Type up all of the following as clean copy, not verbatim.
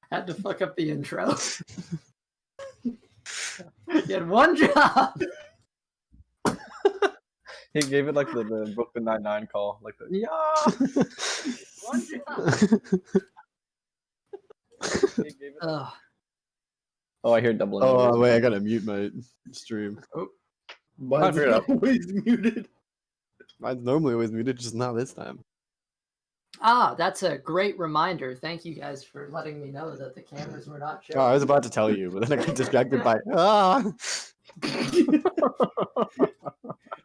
Had to fuck up the intro. You had one job. He gave it like the Brooklyn Nine-Nine call, like the One job. He gave it oh, I hear doubling. Oh wait, I gotta mute my stream. Oh, Mine's always muted. Mine's normally always muted, just not this time. That's a great reminder. Thank you guys for letting me know that the cameras were not showing. Oh, I was about to tell you, but then I got distracted by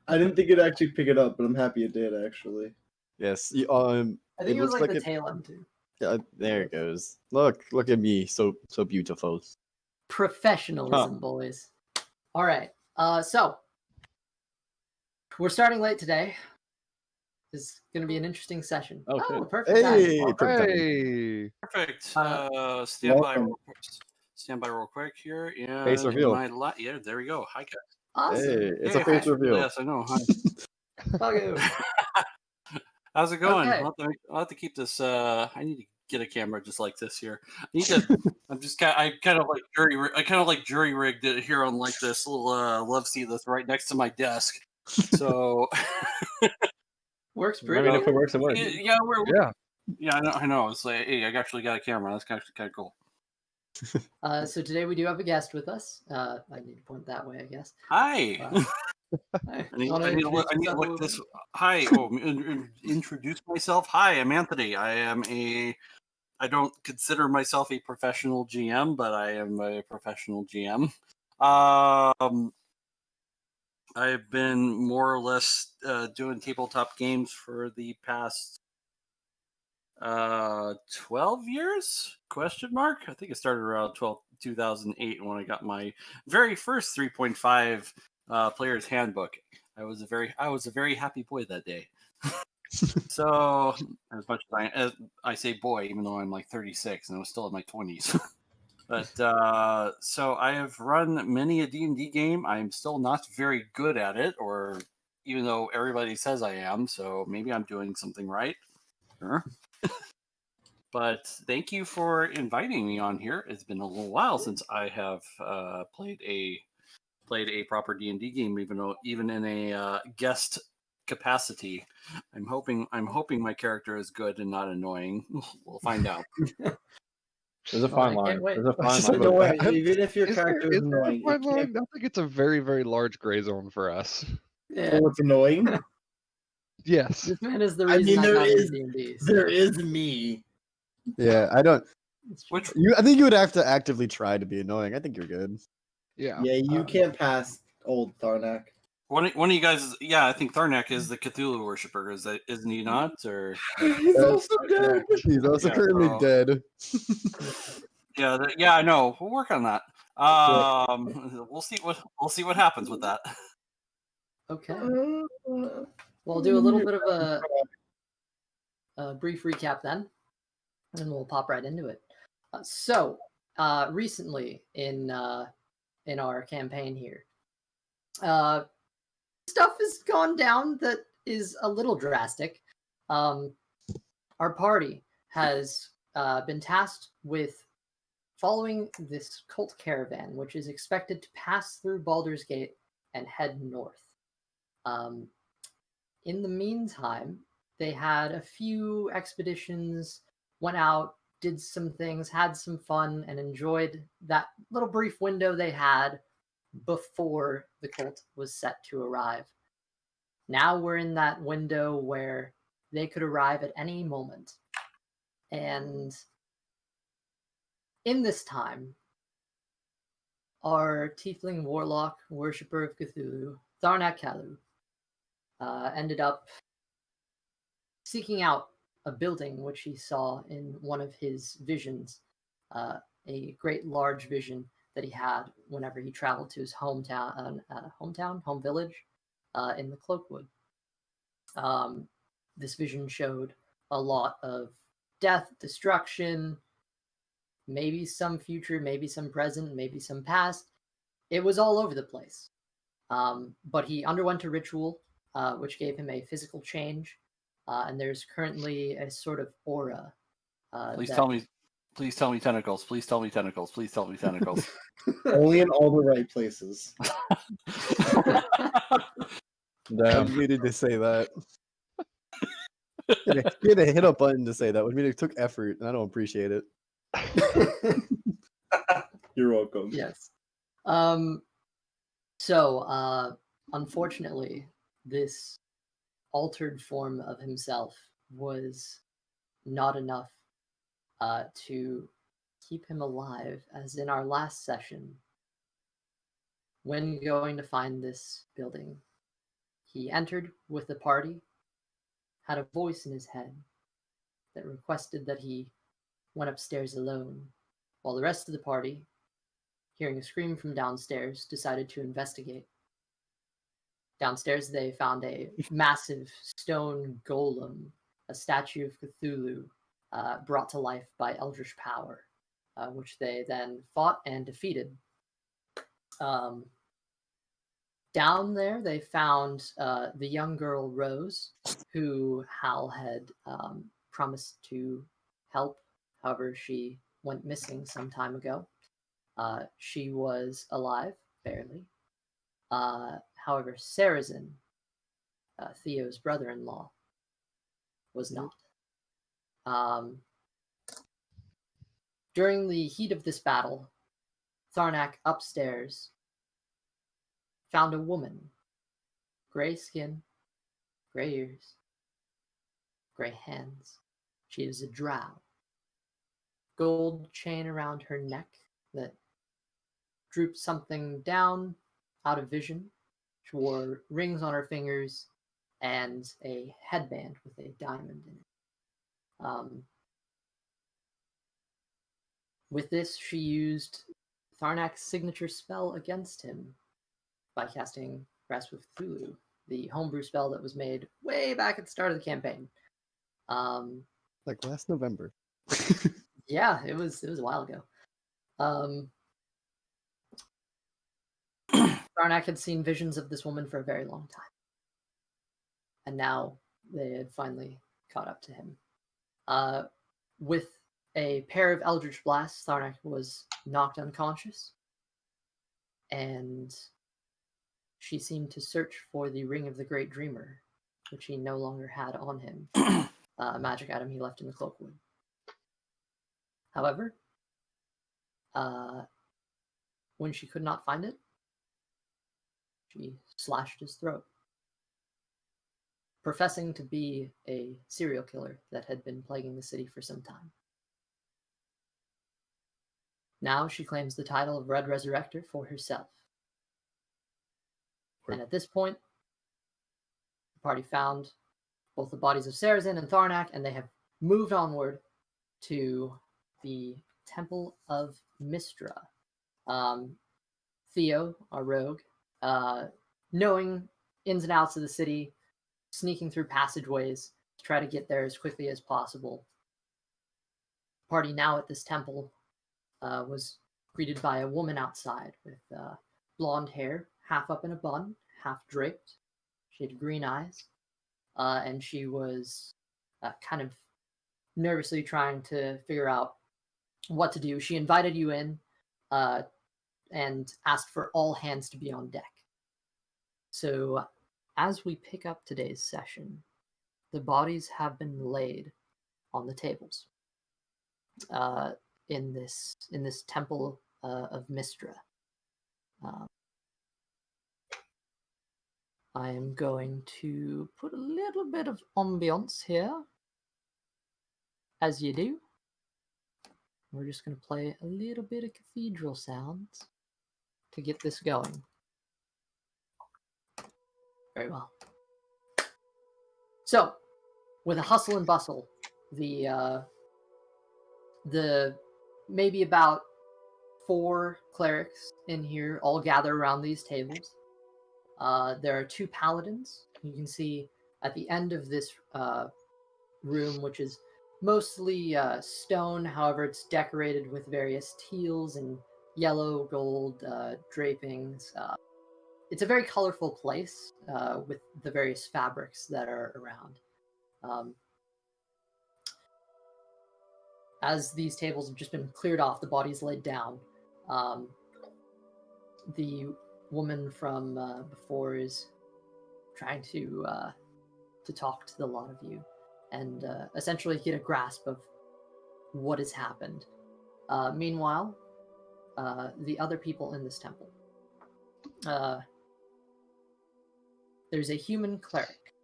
I didn't think it'd actually pick it up, but I'm happy it did actually. Yes. I think it was like the it, tail end too. Yeah, there it goes. Look at me, so beautiful. Professionalism, boys. All right. So we're starting late today. This is going to be an interesting session. Oh, perfect. Hey, Perfect. Stand by real quick here. Yeah. Face reveal. Yeah, there we go. Hi, guys. Awesome. Hey, it's a face reveal. Yes, I know. Hi. Fuck you. How's it going? Okay. I'll have to keep this. I need to get a camera just like this here. I need to. I kind of like jury rigged it here on like this little love seat that's right next to my desk. So works pretty. I mean, if it works, it works. Yeah. I know. It's like, hey, I actually got a camera. That's kind of cool. So today we do have a guest with us. I need to point that way, I guess. Hi. I need to look this. Hi. Introduce myself. Hi, I'm Anthony. I don't consider myself a professional GM, but I am a professional GM. I've been more or less doing tabletop games for the past 12 years? Question mark? I think it started around 2008 when I got my very first 3.5 player's handbook. I was a very happy boy that day. So as much as I say boy, even though I'm like 36 and I was still in my 20s. But so I have run many a D&D game. I'm still not very good at it, or even though everybody says I am, so maybe I'm doing something right. Sure. But thank you for inviting me on here. It's been a little while since I have played a proper D&D game, even in a guest capacity. I'm hoping my character is good and not annoying. We'll find out. There's a fine line. There's a fine line. No way. Even if your character is annoying, I think it's a very, very large gray zone for us. Yeah. Oh, it's annoying. Yes. This man is the reason there is me. Yeah, I don't. Which I think you would have to actively try to be annoying. I think you're good. Yeah. Yeah, you can't pass old Tharnak. one of you guys? Yeah, I think Tharnak is the Cthulhu worshiper. Isn't he not? Or He's also dead. He's also currently dead. Yeah, I know. We'll work on that. We'll see what happens with that. Okay. Well, I'll do a little bit of a brief recap then, and we'll pop right into it. So recently in our campaign here, stuff has gone down that is a little drastic. Our party has been tasked with following this cult caravan, which is expected to pass through Baldur's Gate and head north. In the meantime, they had a few expeditions, went out, did some things, had some fun, and enjoyed that little brief window they had before the cult was set to arrive. Now we're in that window where they could arrive at any moment. And in this time, our tiefling warlock, worshipper of Cthulhu, Tharnak Kalu, ended up seeking out a building which he saw in one of his visions, a great large vision that he had whenever he traveled to his home village in the Cloakwood. This vision showed a lot of death, destruction, maybe some future, maybe some present, maybe some past. It was all over the place. But he underwent a ritual which gave him a physical change and there's currently a sort of aura. Please that- tell me tentacles. Please tell me tentacles. Please tell me tentacles. Only in all the right places. I needed to say that. You had to hit a button to say that. Would mean it took effort, and I don't appreciate it. You're welcome. Yes. So, unfortunately, this altered form of himself was not enough to keep him alive, as in our last session, when going to find this building, he entered with the party, had a voice in his head that requested that he went upstairs alone, while the rest of the party, hearing a scream from downstairs, decided to investigate. Downstairs, they found a massive stone golem, a statue of Cthulhu, brought to life by eldritch power, which they then fought and defeated. Down there, they found the young girl Rose, who Hal had promised to help. However, she went missing some time ago. She was alive, barely. However, Sarazin, Theo's brother-in-law, was not. During the heat of this battle, Tharnak upstairs found a woman, gray skin, gray ears, gray hands. She is a drow. Gold chain around her neck that drooped something down out of vision. She wore rings on her fingers and a headband with a diamond in it. With this, she used Tharnak's signature spell against him by casting Grasp of Cthulhu, the homebrew spell that was made way back at the start of the campaign. Like last November. Yeah, it was a while ago. Tharnak had seen visions of this woman for a very long time. And now they had finally caught up to him. With a pair of Eldritch Blasts, Tharnak was knocked unconscious. And she seemed to search for the Ring of the Great Dreamer, which he no longer had on him. A magic item he left in the cloakwood. However, when she could not find it, she slashed his throat, professing to be a serial killer that had been plaguing the city for some time. Now she claims the title of Red Resurrector for herself. And at this point, the party found both the bodies of Sarazin and Tharnak, and they have moved onward to the Temple of Mystra. Theo, our rogue, knowing ins and outs of the city, sneaking through passageways to try to get there as quickly as possible. The party now at this temple was greeted by a woman outside with blonde hair, half up in a bun, half draped. She had green eyes, and she was kind of nervously trying to figure out what to do. She invited you in and asked for all hands to be on deck. So as we pick up today's session, the bodies have been laid on the tables in this Temple of Mystra. I am going to put a little bit of ambiance here, as you do. We're just going to play a little bit of cathedral sounds to get this going. Very well. So, with a hustle and bustle, the maybe about 4 clerics in here all gather around these tables. There are 2 paladins. You can see at the end of this room, which is mostly stone. However, it's decorated with various teals and yellow, gold drapings. It's a very colorful place with the various fabrics that are around. Um, as these tables have just been cleared off, the bodies laid down. The woman from before is trying to talk to the lot of you and essentially get a grasp of what has happened. Meanwhile, the other people in this temple. There's a human cleric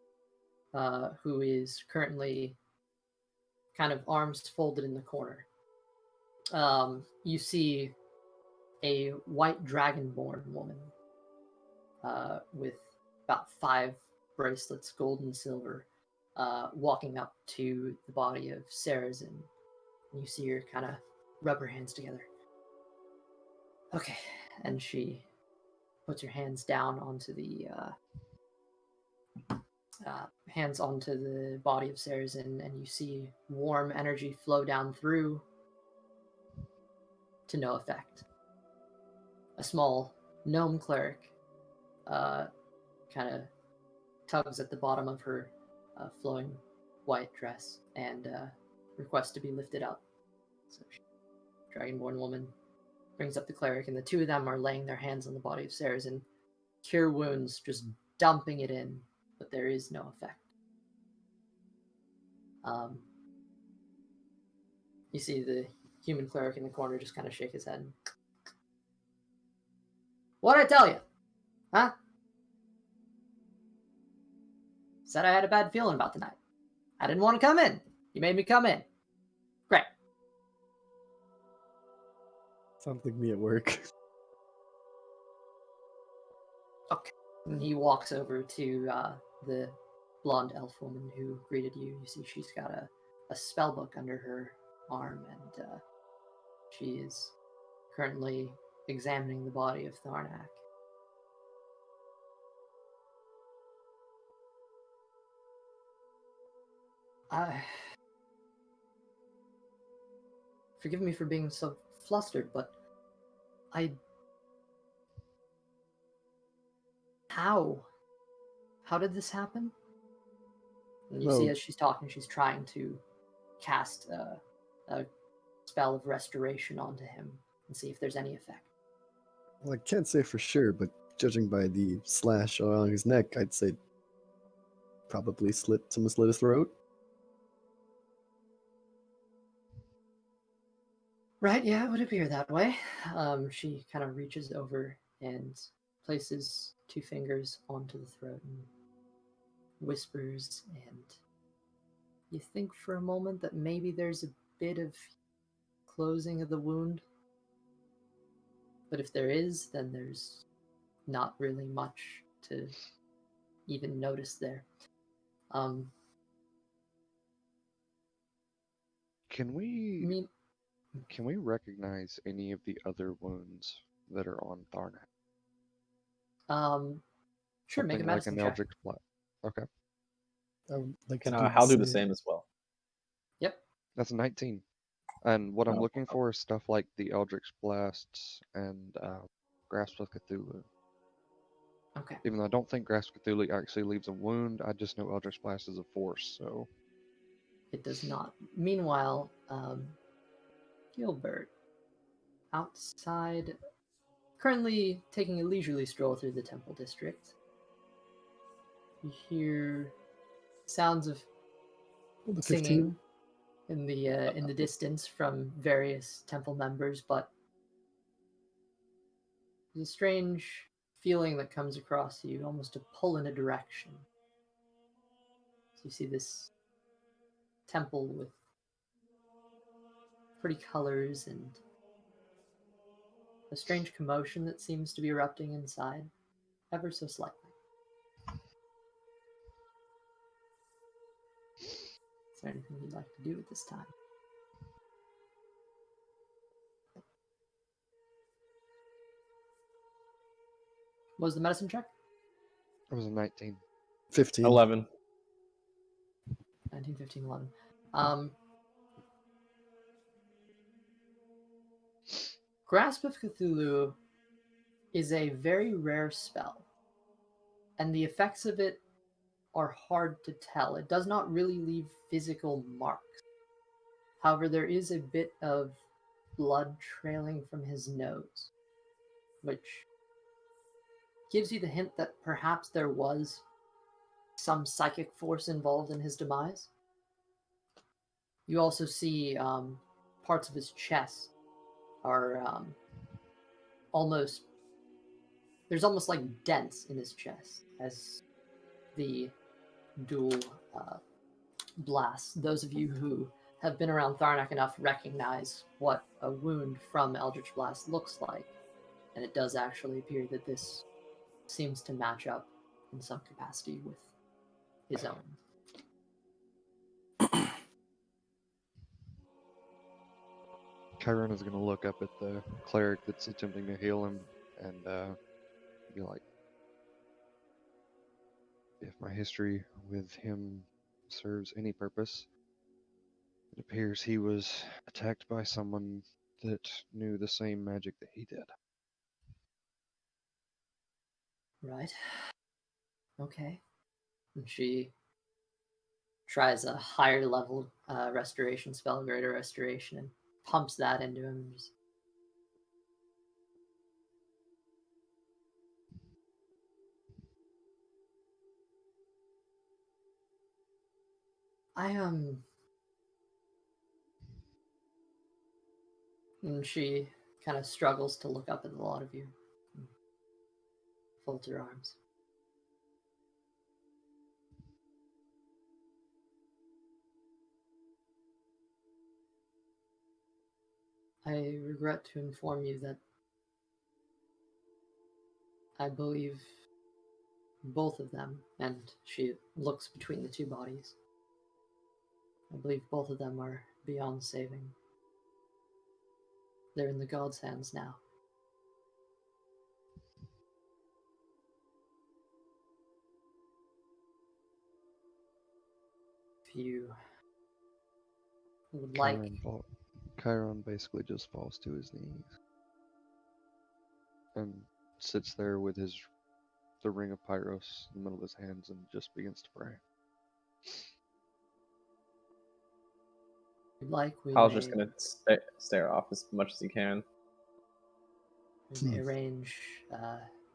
who is currently kind of arms folded in the corner. You see a white dragonborn woman with about 5 bracelets, gold and silver, walking up to the body of Sarazin. And you see her kind of rub her hands together. Okay, and she puts her hands down onto the body of Sarazin, and you see warm energy flow down through to no effect. A small gnome cleric kind of tugs at the bottom of her flowing white dress and requests to be lifted up. So, Dragonborn woman brings up the cleric, and the two of them are laying their hands on the body of Sarazin. Cure wounds, just dumping it in, but there is no effect. You see the human cleric in the corner just kind of shake his head. What'd I tell you? Huh? Said I had a bad feeling about the night. I didn't want to come in. You made me come in. Great. Sounds like me at work. Okay. And he walks over to the blonde elf woman who greeted you. You see she's got a spell book under her arm, and she is currently examining the body of Tharnak. Forgive me for being so flustered, but How did this happen? And you see as she's talking, she's trying to cast a spell of restoration onto him and see if there's any effect. Well, I can't say for sure, but judging by the slash along his neck, I'd say probably someone slit his throat. Right, yeah, it would appear that way. She kind of reaches over and places 2 fingers onto the throat and whispers, and you think for a moment that maybe there's a bit of closing of the wound. But if there is, then there's not really much to even notice there. Can we recognize any of the other wounds that are on Tharnak? Sure, make a Something like medicine an check. Eldritch Blast. Okay. Like I'll do the same as well. Yep. That's a 19. And what I'm Oh, looking for is stuff like the Eldritch Blasts and Grasp of Cthulhu. Okay. Even though I don't think Grasp of Cthulhu actually leaves a wound, I just know Eldritch Blast is a force, so... It does not. Meanwhile, Gilbert, outside, currently taking a leisurely stroll through the temple district. You hear sounds of singing in the distance from various temple members, but there's a strange feeling that comes across you, almost a pull in a direction. So you see this temple with pretty colors and a strange commotion that seems to be erupting inside, ever so slightly. Is there anything you'd like to do at this time? What was the medicine check? It was a 19. 15. 11. 19, 15, 11. Grasp of Cthulhu is a very rare spell, and the effects of it are hard to tell. It does not really leave physical marks. However, there is a bit of blood trailing from his nose, which gives you the hint that perhaps there was some psychic force involved in his demise. You also see parts of his chest are there's almost like dents in his chest as the dual blasts. Those of you who have been around Tharnak enough recognize what a wound from Eldritch Blast looks like, and it does actually appear that this seems to match up in some capacity with his own. Chiron is going to look up at the cleric that's attempting to heal him and be like, if my history with him serves any purpose, it appears he was attacked by someone that knew the same magic that he did. Right. Okay. And she tries a higher level restoration spell, greater restoration, and pumps that into him. And just... And she kind of struggles to look up at a lot of you. Folds her arms. I regret to inform you that I believe both of them, and she looks between the two bodies, I believe both of them are beyond saving. They're in the gods' hands now. If you would like... Chiron basically just falls to his knees and sits there with the ring of Pyros in the middle of his hands and just begins to pray. Kyle's just gonna stare off as much as he can. We may arrange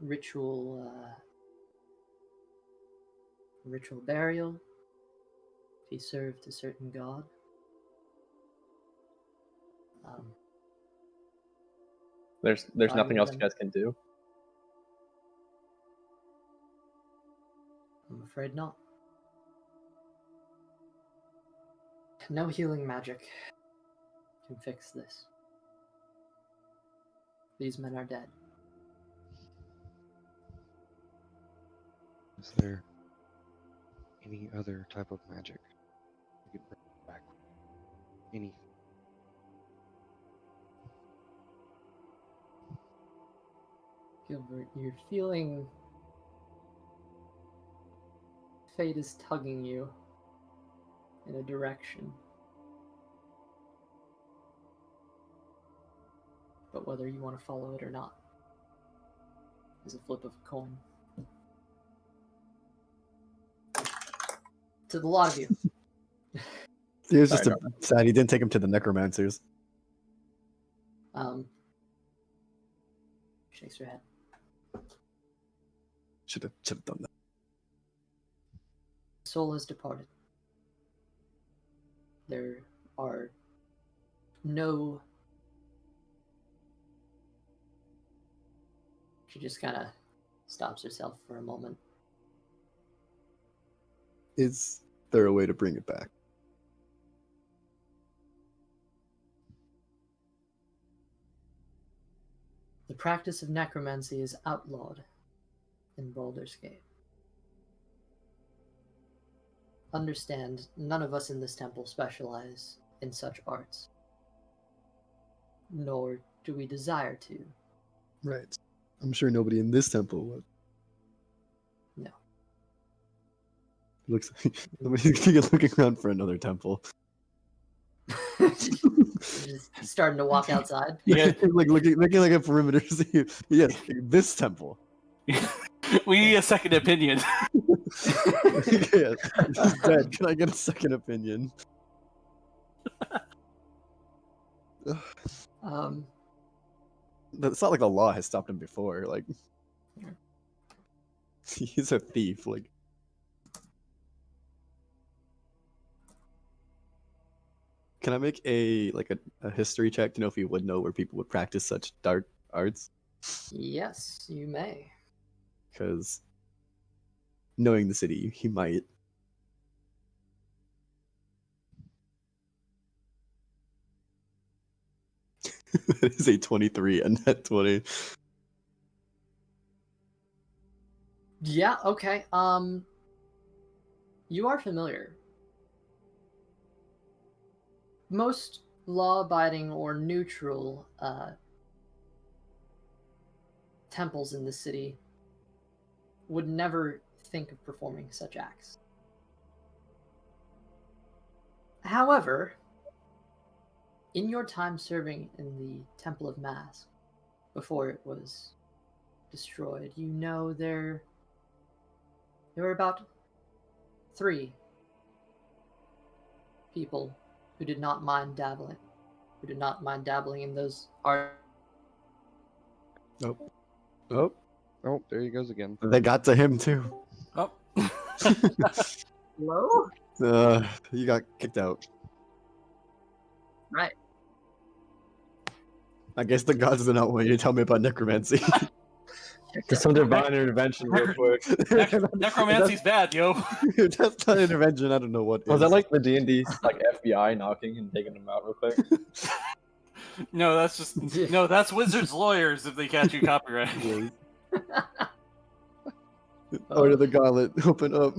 ritual burial if he served a certain god. There's nothing else you guys can do. I'm afraid not. No healing magic can fix this. These men are dead. Is there any other type of magic you could bring back? Any? Gilbert, you're feeling fate is tugging you in a direction. But whether you want to follow it or not is a flip of a coin. To the lot of you. He was just sad he didn't take him to the necromancers. Shakes her head. Should have done that. Soul has departed. There are no... She just kind of stops herself for a moment. Is there a way to bring it back? The practice of necromancy is outlawed in Baldur's Gate. Understand, none of us in this temple specialize in such arts. Nor do we desire to. Right. I'm sure nobody in this temple would. No. Looks like nobody's looking around for another temple. Just starting to walk outside. Yeah. like looking like a perimeter. Yes, this temple. We need a second opinion. Yes, he's dead. Can I get a second opinion? Um, It's not like the law has stopped him before. Like, he's a thief. Like, can I make a history check to know if he would know where people would practice such dark arts? yes, you may. Because knowing the city, he might. That is a 23 and net 20. Yeah, okay. You are familiar. Most law-abiding or neutral temples in the city would never think of performing such acts. However, in your time serving in the Temple of Mystra, before it was destroyed, you know there were about 3 people who did not mind dabbling, in those art. Nope. Oh, Oh, there he goes again. they got to him too. Oh. Hello? You got kicked out. Right. I guess the gods did not want you to tell me about necromancy. Just some divine intervention, real quick. Necromancy's bad, yo. That's not intervention. I don't know what. Was is. that like the D&D like FBI knocking and taking them out real quick? No, that's just that's Wizards lawyers if they catch you copyright. Order the gauntlet. Open up.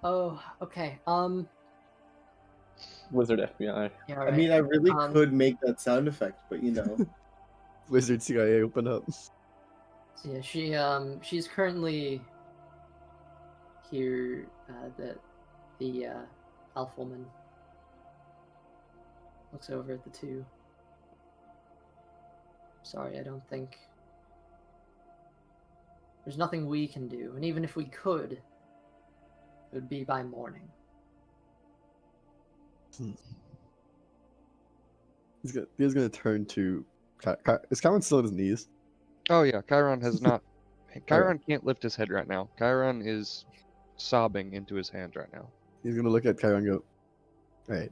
Oh, okay. Wizard FBI. Yeah, I right. mean, I really Um, could make that sound effect, but you know. Wizard CIA. Open up. So yeah, she's currently here. The elf woman looks over at the 2. Sorry, I don't think there's nothing we can do, and even if we could, it would be by morning. He's gonna turn to. Is Cowan still on his knees? Oh yeah, Chiron has not. Chiron can't lift his head right now. Chiron is sobbing into his hand right now. He's gonna look at Kyra and go, "Right.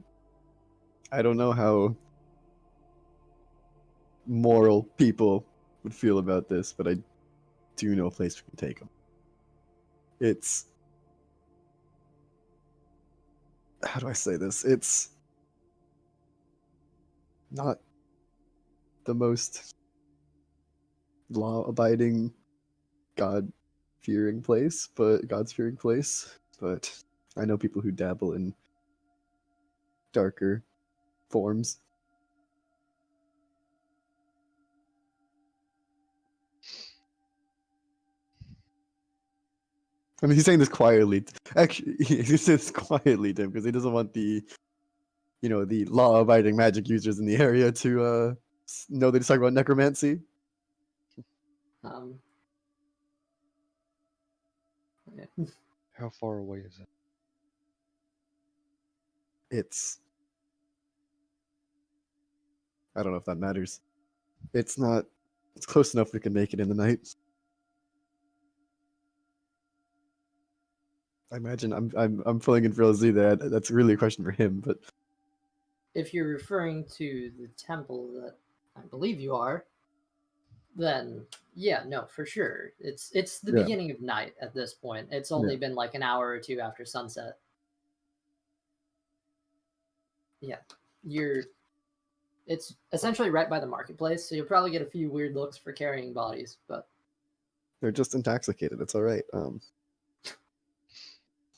I don't know how moral people would feel about this, but I do know a place we can take them. It's how do I say this? It's not the most law-abiding, God-fearing place, but God's-fearing place. But I know people who dabble in darker forms." I mean, he's saying this quietly. Actually, he says this quietly, Tim, because he doesn't want the law-abiding magic users in the area to know that he's talking about necromancy. Yeah. How far away is it? I don't know if that matters. It's close enough we can make it in the night. I imagine I'm filling in for LZ there. That's really a question for him, but If you're referring to the temple that I believe you are, then yeah, no, for sure. It's the Yeah. beginning of night at this point. It's only been like an hour or 2 after sunset. Yeah. It's essentially right by the marketplace, so you'll probably get a few weird looks for carrying bodies, but they're just intoxicated. It's all right.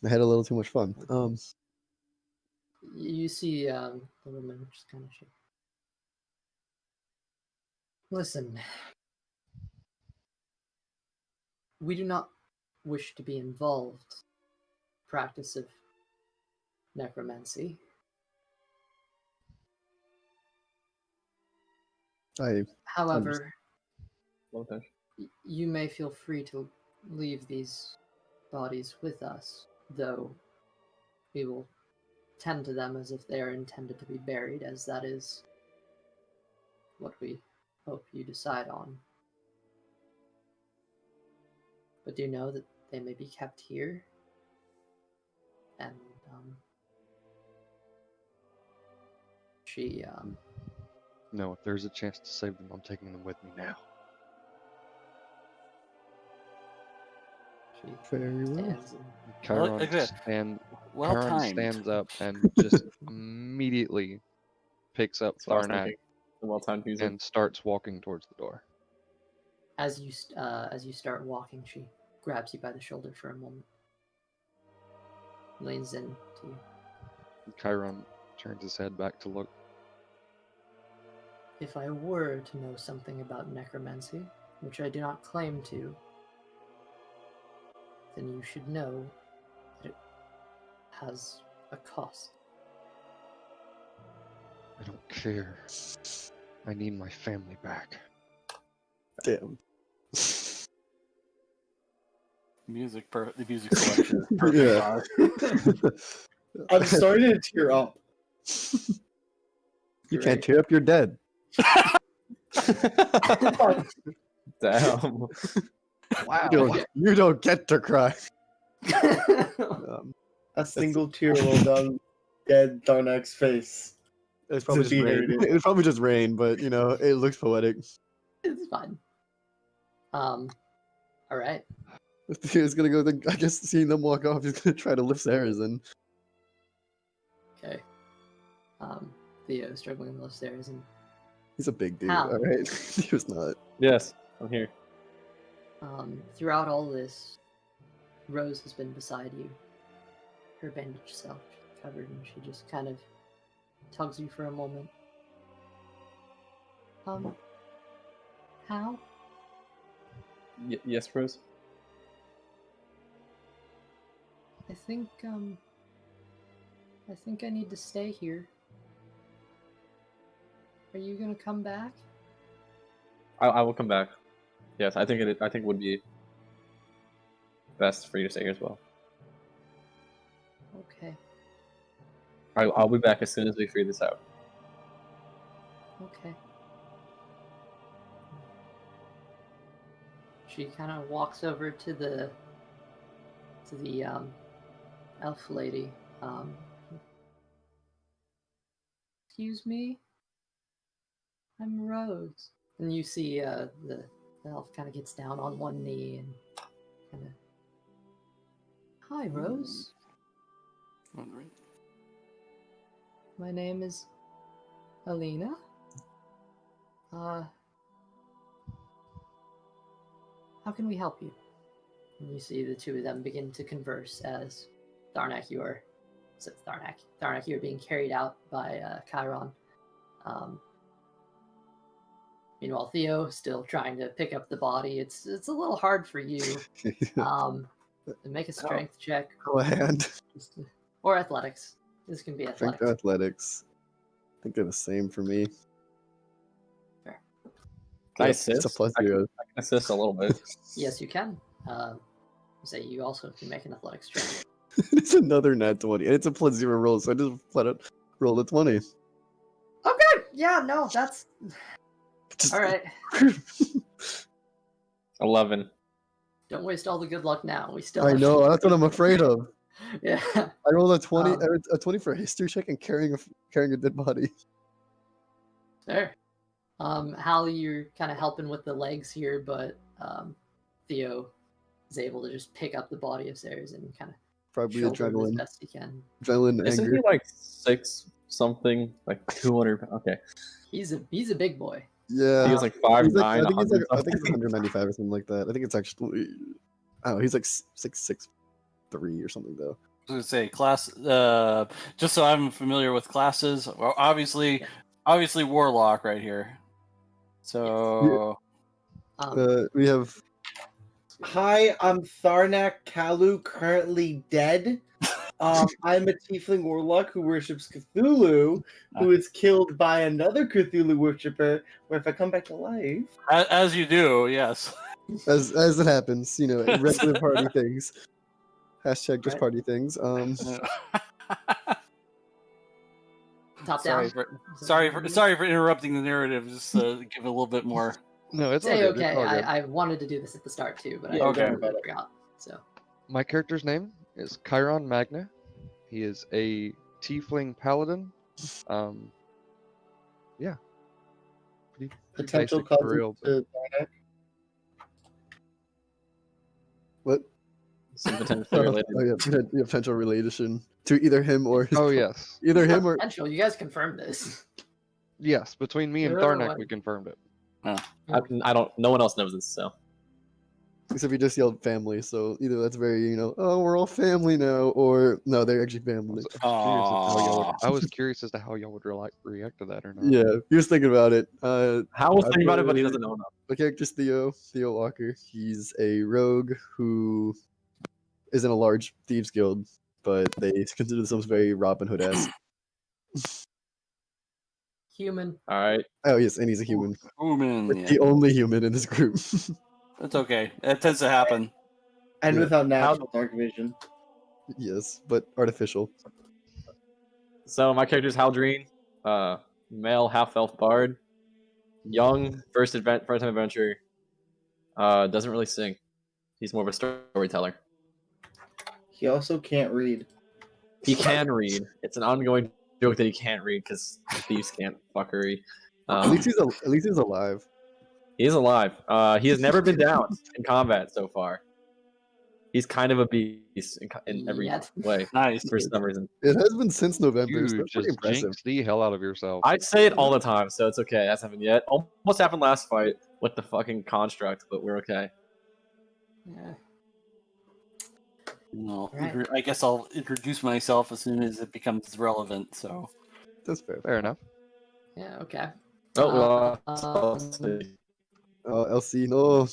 I had a little too much fun. you see the woman just kind of shake. Listen, we do not wish to be involved in practice of necromancy. I However, Okay. You may feel free to leave these bodies with us, though we will tend to them as if they are intended to be buried, as that is what we hope you decide on. But do know that they may be kept here, and she No, if there's a chance to save them, I'm taking them with me now. she Very well. stands and Chiron, okay. Well Chiron timed. stands up and just immediately picks up That's what I was Tharnak thinking. The well-timed music. and starts walking towards the door. as you start walking, she grabs you by the shoulder for a moment, leans in to you. Chiron turns his head back to look. If I were to know something about necromancy, which I do not claim to, then you should know that it has a cost. I don't care. I need my family back. Damn. The music selection is perfect. Yeah. I'm starting to tear up. You can't tear up, you're dead. Damn. Wow. You don't get to cry. A single tear rolled down dead Tharnak's face. It's probably just rain. Defeated. It's probably just rain, but you know, it looks poetic. It's fine. All right. He's gonna go. I guess seeing them walk off, he's gonna try to lift Sarah's in. Okay. Theo struggling to lift stairs, and He's a big dude. How? All right, he was not. Yes, I'm here. throughout all this, Rose has been beside you. Her bandaged self covered, and she just kind of tugs you for a moment. How? Yes, Rose. I think I need to stay here. Are you gonna come back? I will come back. Yes, I think it would be best for you to stay here as well. Okay. I'll be back as soon as we figure this out. Okay. She kind of walks over to the elf lady. Excuse me? I'm Rose. And you see the elf kind of gets down on one knee and kind of... Hi, Rose. All right. My name is Alina. How can we help you? And you see the two of them begin to converse as Tharnak, you are being carried out by Chiron. Meanwhile, Theo still trying to pick up the body. It's a little hard for you. Make a strength check Oh, a hand. or athletics. This can be I think athletics. athletics. I think they're the same for me. Fair. Can I It's a assist? plus I can 0. assist a little bit. Yes, you can. Say you also can make an athletics check. It's another nat 20. And it's a plus 0 roll, so I just flat out roll a 20. Okay. Yeah. No. That's Just- all right. 11. Don't waste all the good luck now. We still. I have- know, that's what I'm afraid of. Yeah. I rolled a 20, Um, a 20 for a history check and carrying a dead body. Fair. Hal, you're kind of helping with the legs here, but Theo is able to just pick up the body of Ceres and kind of Probably shoulder him as adrenaline. best he can. Adrenaline, Isn't anger. he like 6 something? Like 200? Okay. He's a big boy. Yeah. He was like He's 5'9", like, I think he's 100 195 or something like that. I think it's actually, oh, he's like 6'3" or something though. I was gonna say class. Just so I'm familiar with classes. Well, obviously warlock right here. So We have Hi, I'm Tharnak Kalu, currently dead. I'm a tiefling warlock who worships Cthulhu, who is killed by another Cthulhu worshiper. Where if I come back to life, as you do, yes. as it happens, regular party things. Hashtag just Right. party things. Top sorry down. sorry for interrupting the narrative. Just give it a little bit more. No, it's all Say good. okay. It's all good. I wanted to do this at the start too, but Yeah, I don't worry about it. forgot. So My character's name is Chiron Magna. He is a tiefling paladin. Yeah. Pretty Potential basic for cousin real. But... to Darnak. What? Some potentially related. Oh yeah, potential relation to either him or his. Oh yes, Either It's not him or potential. You guys confirmed this. yes. Between me and Whoever Tharnak, won. we confirmed it. I don't. No one else knows this, so. except he just yelled family, so either that's very oh we're all family now, or no they're actually family. I was curious as to how y'all would react to that or not. Yeah, he was thinking about it. Hal was thinking about it, but he doesn't know enough. The character's Theo Walker. He's a rogue who is in a large thieves guild, but they consider themselves very Robin Hood-esque. Human. All right. Oh yes, and he's a human. Human. Like, Yeah. the only human in this group. That's okay. That tends to happen. And Yeah. without natural dark vision. Yes, but artificial. So my character's Haldreen, male half-elf bard, young, first-time adventurer. Doesn't really sing. He's more of a storyteller. He also can't read. He can read. It's an ongoing joke that he can't read because thieves can't fuckery. At least he's alive. He is alive. He has never been down in combat so far. He's kind of a beast in every Yet. way Nice. for some reason. It has been since November, so You that's pretty just impressive. jinxed the hell out of yourself. I'd say it all the time, so it's okay. It hasn't happened yet. Almost happened last fight with the fucking construct, but we're okay. Yeah. No, Right. I guess I'll introduce myself as soon as it becomes relevant. So That's fair. Fair enough. Yeah. Okay. Oh, Oh, LC, no.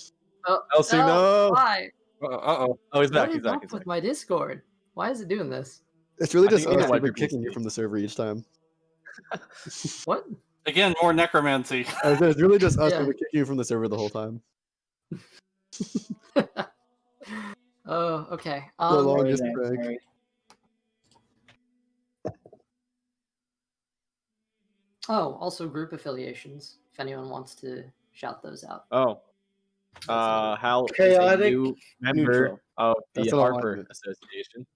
Elsie, no! Why? uh-oh. Oh, he's back. What He's is back. up He's with back. my Discord? Why is it doing this? It's really I just think you need us to wipe who've your been kicking you PC. from the server each time. What? Again, more necromancy. It's really just us Yeah. who've been kicking you from the server the whole time. Oh, okay. The longest Sorry, break. sorry. Oh, also group affiliations. If anyone wants to shout those out. Oh. That's a little- Hal is a Chaotic new member neutral. of the That's an Harper alignment. Association.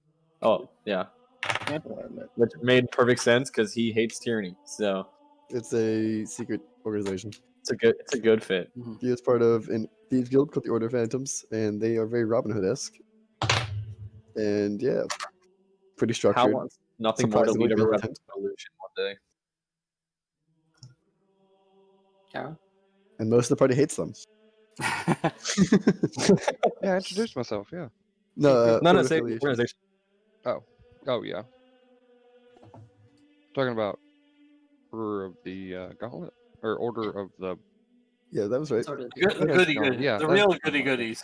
Oh, yeah. Camp alignment. Which made perfect sense because he hates tyranny. So It's a secret organization. it's a good fit. He is part of a thieves guild called the Order of Phantoms, and they are very Robin Hood-esque. And yeah, pretty Hal structured. wants nothing more to Surprisingly lead a militant. revolution one day. Carol? And most of the party hates them. Yeah, I introduced myself. Yeah. No, No, Order say affiliation. organization. Oh yeah. Talking about Order of the Gauntlet or Order of the. Yeah, that was right. Sort of. Goody going, goody. yeah, The that's real what I'm goody talking about. goodies.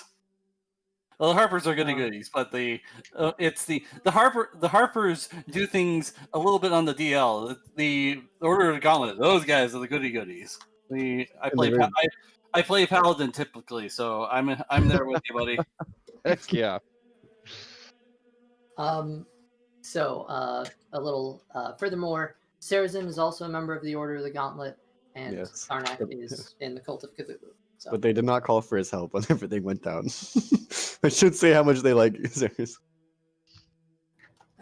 Well, the Harpers are goody goodies, but it's the Harpers do things a little bit on the DL. The Order of the Gauntlet, those guys are the goody goodies. I And they're I play Paladin typically, so I'm there with you, buddy. Heck yeah. So, a little furthermore, Sarazen is also a member of the Order of the Gauntlet, and Yes. Tharnak is in the Cult of Cthulhu. So, But they did not call for his help when everything went down. I should say how much they like Zeus.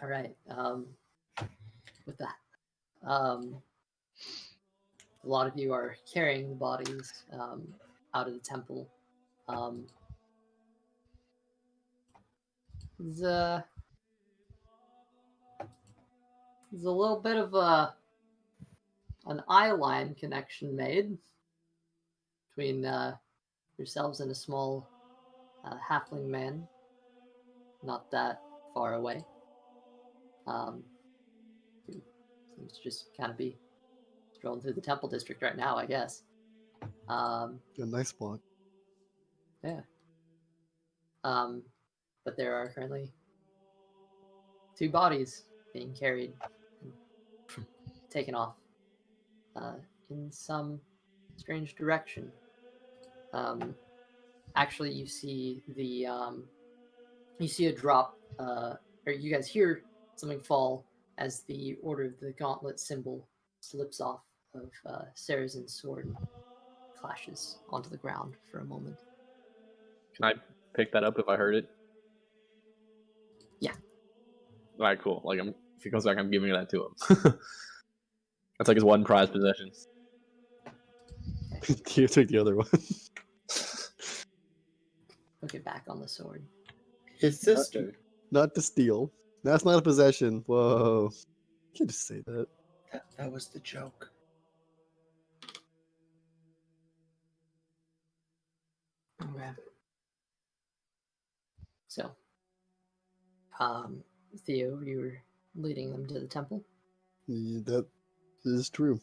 all right. With that, a lot of you are carrying the bodies out of the temple. There's a little bit of an eye line connection made between yourselves and a small halfling man, not that far away. Who seems to just kind of be strolling through the temple district right now, I guess. A nice block. Yeah. But there are currently 2 bodies being carried and taken off in some strange direction. actually, you see a drop, or you guys hear something fall as the Order of the Gauntlet symbol slips off of Sarazen's sword and clashes onto the ground for a moment. Can I pick that up if I heard it? Yeah. All right, cool. Like, if he comes back, I'm giving that to him. That's like his one prized possession. You took the other one. Put it back on the sword. His sister. Not to steal. That's not a possession. Whoa. You can't just say that. That was the joke. Okay. So, Theo, you were leading them to the temple. Yeah, that is true.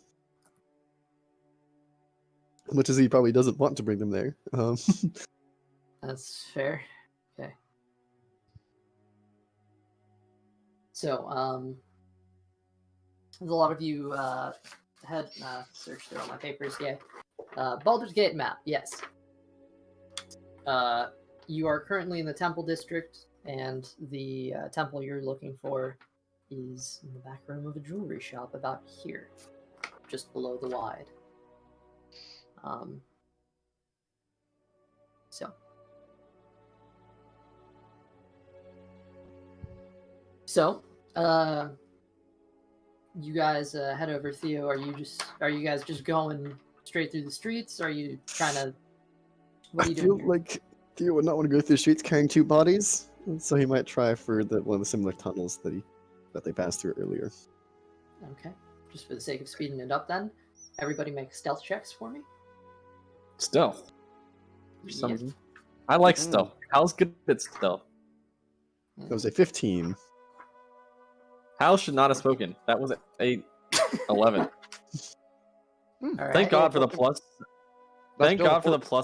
Much as he probably doesn't want to bring them there. That's fair. Okay. So, there's a lot of you had searched through all my papers. Yeah. Baldur's Gate map. Yes. You are currently in the Temple District, and the temple you're looking for is in the back room of a jewelry shop about here, just below the wide. So, you guys head over. Theo, are you guys just going straight through the streets? Are you trying to? What are you I feel doing? like Theo would not want to go through the streets carrying two bodies, so he might try for one of the similar tunnels that they passed through earlier. Okay, just for the sake of speeding it up, then everybody make stealth checks for me. Stealth. For some Yep. reason. I like stealth. Hal's good at stealth. That was a 15. Hal should not have spoken. That was a 11. All right. Thank God for the plus. That's Thank still a God for the four-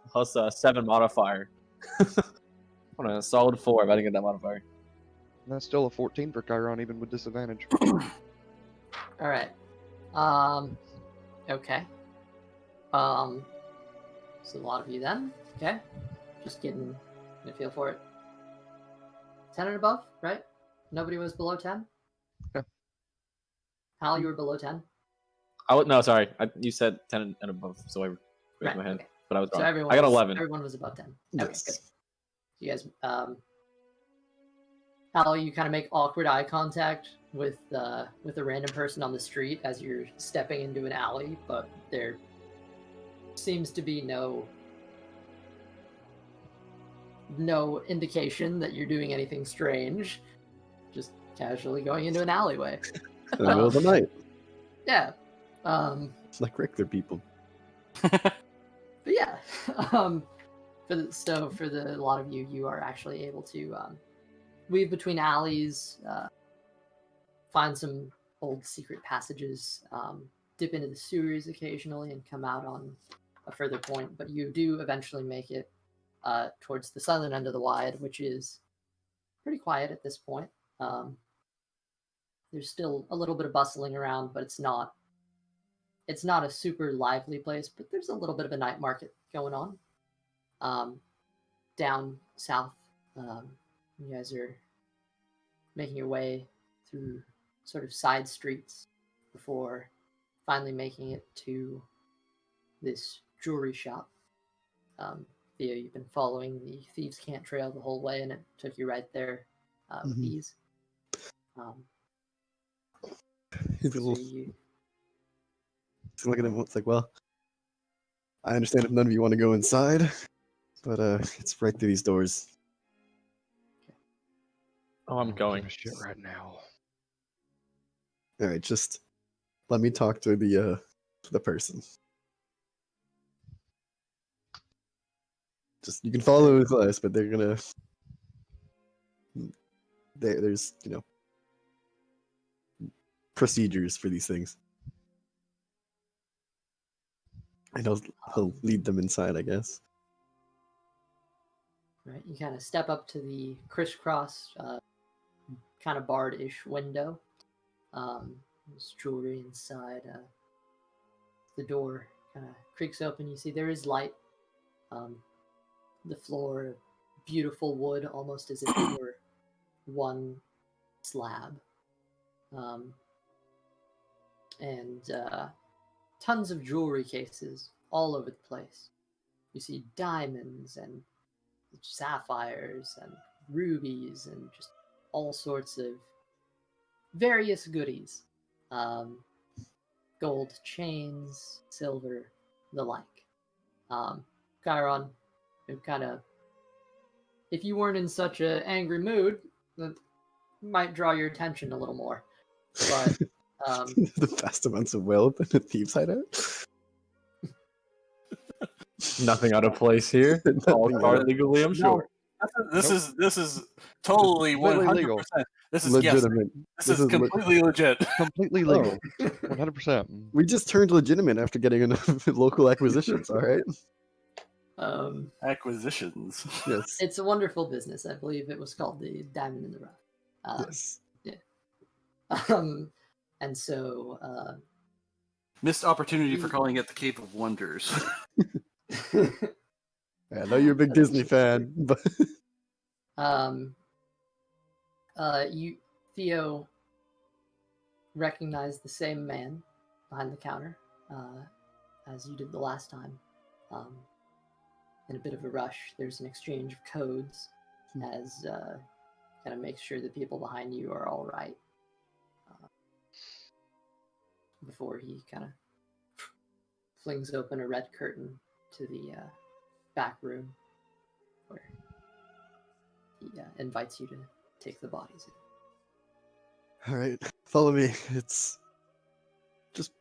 plus 7 modifier. What a solid 4 if I didn't get that modifier. That's still a 14 for Chiron, even with disadvantage. All right. Okay. So a lot of you then. Okay. Just getting a feel for it. 10 and above, right? Nobody was below 10? Yeah. Hal, you were below 10? No, sorry. You said 10 and above, so I raised my hand. Okay. But I was So wrong. I got 11. Everyone was above 10. Okay, Yes. good. You guys, Hal, you kind of make awkward eye contact with a random person on the street as you're stepping into an alley, but there seems to be no indication that you're doing anything strange. Just casually going into an alleyway. In the middle of the night. Yeah. It's like regular people. But yeah. For a lot of you, you are actually able to weave between alleys, find some old secret passages, dip into the sewers occasionally, and come out on a further point. But you do eventually make it towards the southern end of the wide, which is pretty quiet at this point. There's still a little bit of bustling around, but it's not a super lively place, but there's a little bit of a night market going on. Down south, you guys are making your way through sort of side streets before finally making it to this jewelry shop. Theo, you've been following the Thieves' Cant trail the whole way, and it took you right there with ease. He's So looking at him. It's like, well, I understand if none of you want to go inside, but it's right through these doors. Oh, I'm going. Give a shit right now. All right, just let me talk to the person. Just you can follow the class, but they're gonna. There's procedures for these things. And he'll lead them inside, I guess. Right, you kind of step up to the crisscross, kind of barred-ish window. There's jewelry inside. The door kind of creaks open. You see there is light. the floor, beautiful wood, almost as if it were one slab. And tons of jewelry cases all over the place. You see diamonds and sapphires and rubies and just all sorts of various goodies. Gold chains, silver, the like. Chiron, it kind of, if you weren't in such an angry mood, that might draw your attention a little more. But The vast amounts of wealth in a thieves' hideout. Nothing out of place here. All Nothing quite out. legally, I'm sure. This is totally Completely 100%. legal. This is guessing. Legitimate. This is completely legit. Completely legal. 100%. We just turned legitimate after getting enough local acquisitions. All right. Acquisitions. Yes. It's a wonderful business. I believe it was called the Diamond in the Rough. Yes. And so Missed opportunity for calling it the Cape of Wonders. I know you're a big Disney fan, but you, Theo, recognize the same man behind the counter as you did the last time. In a bit of a rush, there's an exchange of codes as kind of makes sure the people behind you are all right. Before he kind of flings open a red curtain to the back room where he invites you to take the bodies in. all right, follow me. It's just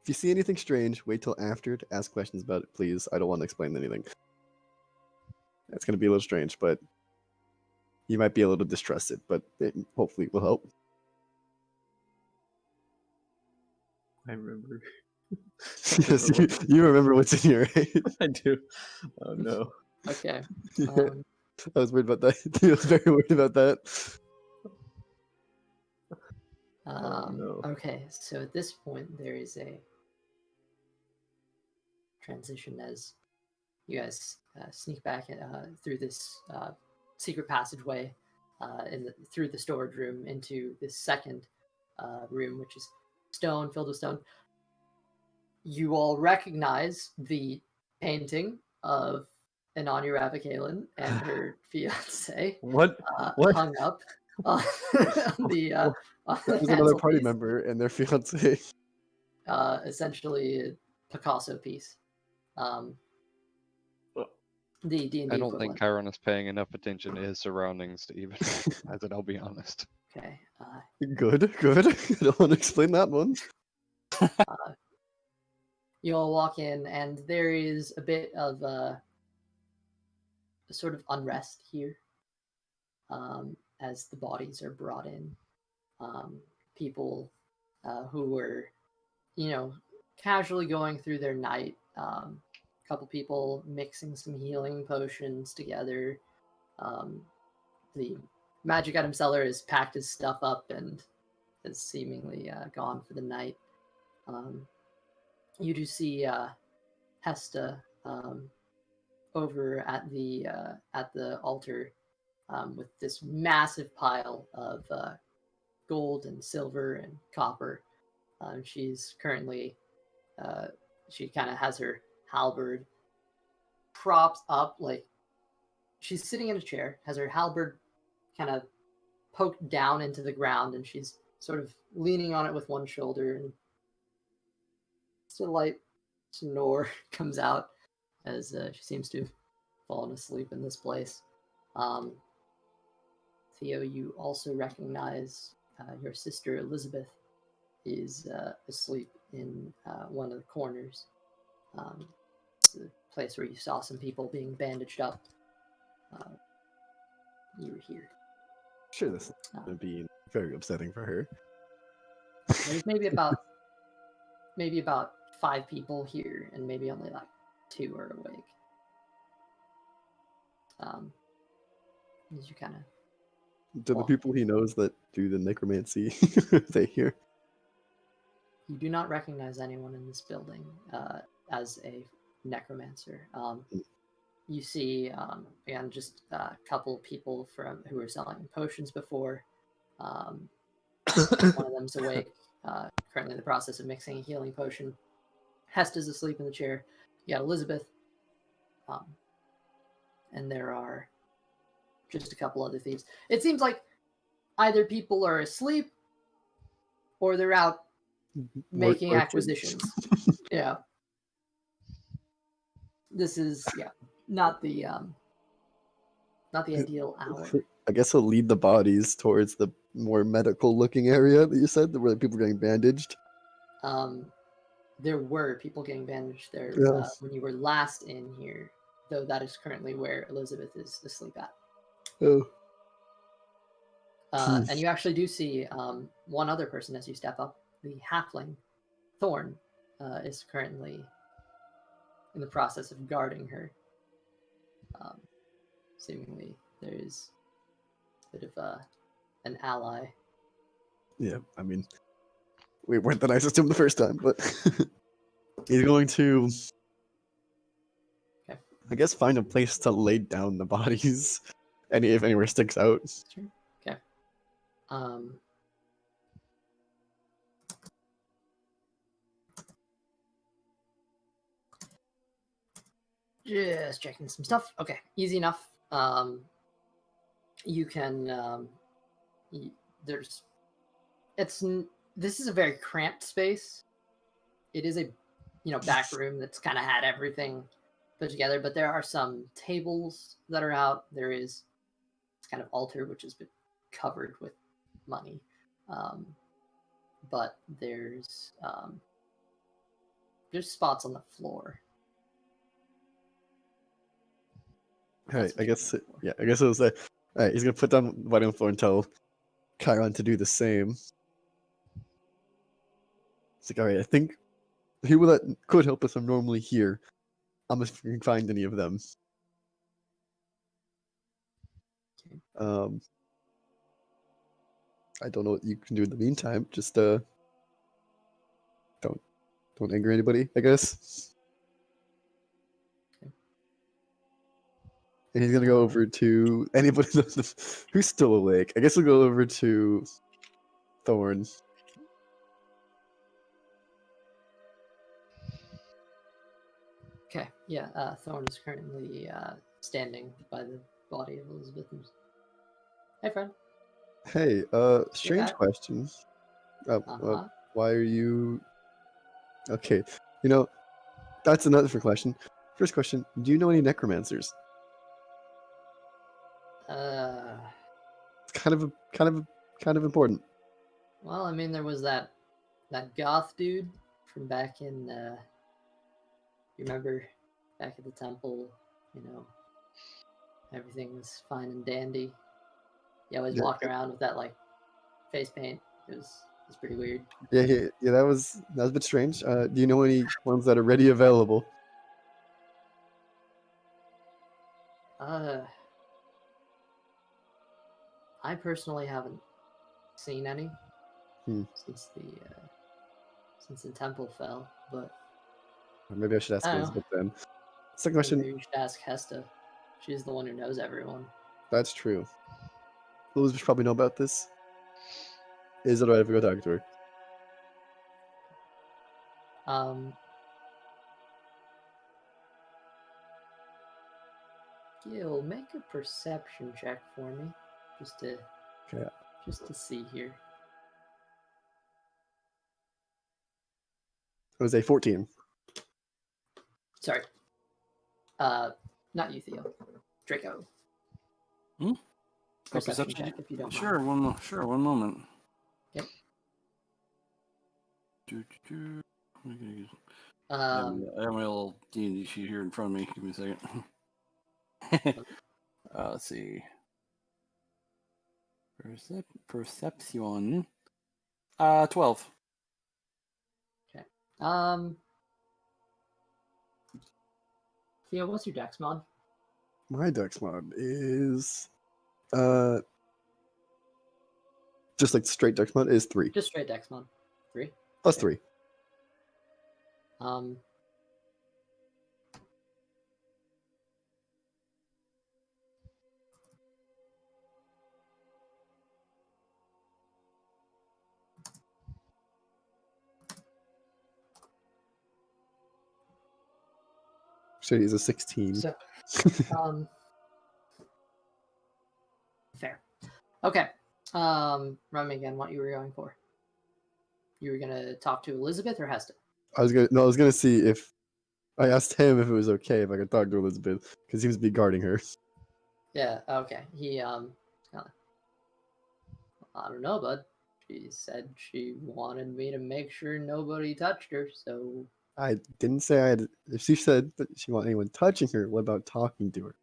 if you see anything strange, wait till after to ask questions about it, please. I don't want to explain anything. It's going to be a little strange, but you might be a little distrusted, but it hopefully will help. I remember. Yes, you remember what's in here, right? I do. Oh no. Okay. Yeah, I was worried about that. I was very worried about that. no. Okay, so at this point, there is a transition as you guys sneak back through this secret passageway through the storage room into this second room, which is stone, filled with stone. You all recognize the painting of Ananya Ravikalan and her fiance What? hung up on the There's another party mantelpiece. member and their fiance. Essentially a Picasso piece. The D&D I don't equivalent. think Chiron is paying enough attention to his surroundings to even recognize it, I'll be honest. Okay. Good. I don't want to explain that one. You all walk in, and there is a bit of a sort of unrest here as the bodies are brought in. People who were, casually going through their night. A couple people mixing some healing potions together. The magic item seller has packed his stuff up and is seemingly gone for the night. You do see Hesta over at the altar with this massive pile of gold and silver and copper. She's currently she kind of has her halberd propped up, like she's sitting in a chair, has her halberd kind of poked down into the ground, and she's sort of leaning on it with one shoulder, and a light snore comes out as she seems to have fallen asleep in this place. Theo, you also recognize your sister Elizabeth is asleep in one of the corners. It's the place where you saw some people being bandaged up. You were here. Sure, this is going to be very upsetting for her. There's maybe about 5 people here, and maybe only like 2 are awake. As you kind of Do the people he knows that do the necromancy, they hear? You do not recognize anyone in this building as a necromancer. you see again just a couple people who were selling potions before. One of them's awake, currently in the process of mixing a healing potion. Hesta's asleep in the chair. You got Elizabeth, and there are just a couple other thieves. It seems like either people are asleep or they're out making Work acquisitions. Yeah. This is not the ideal hour. I guess he'll lead the bodies towards the more medical looking area that you said, where the people are getting bandaged. There were people getting bandaged there Yes. when you were last in here, though that is currently where Elizabeth is asleep at. Oh. And you actually do see one other person as you step up. The halfling, Thorn, is currently in the process of guarding her. Seemingly, there is a bit of an ally. Yeah, I mean, we weren't the nicest to him the first time, but he's going to, Okay. I guess, find a place to lay down the bodies, if anywhere sticks out. Sure. Okay. Just checking some stuff. Okay, easy enough. You can. This is a very cramped space. It is a back room that's kind of had everything put together, but there are some tables that are out. There is this kind of altar which has been covered with money, but there's spots on the floor. All right, I guess it was all right, he's gonna put down body on the floor and tell Chiron to do the same. It's like, all right, I think the people that could help us are normally here. I'm just if we can find any of them. Okay. I don't know what you can do in the meantime. Just don't anger anybody, I guess. Okay. And he's gonna go over to anybody who's still awake. I guess we'll go over to Thorn. Okay, yeah, Thorn is currently standing by the body of Elizabeth. Hey, friend. Hey, strange back. question. Uh-huh. Why are you? Okay, that's another different question. First question: do you know any necromancers? It's kind of important. Well, I mean, there was that goth dude from back in. You remember back at the temple? Everything was fine and dandy. He always walked around with that face paint. It was pretty weird. Yeah. That was a bit strange. Do you know any ones that are ready available? I personally haven't seen any since the temple fell, but Or maybe I should ask I don't Elizabeth then. Second know. question. Maybe you should ask Hesta. She's the one who knows everyone. That's true. Elizabeth should probably know about this. Is it alright if we go talk to her? Gil, make a perception check for me, just to see here. It was a 14. Sorry. Not you, Theo. Draco. Perception check, if you don't mind. Sure, one moment. Yep. I have my little D&D sheet here in front of me. Give me a second. Let's see. Perception. 12. Okay. Theo, what's your dex mod? My dex mod is just like straight dex mod is 3. Just straight dex mod. 3? Plus Okay. 3. So he's a 16. So, fair. Okay. Remind me again what you were going for. You were gonna talk to Elizabeth or Heston? I was gonna see if I asked him if it was okay if I could talk to Elizabeth because he was be guarding her. Yeah. Okay. He kinda, I don't know, bud. She said she wanted me to make sure nobody touched her, so I didn't say I had. If she said that she wanted anyone touching her, what about talking to her?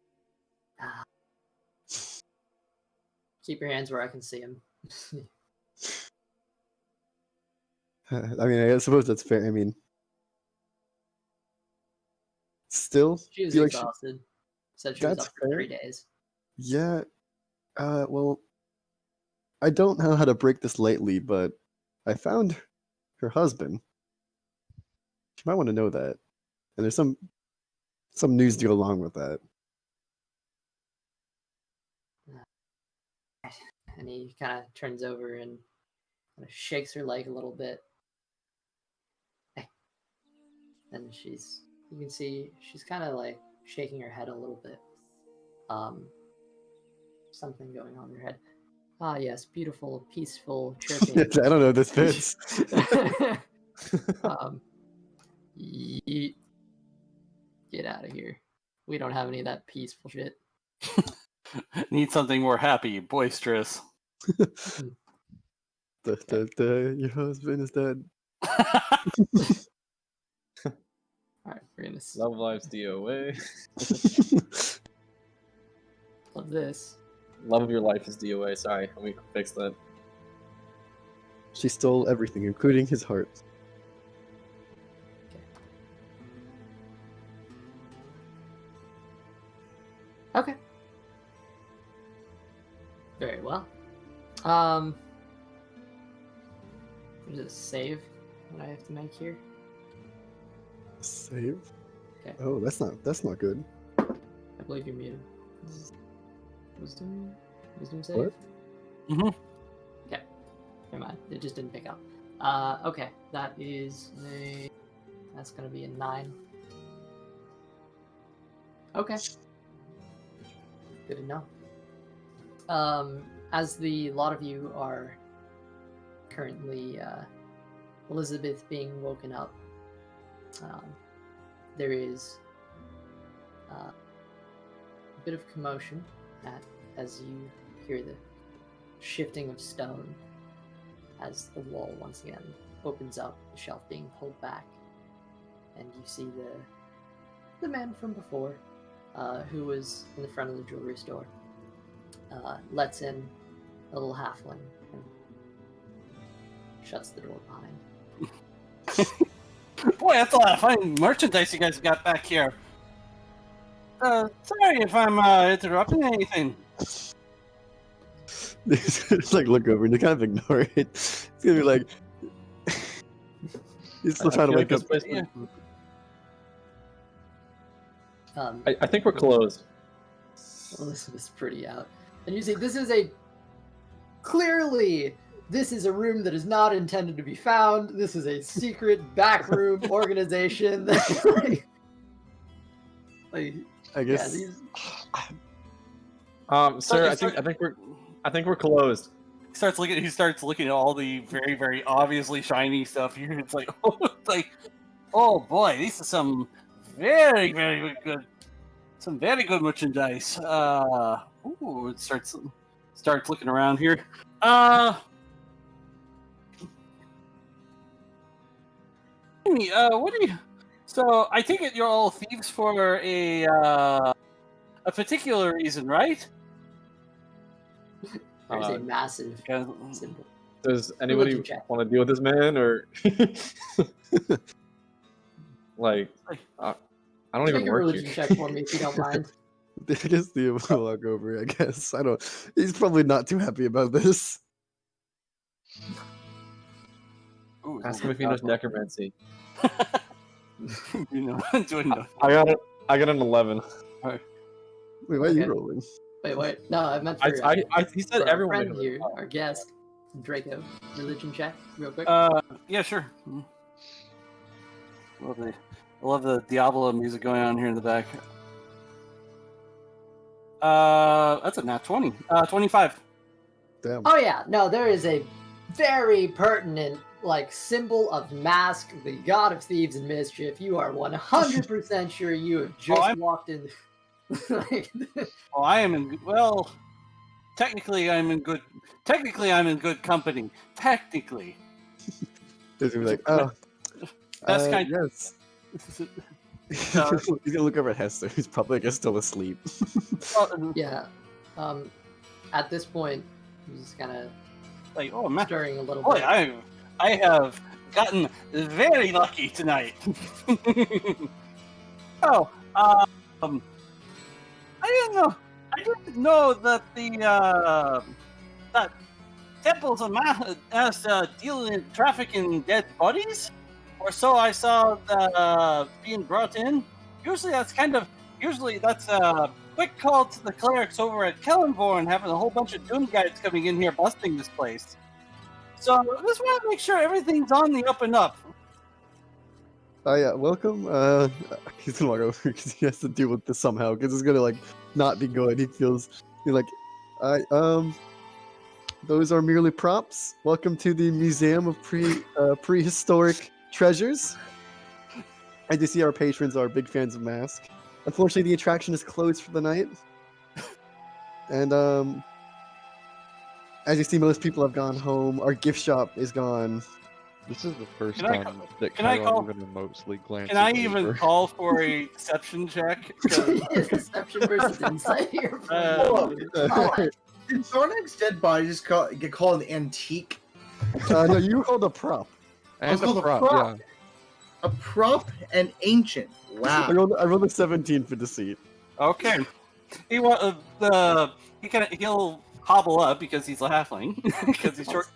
keep your hands where I can see them. I mean, I suppose that's fair. I mean, still She was feel like exhausted. Said she was That's up for fair. 3 days. yeah. Well, I don't know how to break this lately, but I found her husband. She might want to know that, and there's some news to go along with that. And he kind of turns over and kind of shakes her leg a little bit. Hey. And you can see she's kind of like shaking her head a little bit. Something going on in her head. Ah, yes, beautiful, peaceful, chirping. I don't know if this fits. Yeet. Get out of here. We don't have any of that peaceful shit. Need something more happy, boisterous. Your husband is dead. Alright, we're gonna Love Life's DOA. love this. Love of your life is DOA. Sorry, let me fix that. She stole everything, including his heart. Okay. Very well. There's a save that I have to make here. Save? Okay. Oh, that's not good. I believe you're muted. This is wisdom save? What? Mm-hmm. Okay. Never mind. It just didn't pick up. Okay. That's gonna be a 9. Okay. Good to know. As the lot of you are currently Elizabeth being woken up, there is a bit of commotion as you hear the shifting of stone as the wall once again opens up, the shelf being pulled back, and you see the man from before, who was in the front of the jewelry store, lets in a little halfling and shuts the door behind. Boy, that's a lot of fine merchandise you guys got back here. Sorry if I'm interrupting anything. Just like look over and kind of ignore it. It's gonna be like he's still trying to wake up. Yeah. Um, I think we're closed. Elizabeth's pretty out. And you see, this is a room that is not intended to be found. This is a secret backroom organization. I guess. Sir, I think we're closed. He starts looking at all the very, very obviously shiny stuff here. It's like, oh boy, these are some very, very good, merchandise. It starts looking around here. What do you? So I take it you're all thieves for a particular reason, right? There's a massive Okay. symbol. Does anybody Religion check. want to deal with this man, or like I don't Make even a work religion here. check for me if you don't mind. I guess the will walk over. I guess I don't. He's probably not too happy about this. Ooh, Ask him if he knows necromancy. Doing nothing. I got an 11. Wait, why are Okay. you rolling? Wait. No, I meant for, He said for our everyone. friend here, our guest, Draco. Religion check, real quick. Yeah, sure. Well, I love the Diablo music going on here in the back. That's a nat 20. 25. Damn. Oh yeah, no, there is a very pertinent symbol of Mask, the god of thieves and mischief. You are 100% sure you have just walked in. Well, I am in. Well, technically, I'm in good. Technically, I'm in good company. Technically. He's gonna be like, oh, That's kind yes. of. He's gonna look over at Hester, who's probably still asleep. Yeah. At this point, he's just kind of Like, oh man, stirring a little boy, bit. I have gotten very lucky tonight. Oh, I didn't know. I didn't know that that Temples of Mystra deal in trafficking dead bodies, or so I saw being brought in. Usually that's a quick call to the clerics over at Kellenborn, having a whole bunch of doom guides coming in here busting this place. So I just want to make sure everything's on the up and up. Oh yeah, welcome. He's gonna walk over because he has to deal with this somehow because it's gonna not be good. He's like, those are merely props. Welcome to the Museum of Prehistoric Treasures. As you see, our patrons are big fans of Mask. Unfortunately, the attraction is closed for the night, and as you see, most people have gone home. Our gift shop is gone. This is the first Can I time call- that can I Chiron call- even remotely glances Can I even over. call for a deception check? 'Cause, Deception versus insight here. Uh, Did Thornex's dead body just get called an antique? No, you hold a prop. And called the a prop, prop. yeah. A prop and ancient. Wow. I rolled a 17 for deceit. Okay. He'll hobble up because he's a halfling because he's short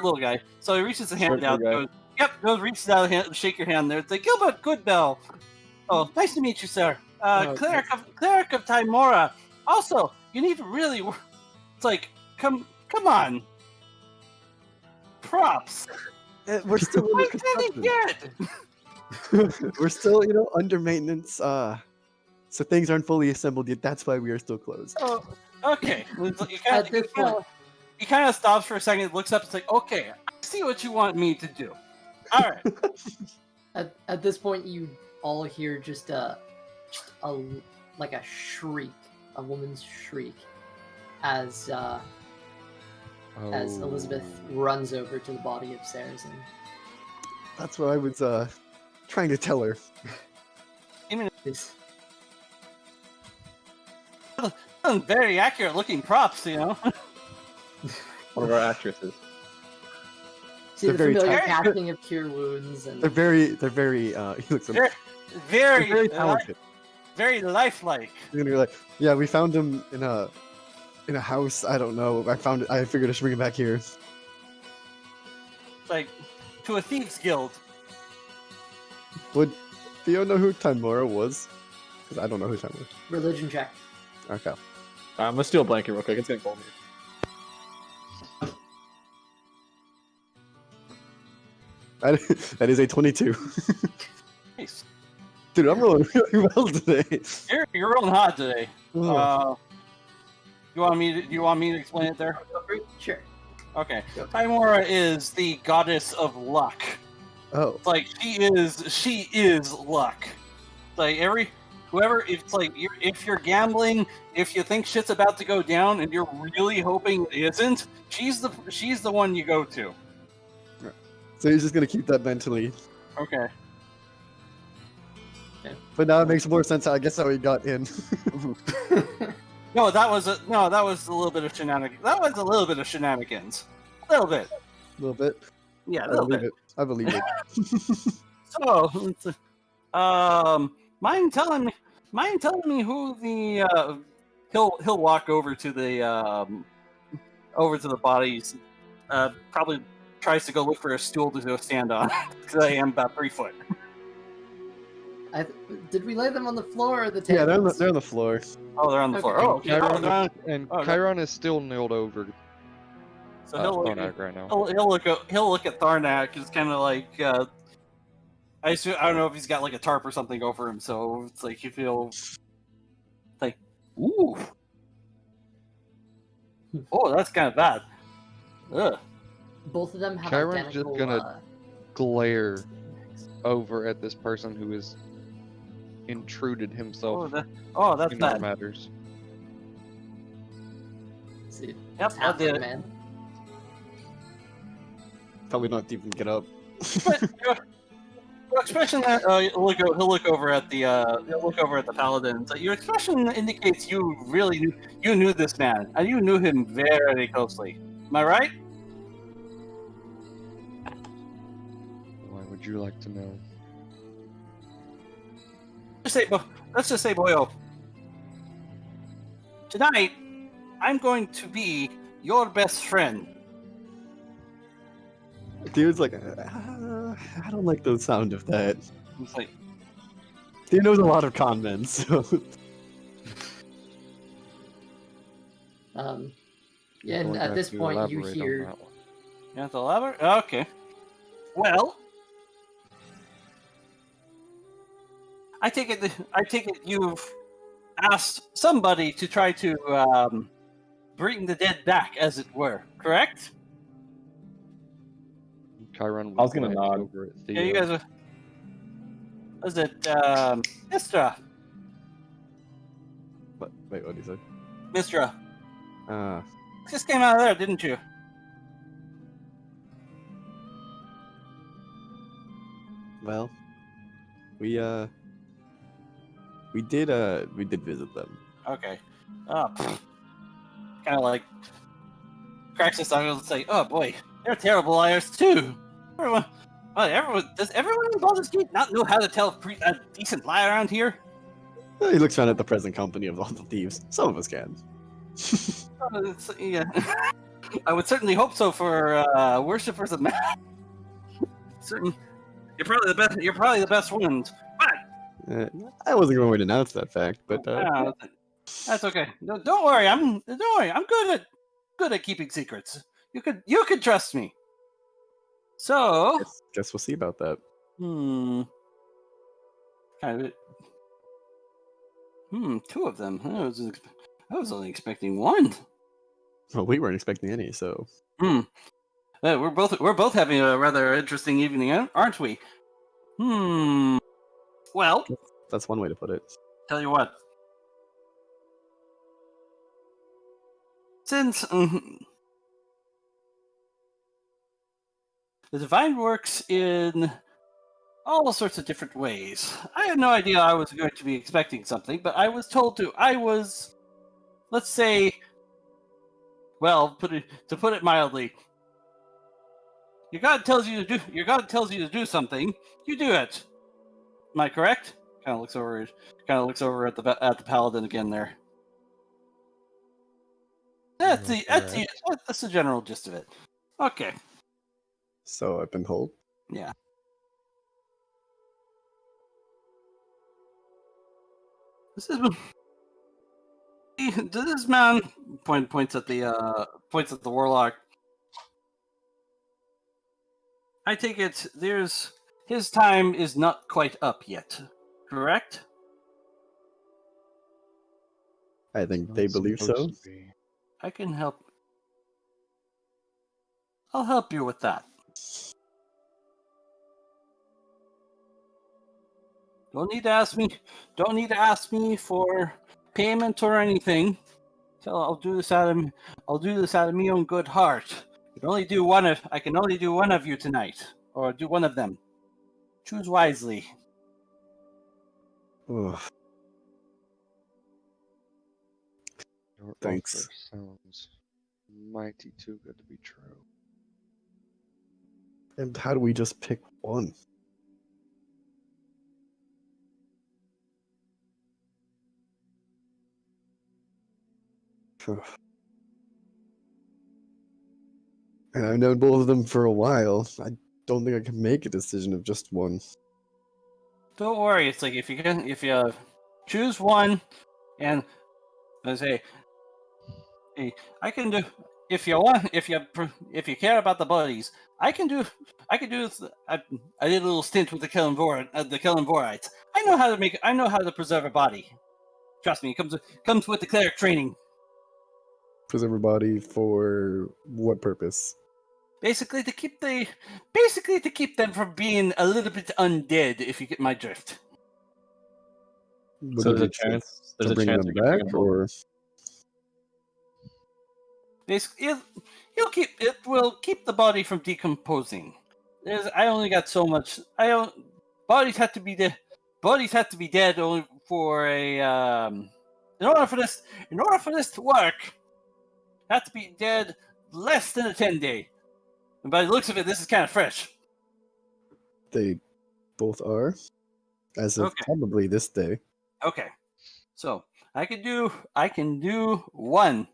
little guy. So he reaches a hand Short out. little guy. Reaches out a hand, shake your hand there. It's like Gilbert Goodbell. Oh, nice to meet you, sir. Cleric of Timora. Also, you need to really. It's like come on. Props. We're still What under did he construction. get? We're still, under maintenance. So things aren't fully assembled yet. That's why we are still closed. Oh, okay. At this point, He kind of stops for a second, looks up, it's like, okay, I see what you want me to do. All right. at this point, you all hear just a shriek, a woman's shriek, as Elizabeth runs over to the body of Saracen. That's what I was trying to tell her. This Very accurate looking props, One of our actresses. see They're the very familiar tight. casting of cure wounds and They're very. He looks Very, very very, talented. very lifelike. And you're like, yeah, we found him in a house. I don't know. I found it. I figured I should bring him back here. Like, to a thieves guild. Would Theo know who Timora was? Because I don't know who Timora was. religion check. Okay. I'm gonna steal a blanket real quick. It's getting cold here. That is a 22. Nice. Dude, I'm rolling really well today. You're rolling hot today. Oh. You want me to explain it there? Sure. Okay. Timora is the goddess of luck. Oh. It's like she is luck. Like if you're gambling, if you think shit's about to go down and you're really hoping it isn't, she's the one you go to. So he's just gonna keep that mentally. Okay. But now it makes more sense. I guess how he got in. No, that was a little bit of shenanigans. That was a little bit of shenanigans. A little bit. A little bit. Yeah, a I little believe bit. it. I believe it. So, mind telling me who the he'll walk over to the bodies. Probably tries to go look for a stool to go stand on because I am about 3 foot. Did we lay them on the floor or the table? Yeah, they're on the floor. Oh, they're on the floor. Okay. Oh, okay. Chiron, They're on- and oh, no. Chiron is still nailed over So he'll look Thonak right now. he'll look at Tharnak. It's kind of like I don't know if he's got like a tarp or something over him, so it's like you feel like, ooh, oh, that's kind of bad. Ugh. Both of them have Chiron's just identical. gonna glare over at this person who has intruded himself That's in our bad. matters. See, Yep, it's I did halfling it. man. Probably not even get up. But your expression there, he'll look over at the paladin. So your expression indicates you really knew this man, and you knew him very closely. Am I right? Why would you like to know? Let's just say, Boyo. Tonight, I'm going to be your best friend. Dude's like, I don't like the sound of that. It's like, Dude knows a lot of con men, so. Yeah, and Going to at have this to point, you elaborate on hear. that one. you have to elaborate? Okay. Well, I take it you've asked somebody to try to bring the dead back, as it were. Correct? Chiron I was gonna glance nod. over at Yeah, you Theo. guys are. Was it Mystra? But, wait, what did he say? Mystra. Ah, Just came out of there, didn't you? well, we did visit them. Okay. Oh, kind of like cracks his tongue and say, "Oh boy, they're terrible liars too." Does everyone in Baldur's Gate not know how to tell a decent lie around here? He looks around at the present company of all the thieves. Some of us can. Yeah, I would certainly hope so for worshippers of man. Certain, you're probably the best ones. But I wasn't going to announce that fact, but that's okay. Don't worry. I'm good at keeping secrets. You could trust me. So, guess we'll see about that. kind of. Two of them. I was only expecting one. Well, we weren't expecting any, so. We're both having a rather interesting evening, aren't we? Well, That's one way to put it. tell you what. Since the divine works in all sorts of different ways, I had no idea I was going to be expecting something, but I was told to. Let's say, well, to put it mildly, your God tells you to do something, you do it. Am I correct? Kind of looks over at the paladin again there. That's the general gist of it. Okay. So I've been told. Yeah. This man points at the warlock. I take it his time is not quite up yet, correct? I think Not they believe so. supposed to be. I can help. I'll help you with that. Don't need to ask me for payment or anything. So I'll do this out of my own good heart. I can only do one of you tonight, or do one of them. Choose wisely. Ugh, Your Thanks. offer sounds mighty too good to be true. and how do we just pick one? And I've known both of them for a while. I don't think I can make a decision of just one. Don't worry. It's like if you choose one, and I say, hey, I can do. if you want, if you care about the bodies, I can do. I did a little stint with the Kellenvorites. I know how to preserve a body. Trust me, it comes with the cleric training. Preserve a body for what purpose? Basically to keep them from being a little bit undead. If you get my drift. What So do you mean, there's to a bring chance them we can bring back, them over. or Basically, it will keep the body from decomposing. I only got so much. Bodies have to be dead. Bodies have to be dead only for a. In order for this to work, have to be dead less than a 10-day. And by the looks of it, this is kind of fresh. they both are, as of Okay. probably this day. Okay, so I can do one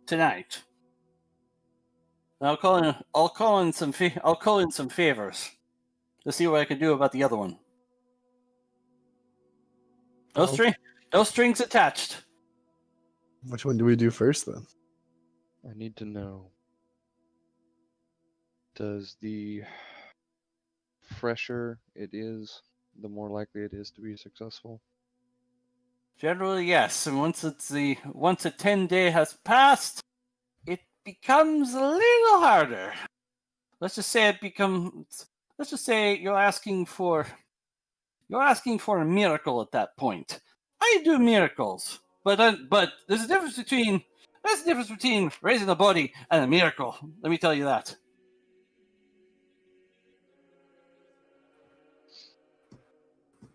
tonight. I'll call in some favors to see what I can do about the other one. No Well, string, no strings attached. which one do we do first, then? I need to know. Does the fresher it is, the more likely it is to be successful? Generally, yes. And once a 10-day has passed, it becomes a little harder. Let's just say you're asking for a miracle at that point. I do miracles, but there's a difference between raising a body and a miracle. Let me tell you that.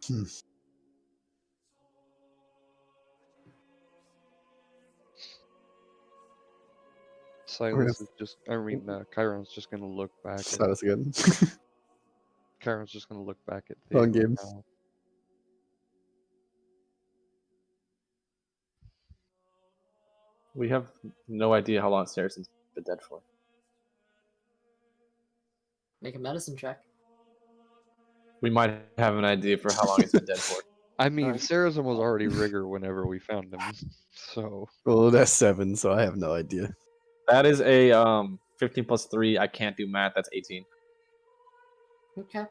Hmm. Silas is just, Chiron's just gonna look back Start at, us again. Chiron's just gonna look back at Wrong Theodore game. now. We have no idea how long Saracen's been dead for. Make a medicine check. We might have an idea for how long he's been dead for. I mean, Alright. Sarazen was already rigor whenever we found him, so Well, that's 7, so I have no idea. That is a 15 plus 3. I can't do math. That's 18. Okay.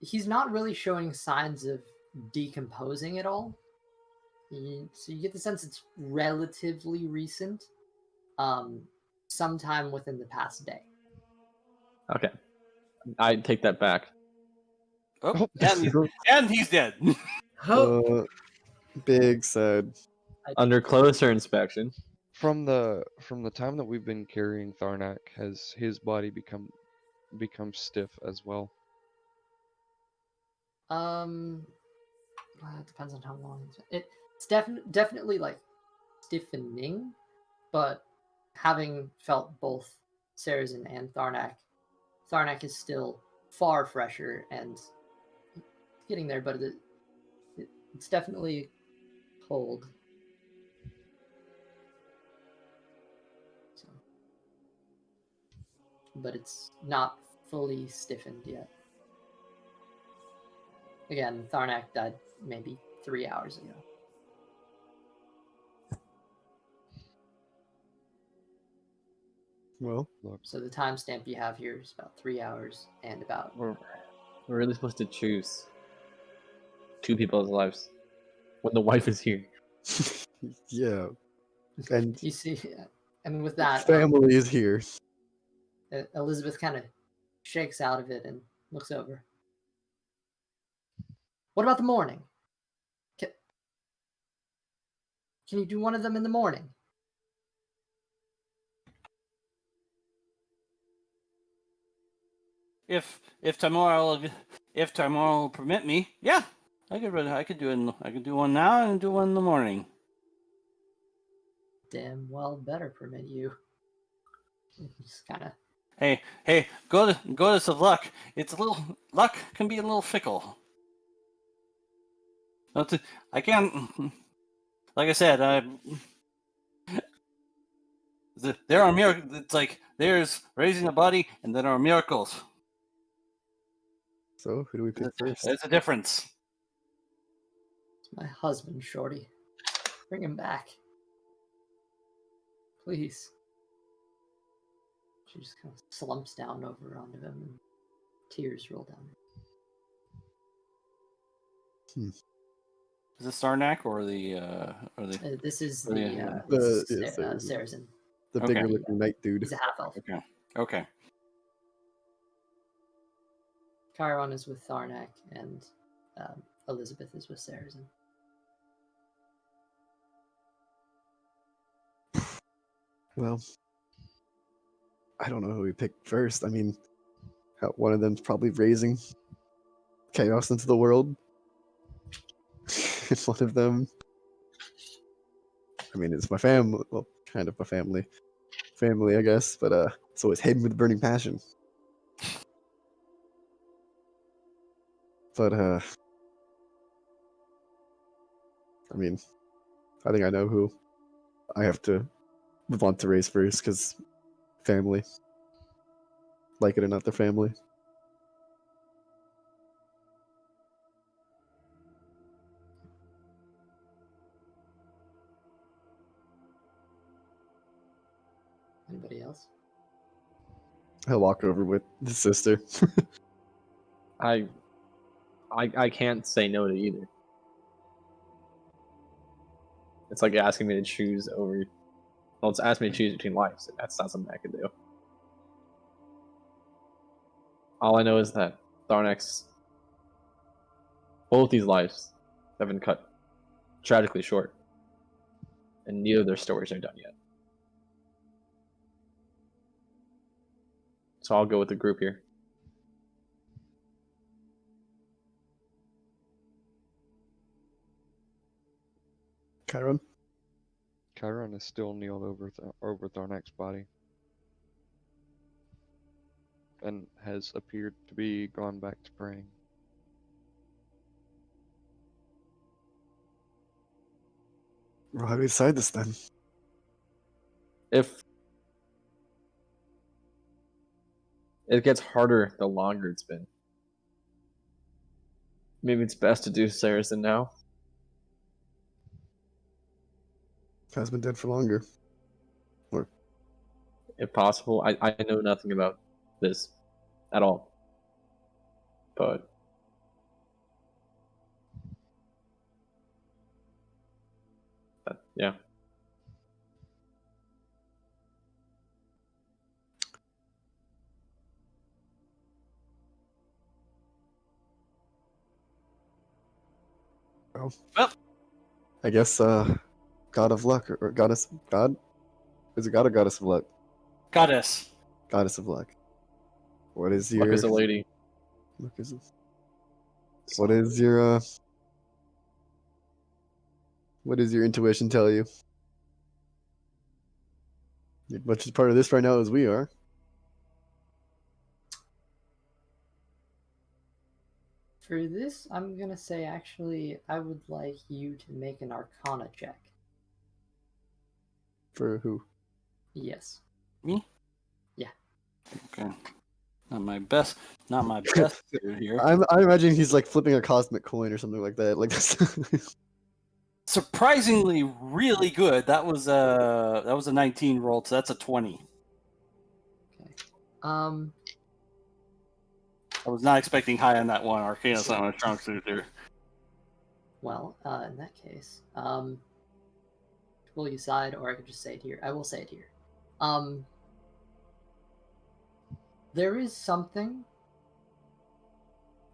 He's not really showing signs of decomposing at all. So you get the sense it's relatively recent. Sometime within the past day. Okay. I take that back. Oh, and he's dead. Big sad. Under closer inspection, from the time that we've been carrying Tharnak, has his body become stiff as well? It depends on how long it's definitely like stiffening, but having felt both Sarazen and Tharnak is still far fresher and getting there, but it's definitely cold. So, but it's not fully stiffened yet. Again, Tharnak died maybe 3 hours ago. Well, Look, So the timestamp you have here is about 3 hours and about. we're really supposed to choose 2 people's lives when the wife is here. yeah. And You see, I mean, with that, family is here. Elizabeth kind of shakes out of it and looks over. What about the morning? Can you do one of them in the morning? If tomorrow will permit me, yeah, I could do one now and do one in the morning. Damn well better permit you. Just kind of. Hey, goddess of luck. Luck can be a little fickle. I can't. Like I said, there are miracles. It's like there's raising a body, and then there are miracles. So, who do we pick first? There's a difference. It's my husband, Shorty. Bring him back. Please. She just kind of slumps down over onto him, and tears roll down. Is this Sarnak or the This is Oh, yeah, the yeah, Saracen. Saracen. The Okay. bigger looking knight dude. He's a half elf. Okay. Chiron is with Tharnak, and Elizabeth is with Saracen. Well, I don't know who we picked first. I mean, one of them's probably raising chaos into the world. One of them, I mean, it's my family. Well, kind of my family. Family, I guess. But so it's hidden with burning passion. But I mean, I think I know who I have to want to raise first, because family. Like it or not, they're family. Anybody else? He'll walk over with his sister. I can't say no to either. It's like asking me to choose over. Well, it's asking me to choose between lives. That's not something I could do. All I know is that Tharnak's both these lives have been cut tragically short, and neither of their stories are done yet. So I'll go with the group here. Chiron? Chiron is still kneeled over Tharnak's body, and has appeared to be gone back to praying. Well, how do we decide this then? If it gets harder the longer it's been, maybe it's best to do Saracen now. Has been dead for longer. Or If possible. I know nothing about this at all. But yeah. well, Well. I guess God of luck or goddess God? Is it God or goddess of luck? Goddess. Goddess of luck. What is Luck your is a lady. Luck is what is your what does your intuition tell you? You're much as part of this right now as we are. For this, I'm gonna say actually, I would like you to make an Arcana check. For who? Yes. Me? Yeah. Okay. Not my best dude here. I imagine he's like flipping a cosmic coin or something like that. Like Surprisingly really good. That was a 19 roll, so that's a 20. Okay. I was not expecting high on that one. Arcana's not my strong suit there. Well, in that case, will you decide, or I could just say it here. I will say it here. There is something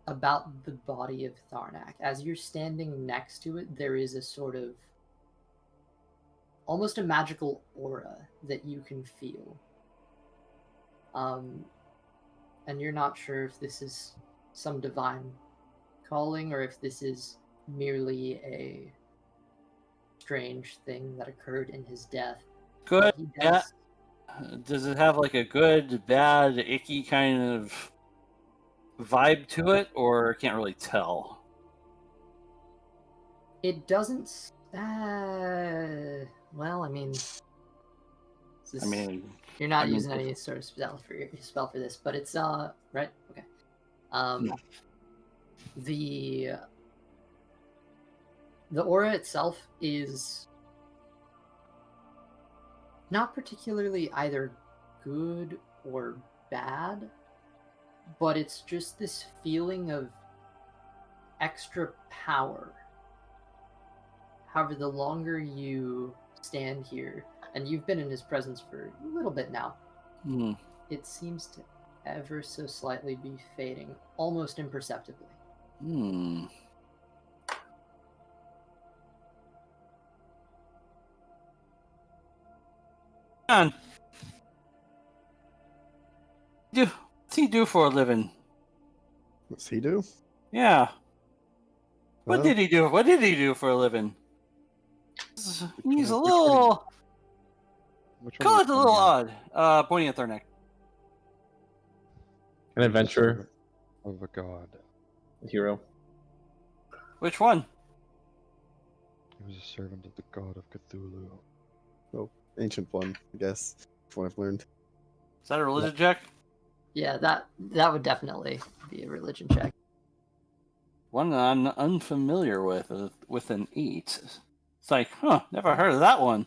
about the body of Tharnak. As you're standing next to it, there is a sort of almost a magical aura that you can feel. And you're not sure if this is some divine calling or if this is merely a strange thing that occurred in his death. Good. But he does, Does it have like a good, bad, icky kind of vibe to it, or can't really tell? It doesn't. Well, I mean, you're not using any sort of spell for this, but it's right. Okay. The aura itself is not particularly either good or bad, but it's just this feeling of extra power. However, the longer you stand here, and you've been in his presence for a little bit now, it seems to ever so slightly be fading, almost imperceptibly. Man, what's he do for a living? What's he do? Yeah. What Well, did he do? What did he do for a living? He's a one- little. Which one Call are it you a little pointing at? odd. Pointing at Thornek. An He was a adventurer, servant of a god. a hero. Which one? He was a servant of the god of Cthulhu. ancient one, I guess. From what I've learned. Is that a religion check? Yeah, that would definitely be a religion check. One that I'm unfamiliar with an 8. It's like, never heard of that one.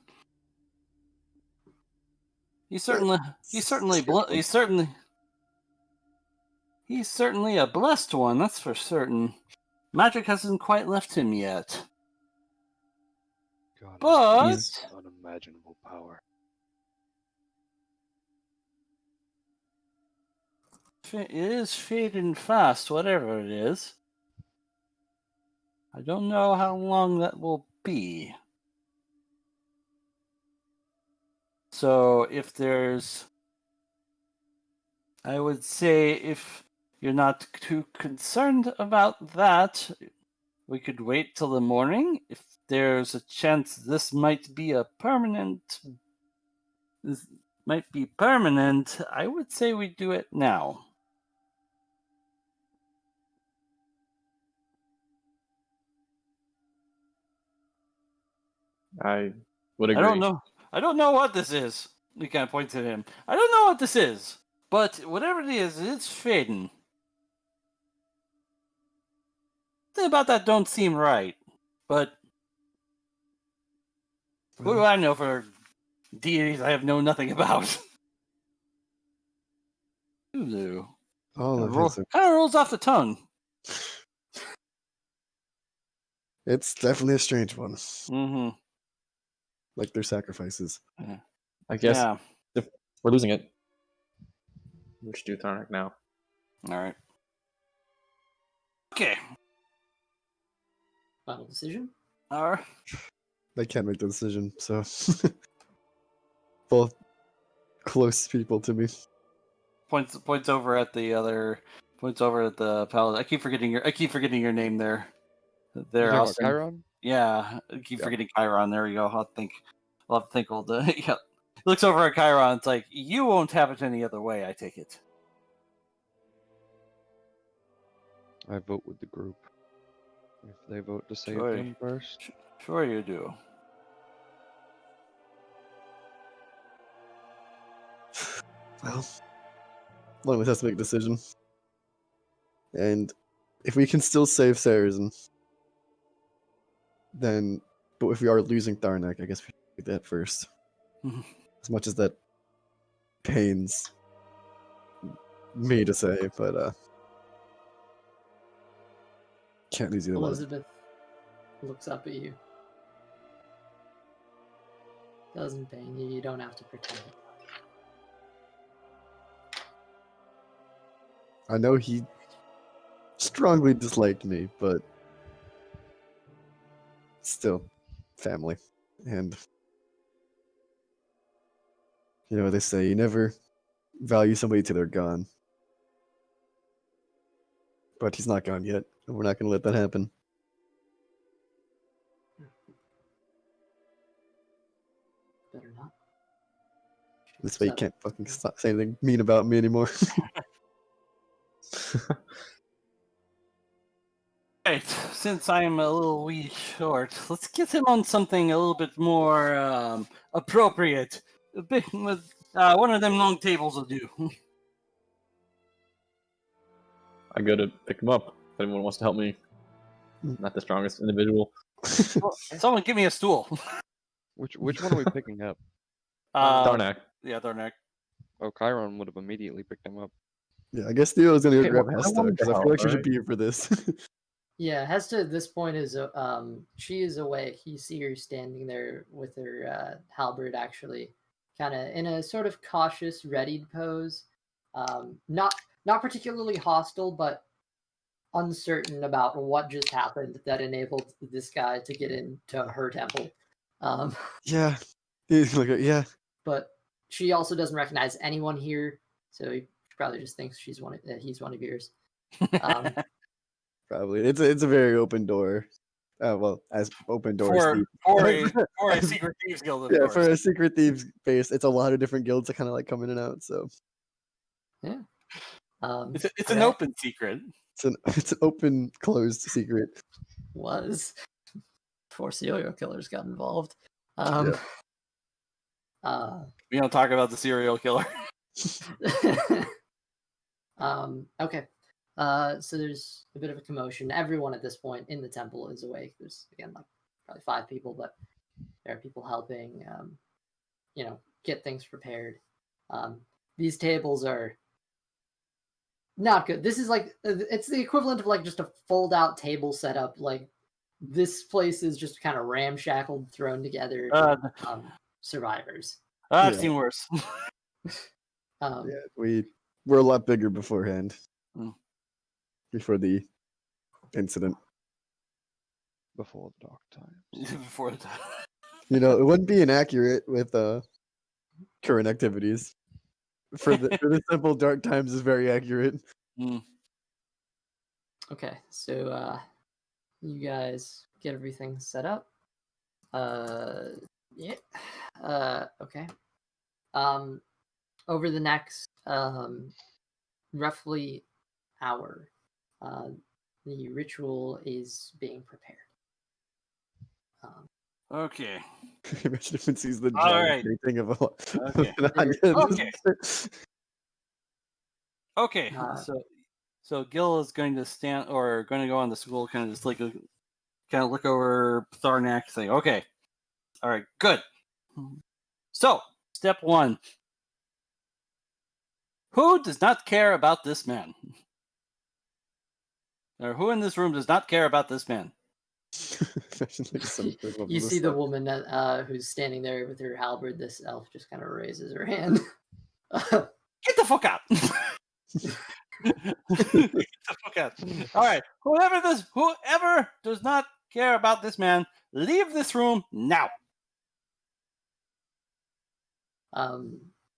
He's certainly a blessed one, that's for certain. Magic hasn't quite left him yet. God But has unimaginable power. it is fading fast, whatever it is. I don't know how long that will be. So I would say if you're not too concerned about that, we could wait till the morning. If there's a chance this might be permanent, I would say we do it now. I would agree. I don't know what this is. We kind of point at him. I don't know what this is, but whatever it is, it's fading. Something about that don't seem right. But what do I know for deities I have known nothing about? Hulu. All of his. Kind of rolls off the tongue. It's definitely a strange one. Mm-hmm. Like their sacrifices. I guess Yeah. if we're losing it, we should do Tharnak now. All right. Okay. Final decision? All right. They can't make the decision, so both close people to me. Points over at the other. Points over at the paladin. I keep forgetting your name there. There, You talking about Austin. Chiron? Yeah, I keep Yeah. forgetting Chiron. There we go. I'll have to think. Yeah. He looks over at Chiron. It's like, you won't have it any other way. I take it. I vote with the group. If they vote to save Sure. him first, Sure you do. Well, one of us has to make a decision. And if we can still save Sarazen, then. But if we are losing Tharnak, I guess we should do that first. As much as that pains me to say, but can't lose either one. Elizabeth looks up at you. Doesn't pain you, you don't have to pretend. I know he strongly disliked me, but still, family. And, you know, they say you never value somebody till they're gone. But he's not gone yet, and we're not going to let that happen. Better not. This way you can't fucking stop saying anything mean about me anymore. Right. Since I'm a little wee short, let's get him on something a little bit more appropriate. One of them long tables will do. I go to pick him up. If anyone wants to help me, not the strongest individual. Someone give me a stool. which one are we picking up? Darnak. Yeah, Darnak. Oh, Chiron would have immediately picked him up. Yeah, I guess Theo's gonna go Hey, grab I Hesta wanted to because I feel help, like she should alright? be here for this. Yeah, Hesta at this point is she is awake. You see her standing there with her halberd, actually, kind of in a sort of cautious, readied pose. Not particularly hostile, but uncertain about what just happened that enabled this guy to get into her temple. Yeah. He's like, yeah. But she also doesn't recognize anyone here, so he probably just thinks he's one of yours. Probably. It's a very open door. Well, as open doors. For a secret thieves guild, of Yeah, course. for a secret thieves base, it's a lot of different guilds that kind of like come in and out. So Yeah. It's an open secret. it's an open closed secret. Was before serial killers got involved. We don't talk about the serial killer. Okay. So there's a bit of a commotion. Everyone at this point in the temple is awake. There's again like probably 5 people, but there are people helping get things prepared. These tables are not good. This is like it's the equivalent of like just a fold out table setup. Like this place is just kind of ramshackled, thrown together. Survivors. I've seen worse. Yeah, we're a lot bigger beforehand. Before the incident. Before the dark times. Before the time. You know, it wouldn't be inaccurate with current activities. For the simple dark times is very accurate. Okay, so you guys get everything set up. Yeah. Okay. Over the next roughly hour, the ritual is being prepared. Okay. Imagine if it sees the All giant right. painting of a Okay. Okay. Uh, So Gil is going to stand or going to go on the school, kind of just like kind of look over Tharnak, saying, "Okay, all right, good." So step 1: who does not care about this man? Or who in this room does not care about this man? You see the woman who's standing there with her halberd. This elf just kind of raises her hand. Get the fuck out! Get the fuck out! All right, whoever does not care about this man, leave this room now.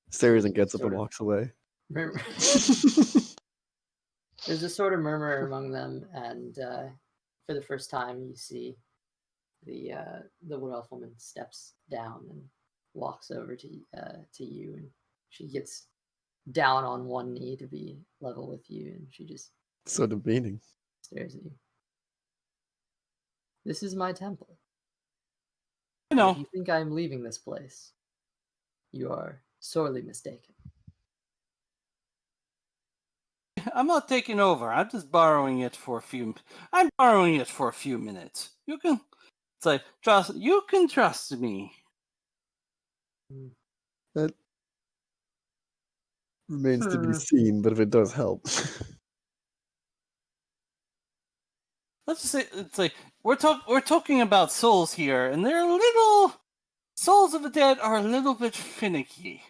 Stares and gets up and walks away. There's a sort of murmur among them, and for the first time, you see the wood elf woman steps down and walks over to you, and she gets down on one knee to be level with you, and she just so demeaning. Stares at you. This is my temple. I know. If you think I am leaving this place, you are sorely mistaken. I'm not taking over. I'm just borrowing it for a few. I'm borrowing it for a few minutes. You can. It's like trust. You can trust me. That remains to be seen, but if it does help. Let's just say it's like we're talking about souls here, and they're little. Souls of the dead are a little bit finicky.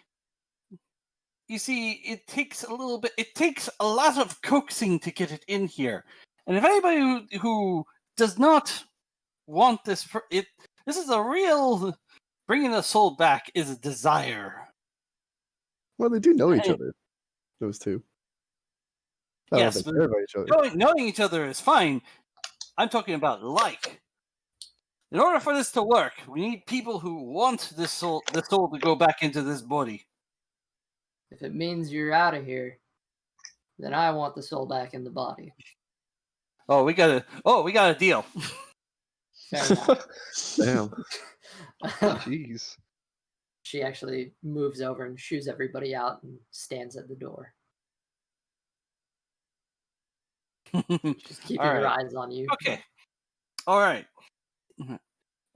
You see, it takes a little bit. It takes a lot of coaxing to get it in here. And if anybody who does not want this, this is a real bringing a soul back is a desire. Well, they do know each other. Those two. Yes, they care about each other. Knowing each other is fine. I'm talking about like. In order for this to work, we need people who want the soul to go back into this body. If it means you're out of here, then I want the soul back in the body. Oh, we got a deal. Fair enough. Damn. Jeez. She actually moves over and shoos everybody out and stands at the door. Just keeping her eyes on you. Okay. All right.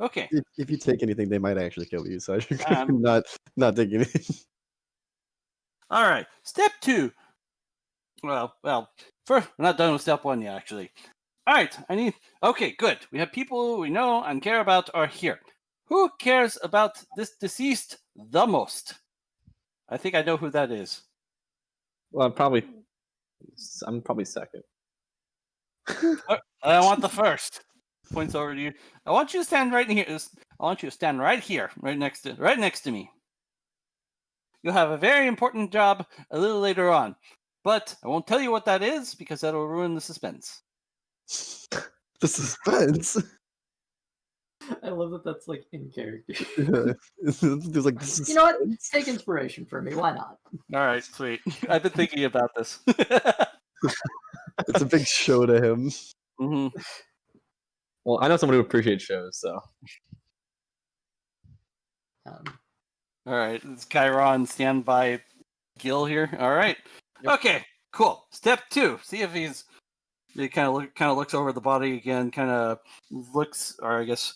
Okay. If you take anything, they might actually kill you. So Um, not taking anything. All right. Step 2. Well. First, we're not done with step 1 yet, actually. All right. Okay, good. We have people we know and care about are here. Who cares about this deceased the most? I think I know who that is. Well, I'm probably second. I want the first. Points over to you. I want you to stand right here. I want you to stand right here, right next to me. You'll have a very important job a little later on, but I won't tell you what that is because that'll ruin the suspense. The suspense. I love that that's like in character. There's like You know what? Take inspiration from me. Why not? All right, sweet. I've been thinking about this. It's a big show to him. Mm-hmm. Well, I know someone who appreciates shows, so. All right, it's Chiron, stand by Gil here. All right. Yep. Okay, cool. Step 2. See if he kind of looks over the body again, kind of looks, or I guess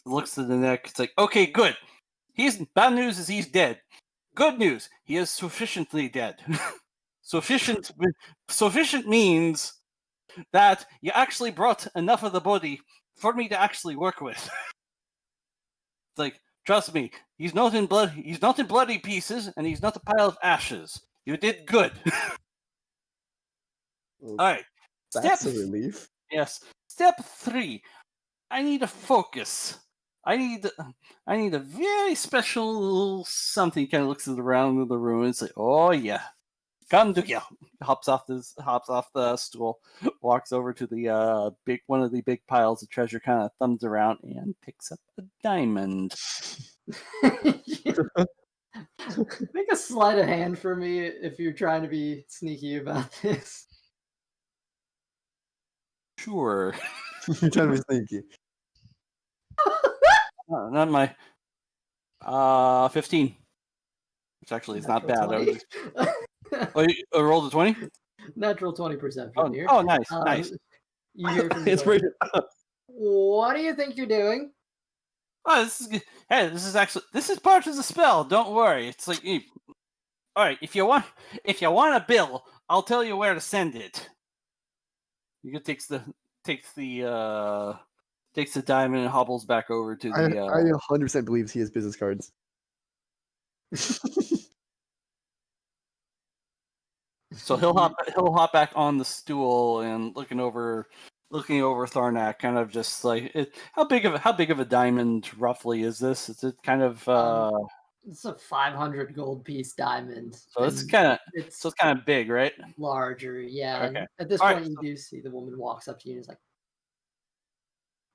looks to the neck. It's like, okay, good. Bad news is he's dead. Good news, he is sufficiently dead. Sufficient means that you actually brought enough of the body for me to actually work with. It's like, trust me, he's not in bloody pieces, and he's not a pile of ashes. You did good. Well, All right. that's a relief. Yes. Step 3. I need a focus. I need a very special something. Kind of looks around the room and say, "Oh yeah, come to you." Hops off the stool, walks over to the one of the big piles of treasure. Kind of thumbs around and picks up a diamond. Make a sleight of hand for me if you're trying to be sneaky about this. Sure. You're trying to be sneaky. Not my 15. Which actually is not bad. You rolled a 20? Natural 20% perception here. Oh, nice, nice. You hear from Inspiration. What do you think you're doing? Oh, this is good. Hey, this is part of the spell. Don't worry. It's like, all right. If you want a bill, I'll tell you where to send it. You takes the diamond and hobbles back over to the. I 100% believes he has business cards. So he'll hop back on the stool and looking over Tharnak, kind of just like how big of a diamond roughly is this? Is it kind of it's a 500 gold piece diamond. So it's kind of big, right? Larger, yeah. Okay. At this All point, right, you do see the woman walks up to you and is like,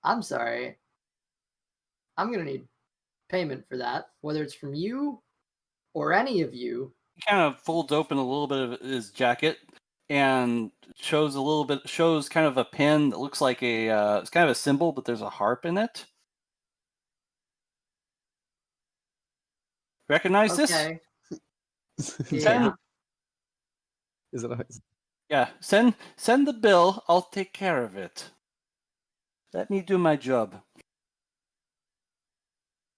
"I'm sorry, I'm gonna need payment for that, whether it's from you or any of you." He kind of folds open a little bit of his jacket and shows kind of a pin that looks like it's kind of a symbol, but there's a harp in it. Recognize this? Okay. Send, Yeah. Is it? yeah. Send the bill. I'll take care of it. Let me do my job.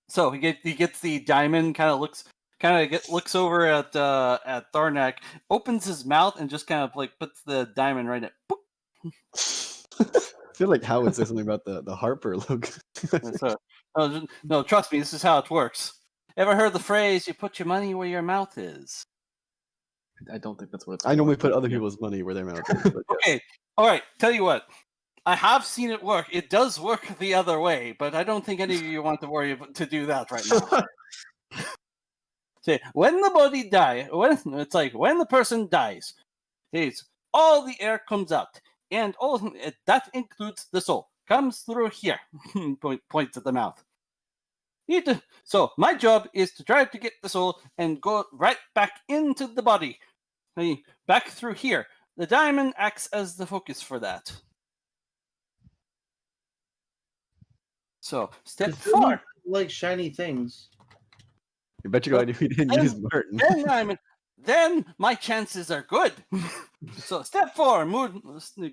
So he gets the diamond. Looks over at Tharnak, opens his mouth, and just kind of like puts the diamond right in it. I feel like Howard would say something about the Harper look. So, no, trust me, this is how it works. Ever heard the phrase, you put your money where your mouth is? I don't think that's what it's I normally for. put other people's money where their mouth is. But yes. Okay, all right, tell you what. I have seen it work. It does work the other way, but I don't think any of you want to worry to do that right now. Say, when the body dies, it's like when the person dies, it's all the air comes out, and all that includes the soul. Comes through here. Points at the mouth. So my job is to try to get the soul and go right back into the body. Back through here. The diamond acts as the focus for that. So step 4. Like shiny things. I bet you're glad we didn't use Martin. then my chances are good. So step 4, mood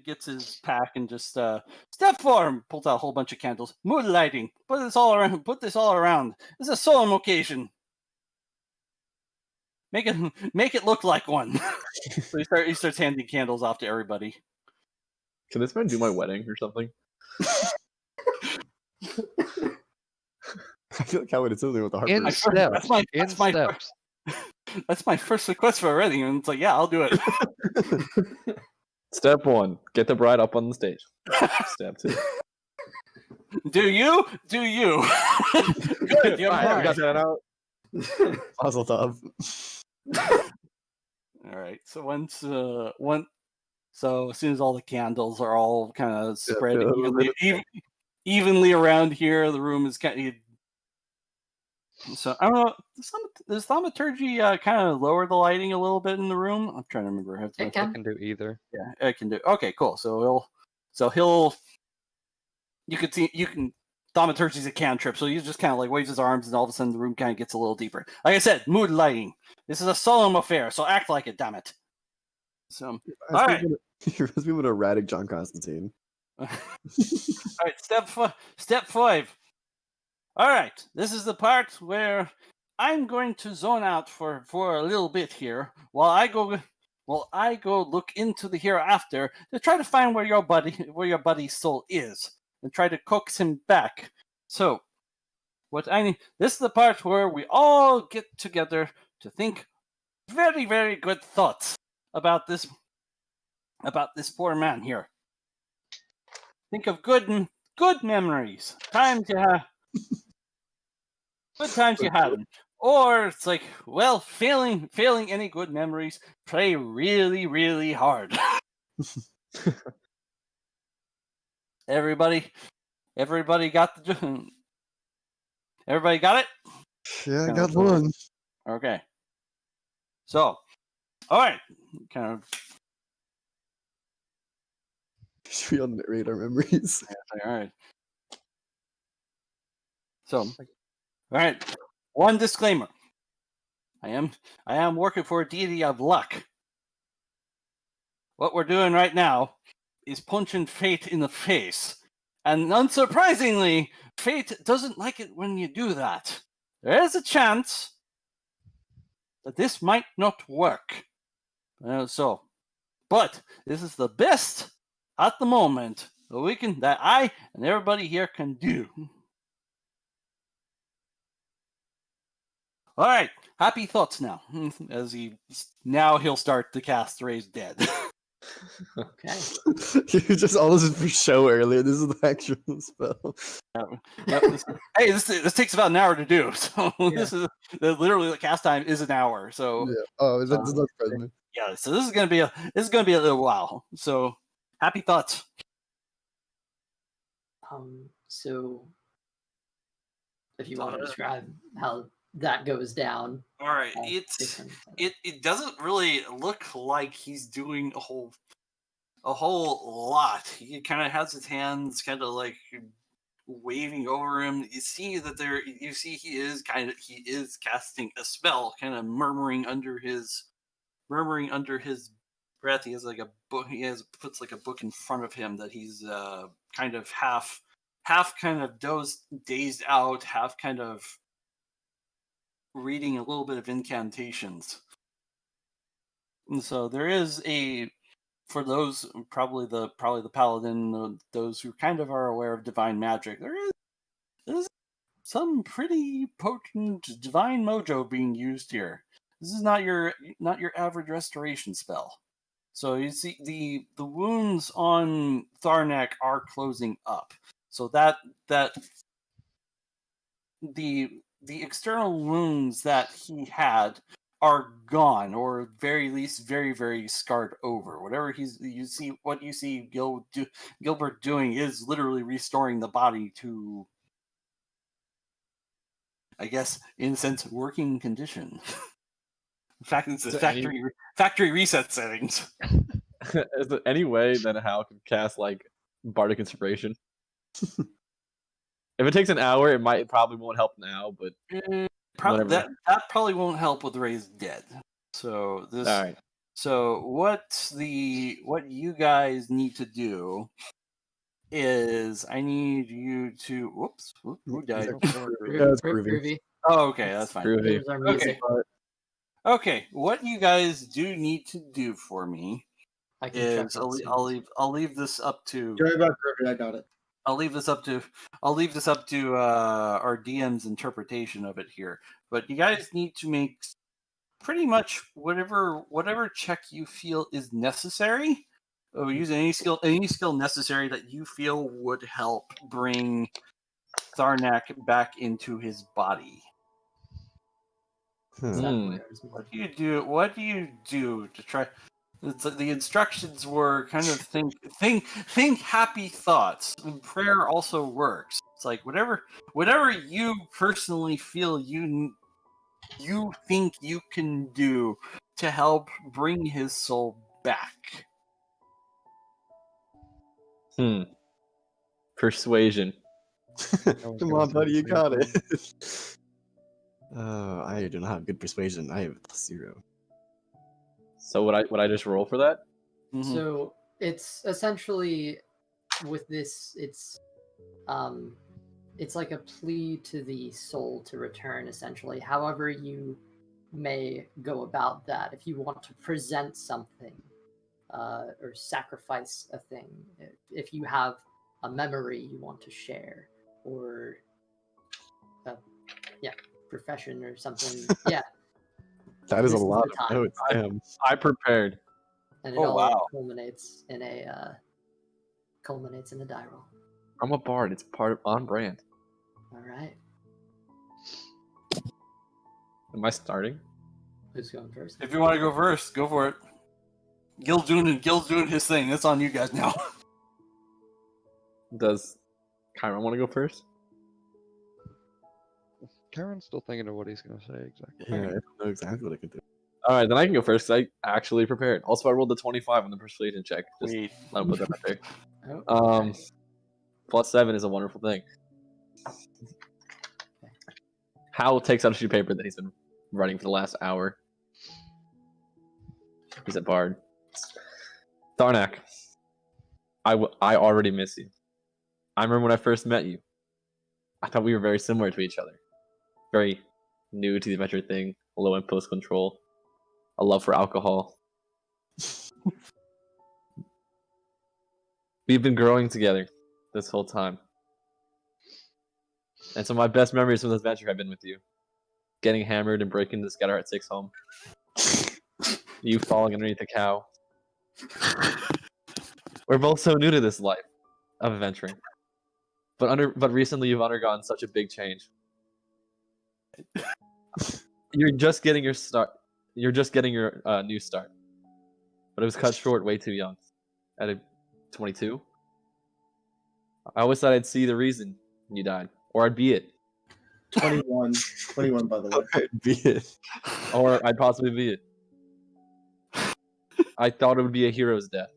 gets his pack and just step 4 pulls out a whole bunch of candles. Mood lighting. Put this all around. This is a solemn occasion. Make it look like one. So he starts handing candles off to everybody. Can this man do my wedding or something? I feel like I would have something with the In harper. steps. In steps. That's my first request for a wedding, and it's like, yeah, I'll do it. Step 1, get the bride up on the stage. Step 2. Do you? Good. You have I got that out. Mazel tov. All right. So so as soon as all the candles are all kind of spread evenly around here, the room is kind of. So I don't know. Does thaumaturgy kind of lower the lighting a little bit in the room? I'm trying to remember. It I can do either. Yeah, I can do. Okay, cool. So he'll. You can. Thaumaturgy's a cantrip, so he just kind of like waves his arms, and all of a sudden the room kind of gets a little deeper. Like I said, mood lighting. This is a solemn affair, so act like it, damn it. So, all right. He reminds me of an erratic John Constantine. All right, step 5. All right, this is the part where I'm going to zone out for a little bit here while I go look into the hereafter to try to find where your buddy's soul is and try to coax him back. So, this is the part where we all get together to think very, very good thoughts about this poor man here. Think of good memories, times you have, good times you had them, or it's like, well, failing any good memories, pray really, really hard. Everybody got everybody got it? Yeah, I got one. Okay. So, all right, kind of. Should we all narrate our memories? All right. So, all right. One disclaimer. I am working for a deity of luck. What we're doing right now is punching fate in the face. And unsurprisingly, fate doesn't like it when you do that. There is a chance that this might not work. But this is the best at the moment that I and everybody here can do. All right, happy thoughts now. He'll start to cast Raise Dead. Okay. You just all this is for show earlier. This is the actual spell. This takes about an hour to do. So This is literally the cast time is an hour. So Yeah. Oh, that's not surprising. yeah. So this is gonna be a little while. So happy thoughts. So if you want to describe how that goes down. All right. It doesn't really look like he's doing a whole lot. He kind of has his hands kind of like waving over him. You see he is casting a spell, kind of murmuring under his breath. He has like a book. Puts like a book in front of him that he's kind of half kind of dazed out, half kind of reading a little bit of incantations. And so there is for those probably the paladin, those who kind of are aware of divine magic, there is some pretty potent divine mojo being used here. This is not your average restoration spell. So you see the wounds on Tharnak are closing up. So that the external wounds that he had are gone, or very least very, very scarred over. What you see Gilbert doing is literally restoring the body to, I guess, in a sense, working condition. In fact, it's a factory reset settings. Is there any way that Hal can cast like Bardic Inspiration? If it takes an hour, it probably won't help now, but That probably won't help with Raise Dead. So this. All right. So what you guys need to do is I need you to. Whoops. Who died? It's groovy. Groovy. Oh, okay, that's fine. Groovy. There's our music. Okay, what you guys do need to do for me I can check is on I'll leave this up to Sorry about Griffin, I got it. I'll leave this up to our DM's interpretation of it here. But you guys need to make pretty much whatever check you feel is necessary. Or use any skill necessary that you feel would help bring Tharnak back into his body. Hmm. What do you do to try? The instructions were kind of think happy thoughts. And prayer also works. It's like whatever you personally feel you think you can do to help bring his soul back. Persuasion. Come on, buddy, you got it. I do not have good persuasion. I have +0. So would I just roll for that? Mhm. So it's essentially with this, it's like a plea to the soul to return. Essentially, however you may go about that. If you want to present something or sacrifice a thing, if you have a memory you want to share, or profession or something, That is a This is lot the of time. notes. Damn. I prepared. and it Oh, all wow. culminates in a die roll. I'm a bard. It's part of on brand. All right, Am I starting? who's going first? If you want to go first, go for it. Gil's doing his thing. That's on you guys now. Does Chiron want to go first? Karen's still thinking of what he's gonna say exactly. Yeah, I don't know exactly what I can do. All right, then I can go first. 'Cause I actually prepared. Also, I rolled a 25 on the persuasion check. Just Wait. let me put that out there. Oh, Um, +7 is a wonderful thing. Hal takes out a sheet of paper that he's been writing for the last hour. He's a bard. Tharnak, I already miss you. I remember when I first met you. I thought we were very similar to each other. Very new to the adventure thing, low impulse control, a love for alcohol. We've been growing together this whole time. And some of my best memories from this adventure have been with you. Getting hammered and breaking the Scatter Heart 6 home. You falling underneath a cow. We're both so new to this life of adventuring. But recently you've undergone such a big change. You're just getting your start. You're just getting your new start. But it was cut short way too young. At 22. I always thought I'd see the reason you died. Or I'd be it. 21. 21, by the way. Be it. Or I'd possibly be it. I thought it would be a hero's death.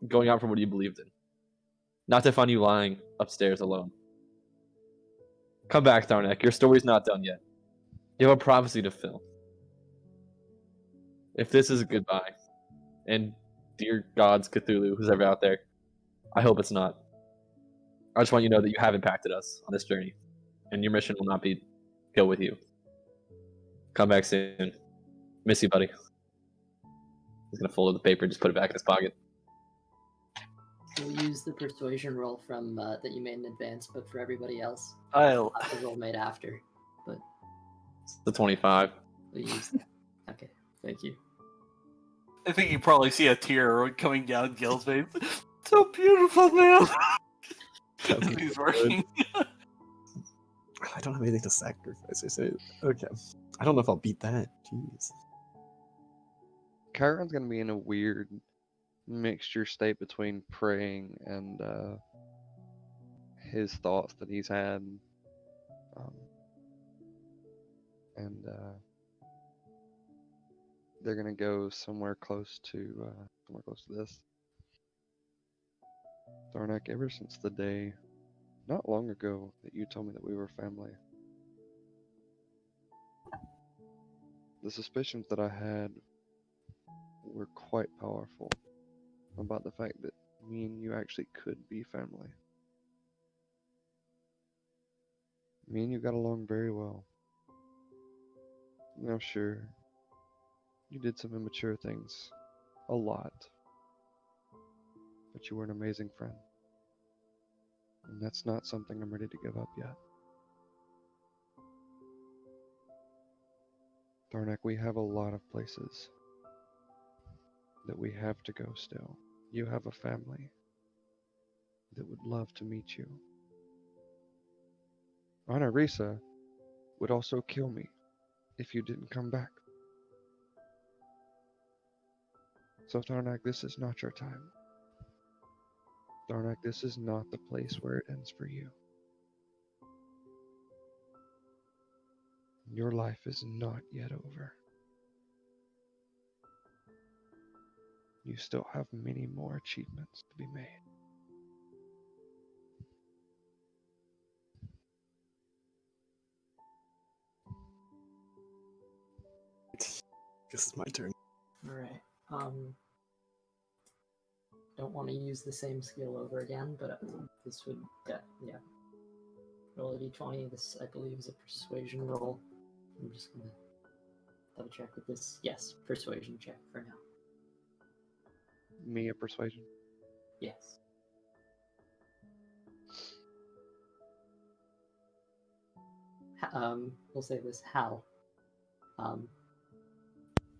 Going out from what you believed in. Not to find you lying upstairs alone. Come back, Tharnak. Your story's not done yet. You have a prophecy to fill. If this is a goodbye, and dear gods, Cthulhu, who's ever out there, I hope it's not. I just want you to know that you have impacted us on this journey, and your mission will not be go with you. Come back soon. Miss you, buddy. He's gonna fold up the paper and just put it back in his pocket. We'll use the persuasion roll from that you made in advance, but for everybody else, I'll the roll made after. But It's the 25. we'll use that. Okay, thank you. I think you probably see a tear coming down Gil's face. So beautiful, man. He's working. I don't have anything to sacrifice. I say, okay. I don't know if I'll beat that. Jeez. Karen's gonna be in a weird mixture state between praying and his thoughts that he's had, and they're gonna go somewhere close to this. Tharnak, ever since the day not long ago that you told me that we were family, The suspicions that I had were quite powerful about the fact that me and you actually could be family. Me and you got along very well. Now, sure, you did some immature things. A lot. But you were an amazing friend. And that's not something I'm ready to give up yet. Darnak, we have a lot of places that we have to go still. You have a family that would love to meet you. Anna Risa would also kill me if you didn't come back. So Darnak, this is not your time. Darnak, this is not the place where it ends for you. Your life is not yet over. You still have many more achievements to be made. Guess it's my turn. All right. Don't want to use the same skill over again, but this would, yeah. Roll a d20. This, I believe, is a persuasion roll. I'm just gonna double check with this. Yes, persuasion check for now. Me a persuasion? Yes. We'll say this. Hal.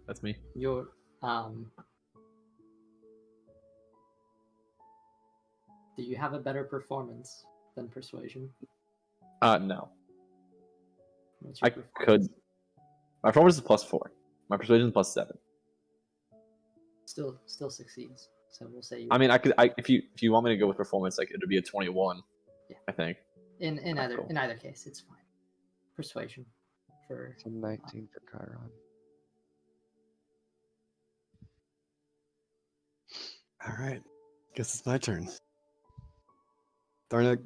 That's me. Your do you have a better performance than persuasion? No. What's your I performance? could. My performance is +4. My persuasion is +7. Still succeeds. So we'll say you. I mean, if you want me to go with performance, like it'd be a 21. Yeah. I think. in Cool. either case, it's fine. Persuasion for It's a 19 for Chiron. All right. Guess it's my turn. Darnak,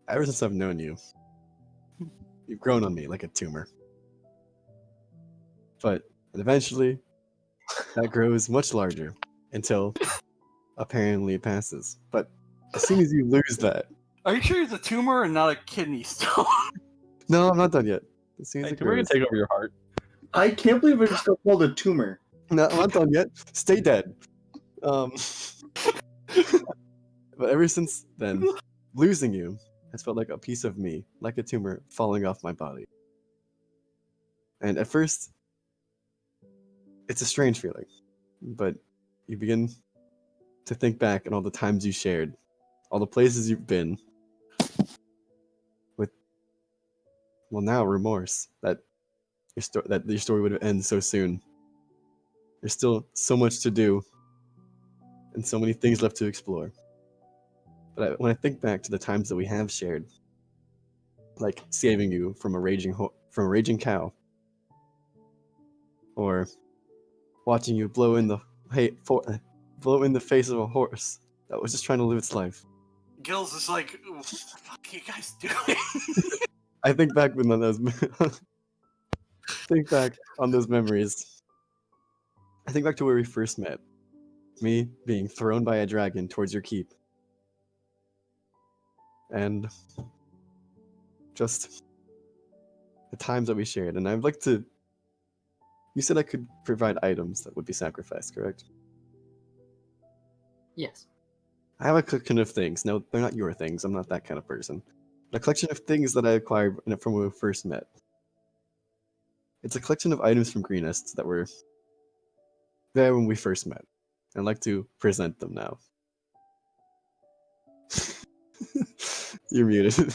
ever since I've known you, you've grown on me like a tumor. But eventually, that grows much larger until apparently it passes. But as soon as you lose that, Are you sure it's a tumor and not a kidney stone? no, I'm not done yet. As soon as Hey, it we're gonna grows, take over your heart. I can't believe it's still called a tumor. no, I'm not done yet. Stay dead. But ever since then, losing you has felt like a piece of me, like a tumor falling off my body. And at first, it's a strange feeling, but you begin to think back on all the times you shared, all the places you've been, with, well, now remorse that your story would end so soon. There's still so much to do, and so many things left to explore. But when I think back to the times that we have shared, like saving you from a raging cow, or watching you blow in the face of a horse that was just trying to live its life. Gil's is like, what the fuck are you guys doing? I think back on those on those memories. I think back to where we first met. Me being thrown by a dragon towards your keep. And just the times that we shared. And I'd like to... You said I could provide items that would be sacrificed, correct? yes. I have a collection of things. No, they're not your things. I'm not that kind of person. But a collection of things that I acquired from when we first met. It's a collection of items from Greenest that were there when we first met. I'd like to present them now. You're muted.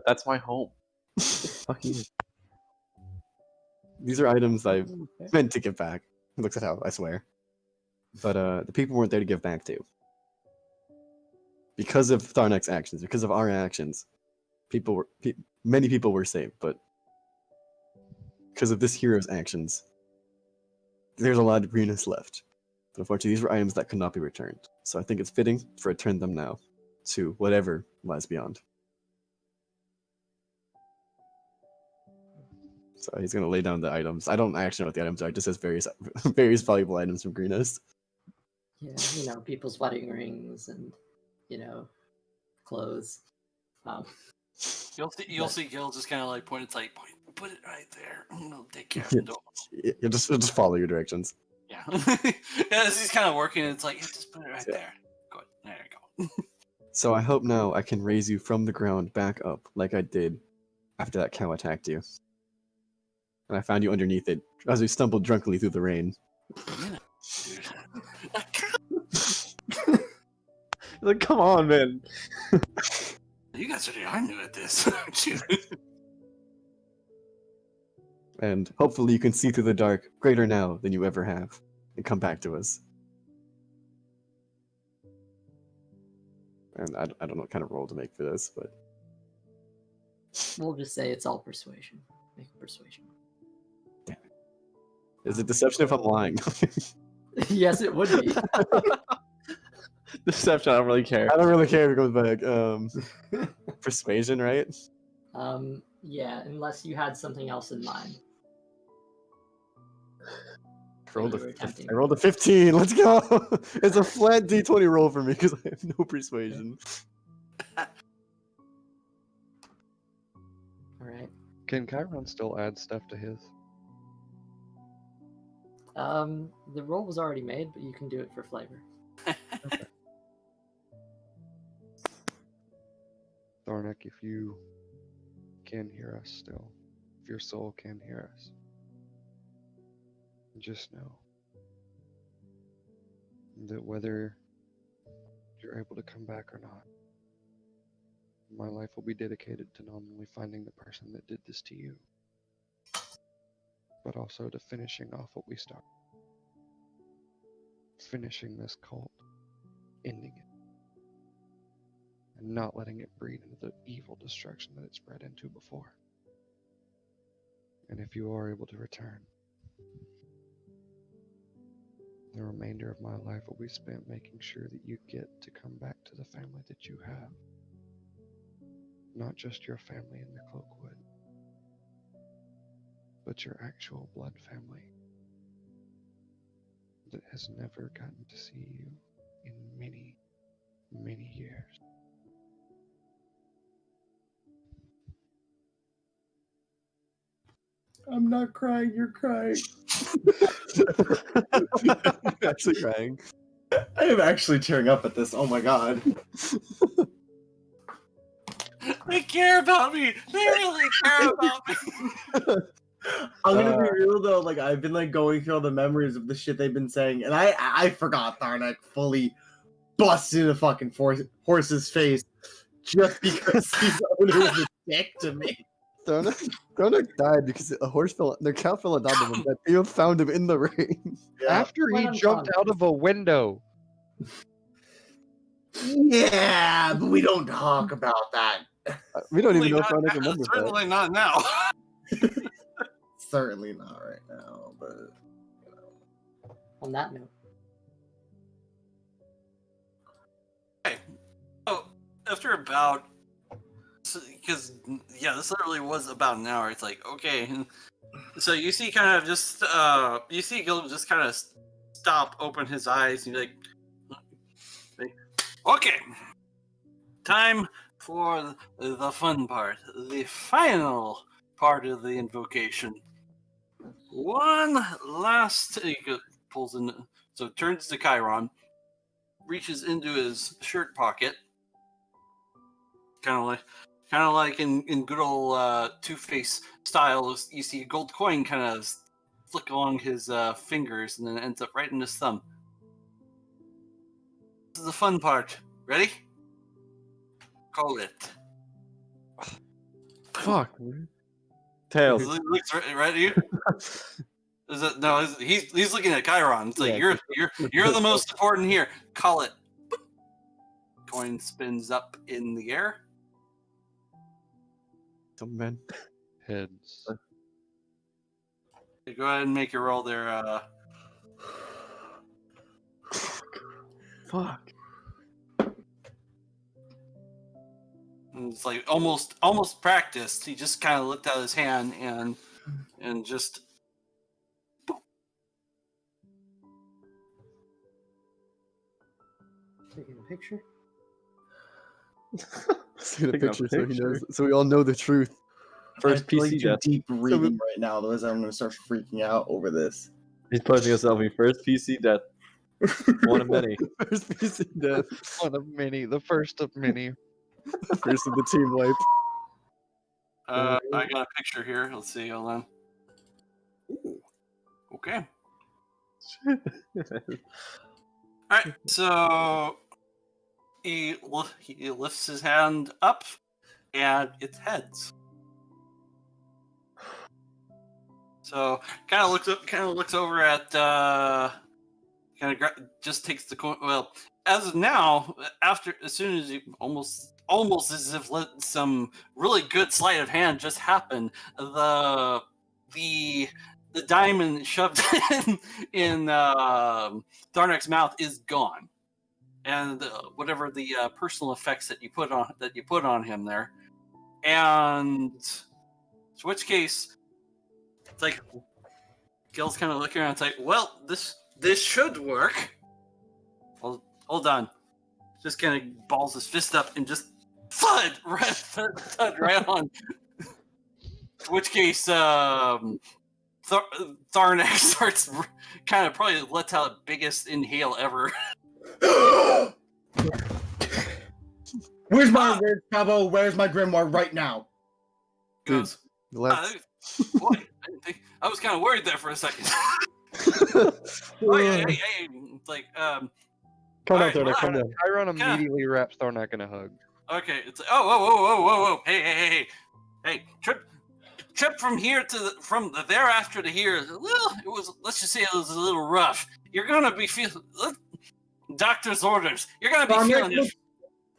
That's my home. Fuck you. These are items I meant to give back. He looks at Hal, I swear. But the people weren't there to give back to. Because of Tharnak's actions, because of our actions, many people were saved, but because of this hero's actions, there's a lot of greenness left. But unfortunately, these were items that could not be returned. So I think it's fitting to return them now to whatever lies beyond. So he's gonna lay down the items. I don't actually know what the items are. It just says various valuable items from Greenest. Yeah, people's wedding rings and clothes. You'll see Gil just kind of like point. It's like put it right there. We'll take care of it. You'll just follow your directions. Yeah. Yeah, he's kind of working. It's like just put it right there. Good. There you go. So I hope now I can raise you from the ground back up like I did after that cow attacked you. And I found you underneath it as we stumbled drunkenly through the rain. Dude. Like, come on, man. You guys are new at this. And hopefully you can see through the dark greater now than you ever have and come back to us. And I don't know what kind of roll to make for this, but We'll just say it's all persuasion. Make a persuasion. is it deception if I'm lying? Yes, it would be. Deception, I don't really care. I don't really care if it goes back. Persuasion, right? Yeah, unless you had something else in mind. I rolled You were attempting. I rolled a 15. Let's go. It's a flat D20 roll for me because I have no persuasion. All right. Can Chiron still add stuff to his? The roll was already made, but you can do it for flavor. Thornek, if you can hear us still, if your soul can hear us, just know that whether you're able to come back or not, my life will be dedicated to not only finding the person that did this to you, but also to finishing off what we started. Finishing this cult, ending it, and not letting it breed into the evil destruction that it spread into before. And if you are able to return, the remainder of my life will be spent making sure that you get to come back to the family that you have. Not just your family in the Cloakwood, but your actual blood family that has never gotten to see you in many, many years. I'm not crying, you're crying. I'm actually crying. I am actually tearing up at this. Oh my god. They care about me. They really care about me. I'm gonna be real though, like I've been like going through all the memories of the shit they've been saying, and I forgot Tharnak fully busted a fucking horse's face just because he's owner was a dick to me. Thornak died because their cow fell on top of him. That Theo found him in the rain. After he jumped out of a window. Yeah, but we don't talk about that. We don't even know if Certainly Thornak remembers that. Certainly not now. Certainly not right now, but you know. On that note. Okay. So after about, because this literally was about an hour. It's like okay, so you see kind of just you see Gil just kind of stop, open his eyes, and you're like, okay, time for the fun part, the final part of the invocation. One last, he pulls in, so turns to Chiron, reaches into his shirt pocket, kind of like in good old Two-Face style. You see a gold coin kind of flick along his fingers, and then it ends up right in his thumb. This is the fun part. Ready? Call it. Fuck. Tails. Looks right at you. Is it, no, he's looking at Chiron. It's like you're the most important here. Call it. Coin spins up in the air. Some men. Heads. Go ahead and make your roll there. Fuck. And it's like almost practiced. He just kind of looked at his hand and and just Taking a picture. See the Taking a picture so he picture. knows, so we all know the truth. First I feel like PC too death. deep breathing right now, otherwise I'm gonna start freaking out over this. He's punching himself in first PC death. One of many. First PC death. One of many, the first of many. First of the team wipe. I got a picture here. Let's see. Hold on. Ooh. Okay. All right. So he lifts his hand up, and it's heads. So kind of looks over at just takes the coin. Well, as of now, as soon as he almost as if let some really good sleight of hand just happen, the diamond shoved in Tharnek's mouth is gone, and whatever the personal effects that you put on him there, and in which case, it's like Gil's kind of looking around. It's like, well, this should work. Hold on. Just kind of balls his fist up and just thud right on. In which case, Tharnek starts kind of probably lets out the biggest inhale ever. Where's my Cabo? Where's my grimoire right now? Goes, Let's. boy, I was kind of worried there for a second. Oh, hey, it's like, Come Alright, out there, well, come down. Chiron immediately wraps Tharnak in a hug. okay, it's like, whoa, hey, trip from here from the thereafter to here. Well, let's just say it was a little rough. You're gonna be feeling doctor's orders. You're gonna be feeling it.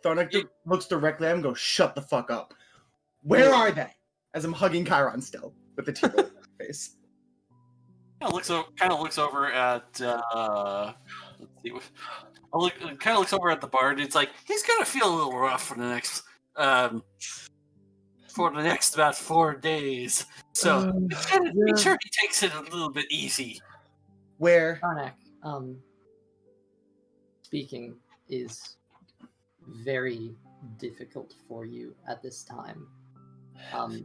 Tharnek looks directly at him and goes, shut the fuck up. Where are they? As I'm hugging Chiron still, with the tear on my face. Kind of looks over at let's see. Kind of looks over at the bard. It's like he's gonna feel a little rough for the next about 4 days. So be sure he takes it a little bit easy. Where? Tharnek, speaking is very difficult for you at this time.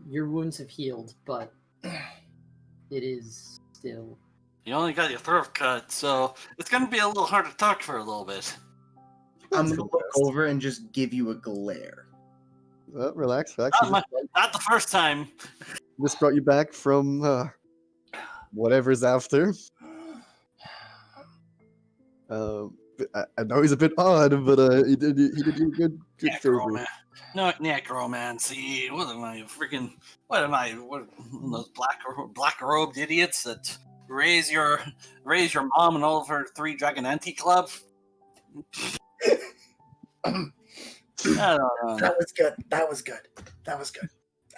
Your wounds have healed, but it is still... You only got your throat cut, so it's gonna be a little hard to talk for a little bit. I'm gonna look over and just give you a glare. Well, relax. Not the first time. This brought you back from whatever's after. I know he's a bit odd, but he did you a good favor. No, necromancy. What am I? What am I? What those black robed idiots that raise your mom and all of her 3 Dragonanti club? I don't know. That was good. I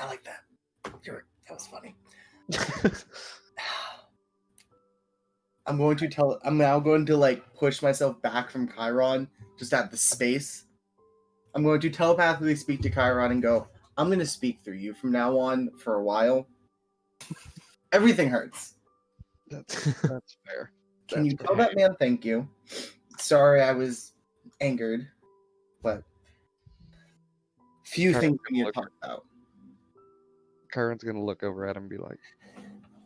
like that. That was funny. I'm now going to like push myself back from Chiron, just at the space. I'm going to telepathically speak to Chiron and go, I'm going to speak through you from now on for a while. Everything hurts. That's fair. Can you tell that man thank you? Sorry I was angered, but few things we need to talk about. Chiron's gonna look over at him and be like,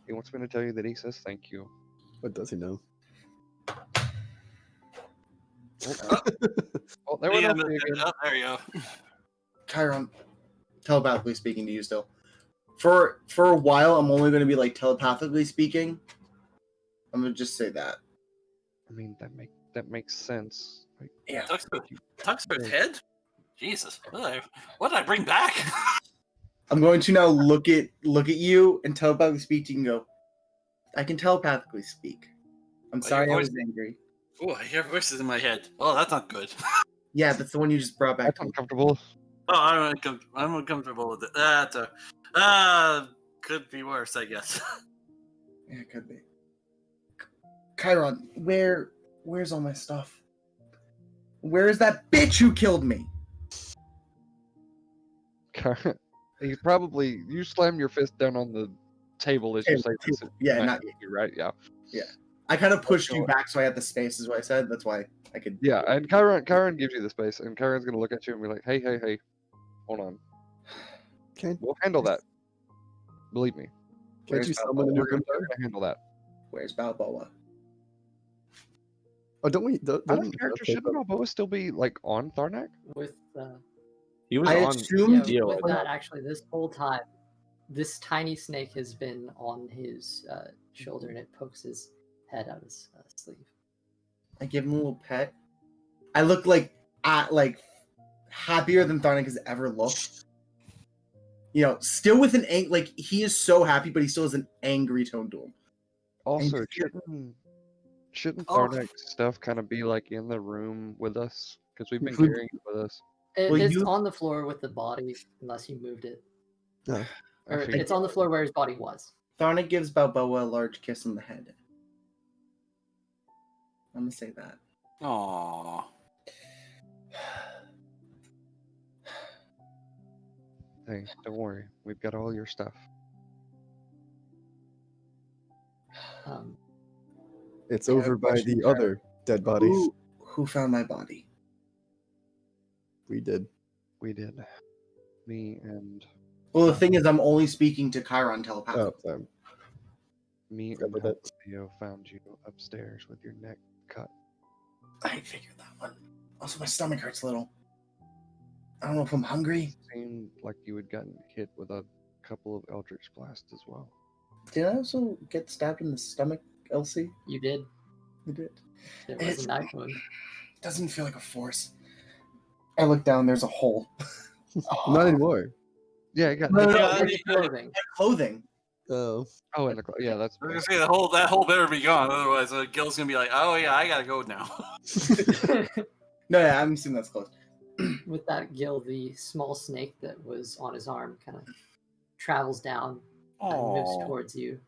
he wants me to tell you that he says thank you. What does he know? Oh, there we go. There you go. Chiron, telepathically speaking to you still. For a while, I'm only going to be like telepathically speaking. I'm going to just say that. I mean, that makes sense. Like, Yeah. Tucks for his head? Jesus. What did I bring back? I'm going to now look at you and telepathically speak to you and go, I can telepathically speak. I'm sorry I was angry. Oh, I hear voices in my head. Oh, that's not good. Yeah, that's the one you just brought back. that's uncomfortable. Oh, I'm uncomfortable with it. Could be worse, I guess. Yeah, it could be. Chiron, where's all my stuff? Where's that bitch who killed me? You slammed your fist down on the table is your Table, safest. table. Yeah, not you, right? Yeah. I kind of pushed go you on. back so I had the space, is what I said. That's why I could. Yeah, and Kyron gives you the space, and Kyron's gonna look at you and be like, hey, hold on. Can't We'll handle that. Believe me. can't you summon a new We're gonna Grimdark? handle that. Where's Balboa? Oh, don't we? Out of Doesn't character, okay, shouldn't Balboa still be like on Tharnak? With He was I on assumed- yeah, deal. with that actually, this whole time, this tiny snake has been on his shoulder, and it pokes his head out his sleeve. I give him a little pet. I look like happier than Tharnik has ever looked. You know, still with an like he is so happy, but he still has an angry tone to him. Also, And- shouldn't Oh. Tharnak's stuff kind of be like in the room with us? Because we've been Would- carrying it with us. Well, It's you- on the floor with the body, unless you moved it. No. I Or figured- it's on the floor where his body was. Tharnik gives Balboa a large kiss on the head. I'm gonna say that. Aww. Hey, don't worry. We've got all your stuff. Um, It's I have a over by question, the Kyron. other dead bodies. Who found my body? We did. We did. Me and Well, the thing is, I'm only speaking to Chiron Oh, telepathically. sorry. me Forgot and about that. Theo found you upstairs with your neck cut. I figured that one. Also, my stomach hurts a little. I don't know if I'm hungry. Seemed like you had gotten hit with a couple of Eldritch blasts as well. Did I also get stabbed in the stomach, Elsie? you did. I did. There was a knife wound. Doesn't feel like a force. I look down. There's a hole. Not anymore. Yeah, I got. No, no, Yeah, no. yeah. My clothing. Oh, Oh, in the yeah, that's. I was gonna say that hole better be gone, otherwise Gil's gonna be like, oh yeah, I gotta go now. No, yeah, I'm assuming that's close. With that, Gil, the small snake that was on his arm, kind of travels down and moves towards you.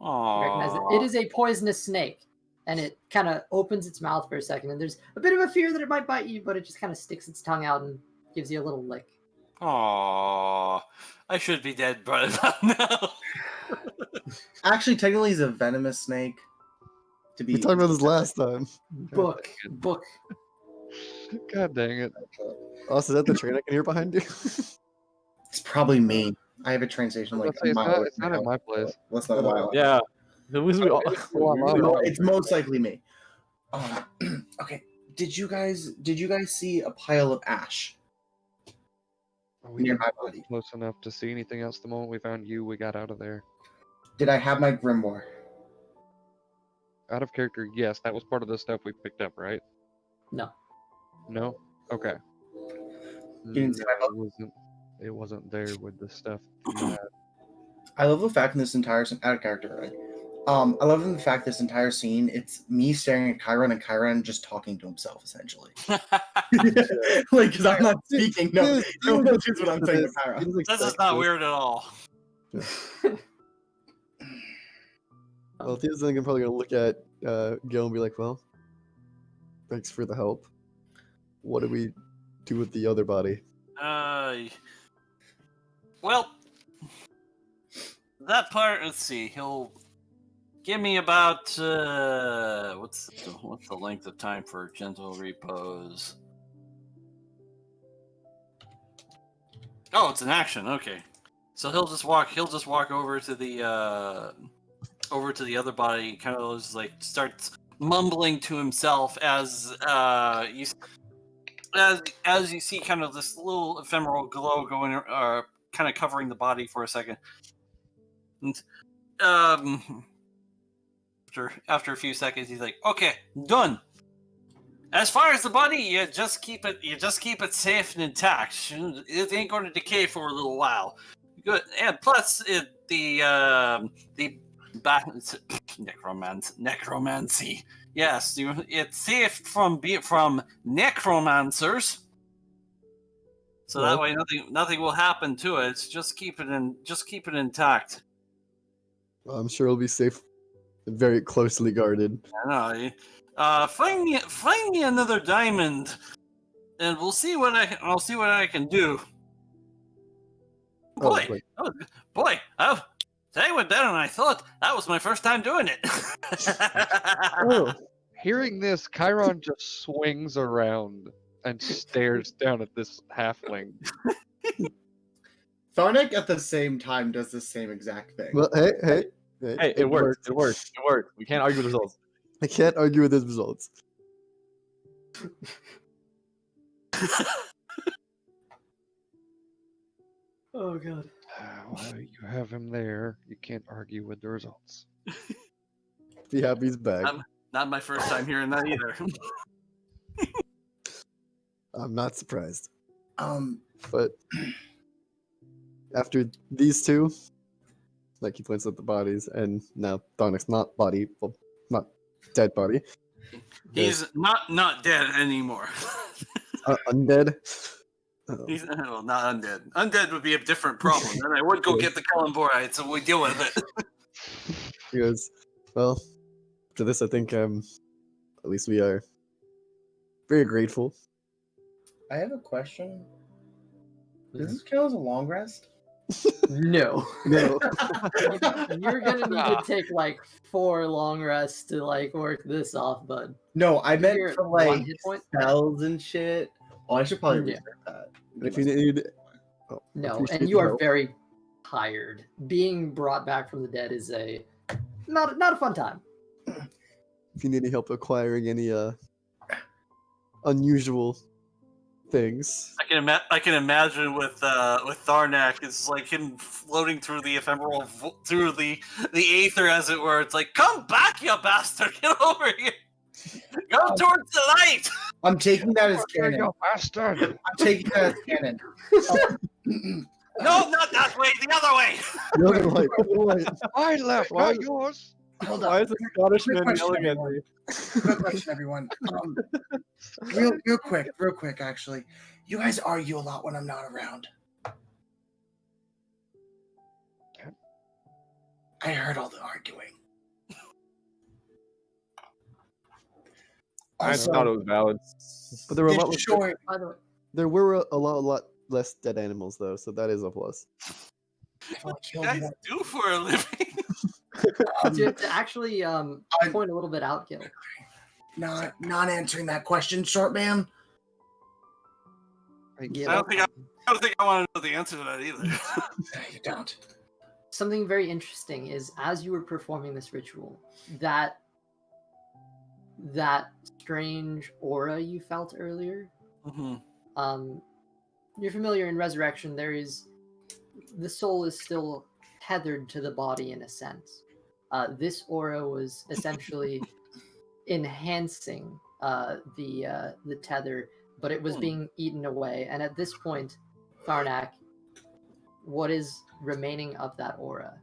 You recognize it. It is a poisonous snake, and it kind of opens its mouth for a second, and there's a bit of a fear that it might bite you, but it just kind of sticks its tongue out and gives you a little lick. Aww. I should be dead by now. Actually, technically, he's a venomous snake. To be we talked about this last time. Book. God dang it! Oh, so is that the train I can hear behind you? It's probably me. I have a train station like Let's say a mile away it's from not at my my house. place. Well, it's not a mile. Yeah. It was we all. It's a lot louder. It's most likely me. Okay. Did you guys see a pile of ash We near didn't my get body? close enough to see anything else. The moment we found you, we got out of there. Did I have my grimoire? Out of character, yes, that was part of the stuff we picked up, right? No. No? Okay. You didn't see my book? It wasn't there with the stuff you had. I love the fact in this entire out of character, right? I love in the fact this entire scene, it's me staring at Chiron and Chiron just talking to himself, essentially. Like, because I'm not speaking. No, no one knows what I'm saying to Chiron. This is not weird at all. Well, Theo's then probably gonna look at Gil and be like, "Well, thanks for the help. What do we do with the other body?" Well, that part. Let's see. He'll give me about what's the length of time for gentle repose? Oh, it's an action. Okay, so he'll just walk over to the other body. Kind of just like starts mumbling to himself as you see kind of this little ephemeral glow going, kind of covering the body for a second. And after a few seconds, he's like, "Okay, done. As far as the body, you just keep it safe and intact. It ain't going to decay for a little while. Good, and plus necromancy. Yes, it's safe from necromancers. So that way, nothing will happen to it. It's just keep it intact. Well, I'm sure it'll be safe and very closely guarded. I know. Find me another diamond, and I'll see what I can do. Oh, Boy, wait. boy, Today went better than I thought. That was my first time doing it. Oh, hearing this, Chiron just swings around and stares down at this halfling. Tharnek at the same time does the same exact thing. Well, hey, Hey, it worked. It worked. It worked. We can't argue with results. I can't argue with his results. Oh god. Well, you have him there. You can't argue with the results. Be happy he's back. Not my first time hearing that either. I'm not surprised. But After these two, like he points at the bodies, and now Tharnek's not body, well, not dead body. He's not dead anymore. Undead. He's well, not undead. Undead would be a different problem. Then I would go get the Kalimborite, so we deal with it. He goes, well, after this, I think at least we are very grateful. I have a question. Does this count as a long rest? No. No. You're gonna need to take like 4 long rests to like work this off, bud. No, I meant You're for one like hit point? spells and shit. Oh, I should probably Yeah. reserve that. If you need, No, appreciate and you the are help. very tired. Being brought back from the dead is a not a fun time. If you need any help acquiring any unusual things, I can imagine with Tharnak, it's like him floating through the ephemeral, through the aether, as it were. It's like, come back, you bastard! Get over here! Go towards the light! I'm taking that as Here canon. you bastard! I'm taking that as canon. No, not that way. The other way. the other light, the light. I left, Why- not yours. Hold Why on. is the Scottish Quick man question, yelling at everyone. me? Quick question, everyone. Real quick, actually. You guys argue a lot when I'm not around. I heard all the arguing. I Also, thought it was valid. But there were a this lot, short. By the way, there were a lot less dead animals though, so that is a plus. I've only killed Guys one. do for a living. to actually point a little bit out, Gil. Not answering that question, short man. Yeah, I don't think I want to know the answer to that either. You don't. something very interesting is as you were performing this ritual, that strange aura you felt earlier. Mm-hmm. You're familiar in resurrection. The soul is still tethered to the body in a sense. This aura was essentially enhancing the tether, but it was being eaten away. And at this point, Tharnak, what is remaining of that aura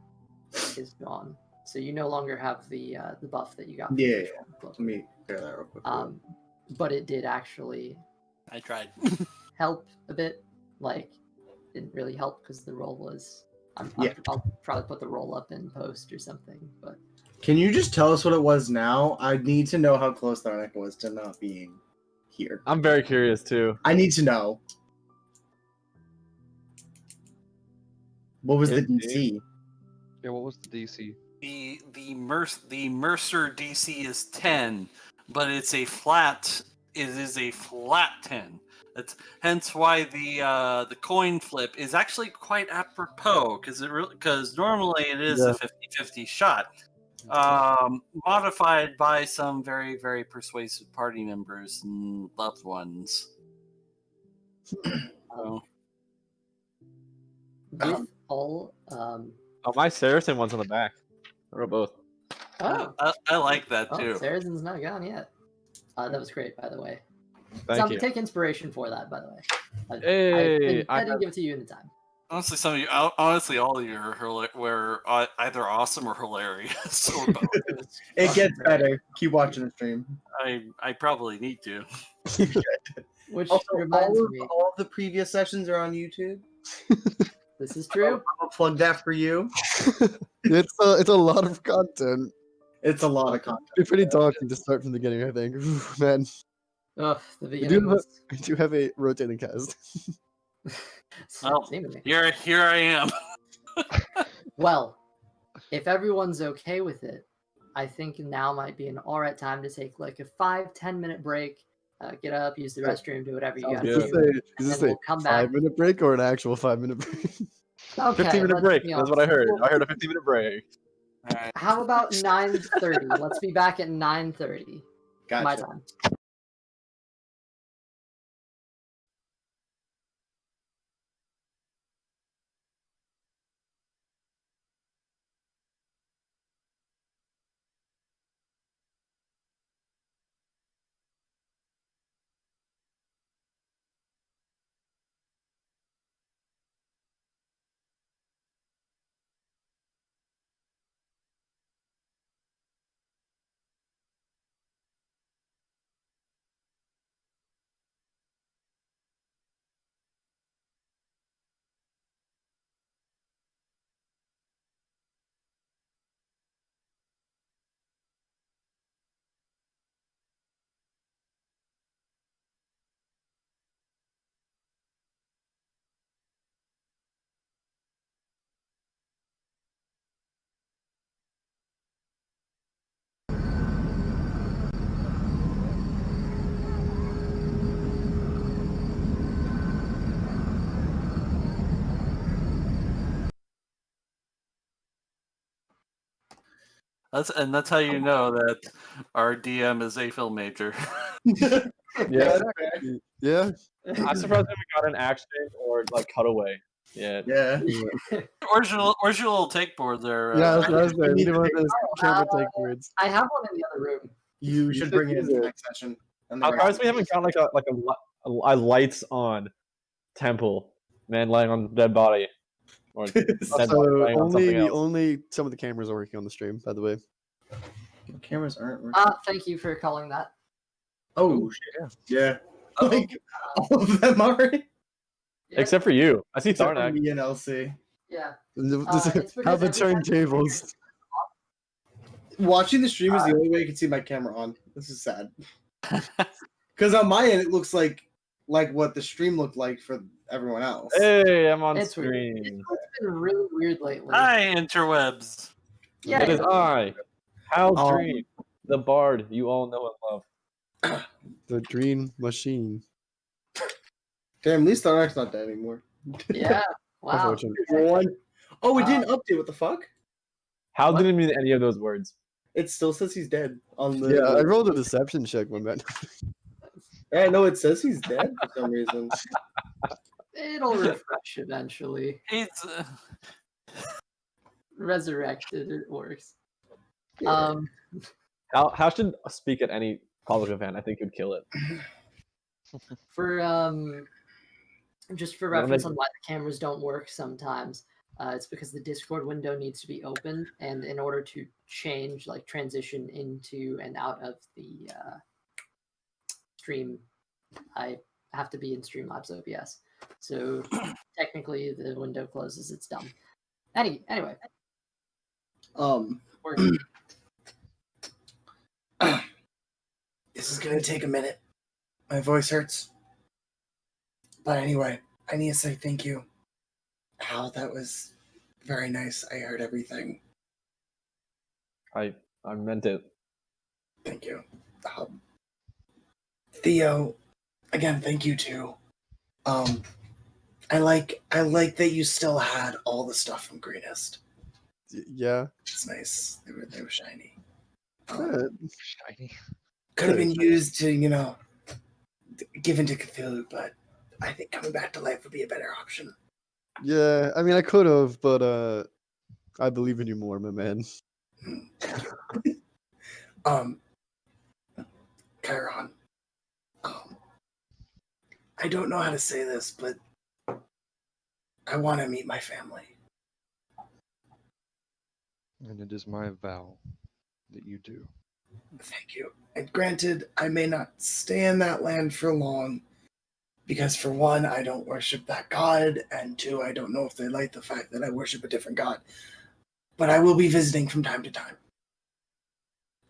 is gone. So you no longer have the buff that you got. From Yeah, the yeah. ritual. Let me clear that real quick. But it did actually I tried. help a bit. Like, didn't really help because the roll was. Yeah. I'll probably put the roll up in post or something. But Can you just tell us what it was now? I need to know how close Tharnek was to not being here. I'm very curious too. I need to know. What was the DC? Yeah, what was the DC? The Mercer DC is 10, but it's a flat. It is a flat 10. That's hence why the coin flip is actually quite apropos because normally it is a 50-50 shot, modified by some very, very persuasive party members and loved ones. with all Oh, my Saracen one's on the back. Or both. I like that too. Saracen's not gone yet. That was great, by the way. Thank you. Take inspiration for that, by the way. I didn't give it to you in the time. Honestly, all of you were either awesome or hilarious, or both. It gets better. Keep watching the stream. I probably need to. Which Also, reminds me, all of the previous sessions are on YouTube. this is true. I'll plug that for you. It's a lot of content. It's a lot of content. It'd be pretty daunting to start from the beginning, I think. Ooh, man, Ugh, the beginning was I do have a rotating cast. Well, same with me. here I am. Well, if everyone's okay with it, I think now might be an alright time to take like a 5-10 minute break, get up, use the restroom, do whatever you Sounds gotta good. do. Does this then say we'll come back. 5-minute break or an actual 5-minute break? Okay, 15-minute let's break. be That's what I honest. heard. Well, I heard a 15-minute break. All right. how about 9:30? Let's be back at 9:30. My Gotcha. time. That's how you know that our DM is a film major. Yeah. Yeah. I'm surprised we haven't got an action or like cutaway yet. Yeah. Where's your little take board there? Yeah, that's what I was saying. We need need to one of those camera uh, take words. I have one in the other room. You should should bring it use in the it. next session. And the I'm rest surprised we haven't got like a lights on temple man lying on a dead body or dead body So lying on something else. only some of the cameras are working on the stream, by the way. The cameras aren't working. Thank you for calling that. Oh, shit. Yeah. Like, all of them are. Yeah. Except for you. I see Except for Tharnak. me and LC. Yeah. It's It's how because the every time- turntables. Watching the stream is the only way I can see my camera on. This is sad. Because on my end, it looks like what the stream looked like for everyone else. Hey, I'm on It's weird. screen. It's been really weird lately. Hi, interwebs. Yeah, It is I, Hal Um, Dream, the bard you all know and love. The dream machine. Damn, at least Tharnak's not dead anymore. Yeah. Wow. Unfortunate. One. Oh, it didn't update. What the fuck? Hal What? didn't mean any of those words. It still says he's dead on the. Yeah, I rolled a deception check when that. Yeah, no, it says he's dead for some reason. It'll refresh eventually. It's Resurrected, it works. Yeah. Hal should speak at any public event. I think he'd kill it. For just for Wanna reference make- on why the cameras don't work sometimes, it's because the Discord window needs to be opened, and in order to change, like transition into and out of the stream, I have to be in Streamlabs OBS. So technically, the window closes. It's done. Anyway, we're This is gonna take a minute. My voice hurts. But anyway, I need to say thank you. Hal, that was very nice. I heard everything. I meant it. Thank you. Theo, again, thank you too. I like that you still had all the stuff from Greenest. Yeah. It's nice. They were shiny. Shiny. Could have been used to, given to Cthulhu, but I think coming back to life would be a better option. Yeah, I mean, I could have, but I believe in you more, my man. Chiron. I don't know how to say this, but I want to meet my family. And it is my vow that you do. Thank you. And granted, I may not stay in that land for long, because for one, I don't worship that god, and two, I don't know if they like the fact that I worship a different god. But I will be visiting from time to time.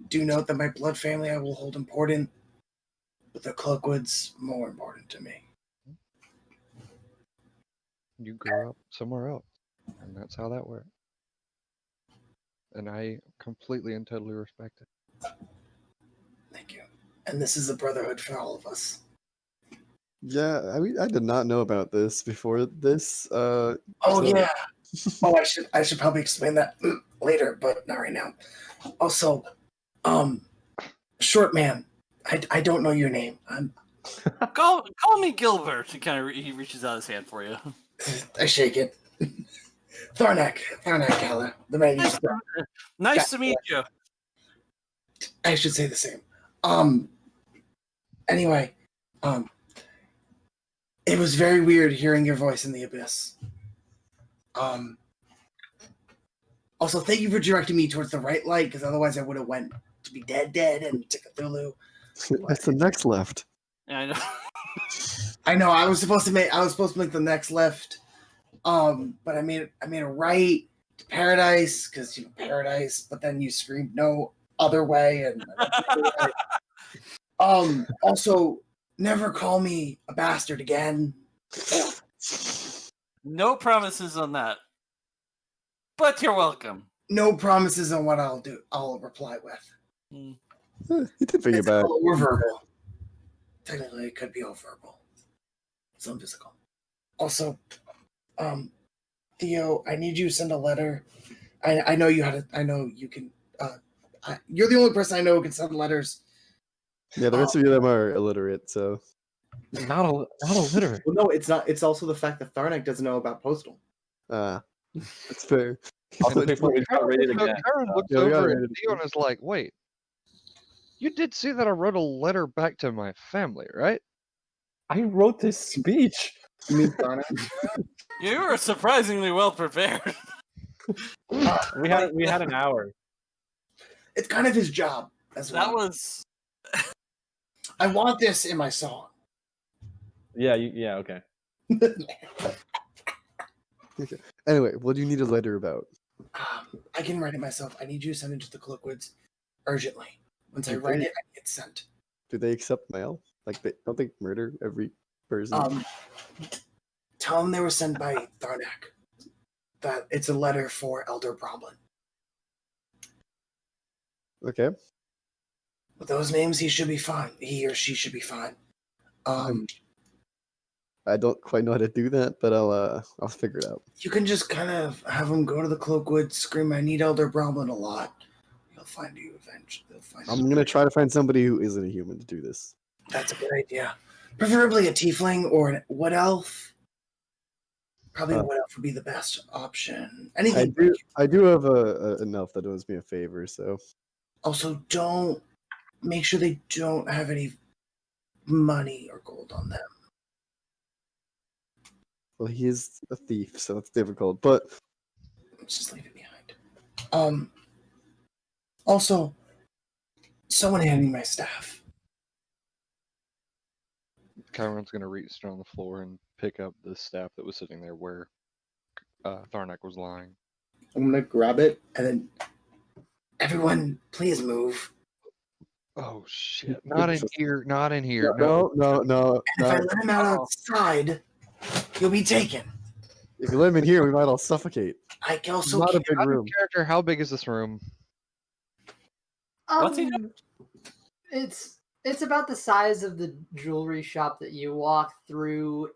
Do note that my blood family I will hold important, but the Cloakwood's more important to me. You grew up somewhere else, and that's how that works. and I completely and totally respect it. Thank you. And this is a brotherhood for all of us. Yeah, I did not know about this before this. Oh So- yeah. Oh, I should probably explain that later, but not right now. Also, short man, I don't know your name. Call me Gilbert. He reaches out his hand for you. I shake it. Tharnak Keller, the man you just Nice to meet you. I should say the same. Anyway, it was very weird hearing your voice in the abyss. Also, thank you for directing me towards the right light, because otherwise I would have went to be dead, and to Cthulhu. That's the next left. Yeah, I know. I know I was supposed to make the next left, but I made a right to paradise because paradise. But then you screamed no other way, and also never call me a bastard again. No promises on that. But you're welcome. No promises on what I'll do. I'll reply with. You did think It's about all or verbal. Technically, it could be all verbal. Some physical. Also, Theo, I need you to send a letter. I know you had a. I know you can. You're the only person I know who can send letters. Yeah, the rest of them are illiterate, so Not illiterate. Well, no, it's not. It's also the fact that Tharnak doesn't know about postal. that's fair. Also, before we got rated So again. Karen looks yeah, we got over at rated Theo and is like, wait, you did see that I wrote a letter back to my family, right? I wrote this speech. You mean Tharnak? You were surprisingly well prepared. We had an hour. It's kind of his job as well. That was. I want this in my song. Yeah, yeah, okay. Anyway, what do you need a letter about? I can write it myself. I need you to send it to the Cloakwoods urgently. Once I write it, I get sent. Do they accept mail? Like, don't they murder every person? Tell them they were sent by Tharnak. That it's a letter for Elder Bromlin. Okay. With those names, he should be fine. He or she should be fine. I don't quite know how to do that, but I'll figure it out. You can just kind of have him go to the Cloakwoods, scream, "I need Elder Bromlin" a lot. He'll find you eventually. They'll find I'm you. gonna try to find somebody who isn't a human to do this. That's a good idea. Preferably a tiefling or an wood elf. Probably a wood elf would be the best option. Anything. I do have an elf that owes me a favor, so Also, don't make sure they don't have any money or gold on them. well, he is a thief, so it's difficult. But Let's just leave it behind. Also, someone hand me my staff. Chiron's gonna reach down on the floor and pick up the staff that was sitting there where Tharnak was lying. I'm gonna grab it. And then, everyone, please move. Oh shit! Not in here! Not in here! no. And if I let him out outside, he'll be taken. If you let him in here, we might all suffocate. I can It's also not a keep big Out of room. character, how big is this room? What's he doing? It's about the size of the jewelry shop that you walk through.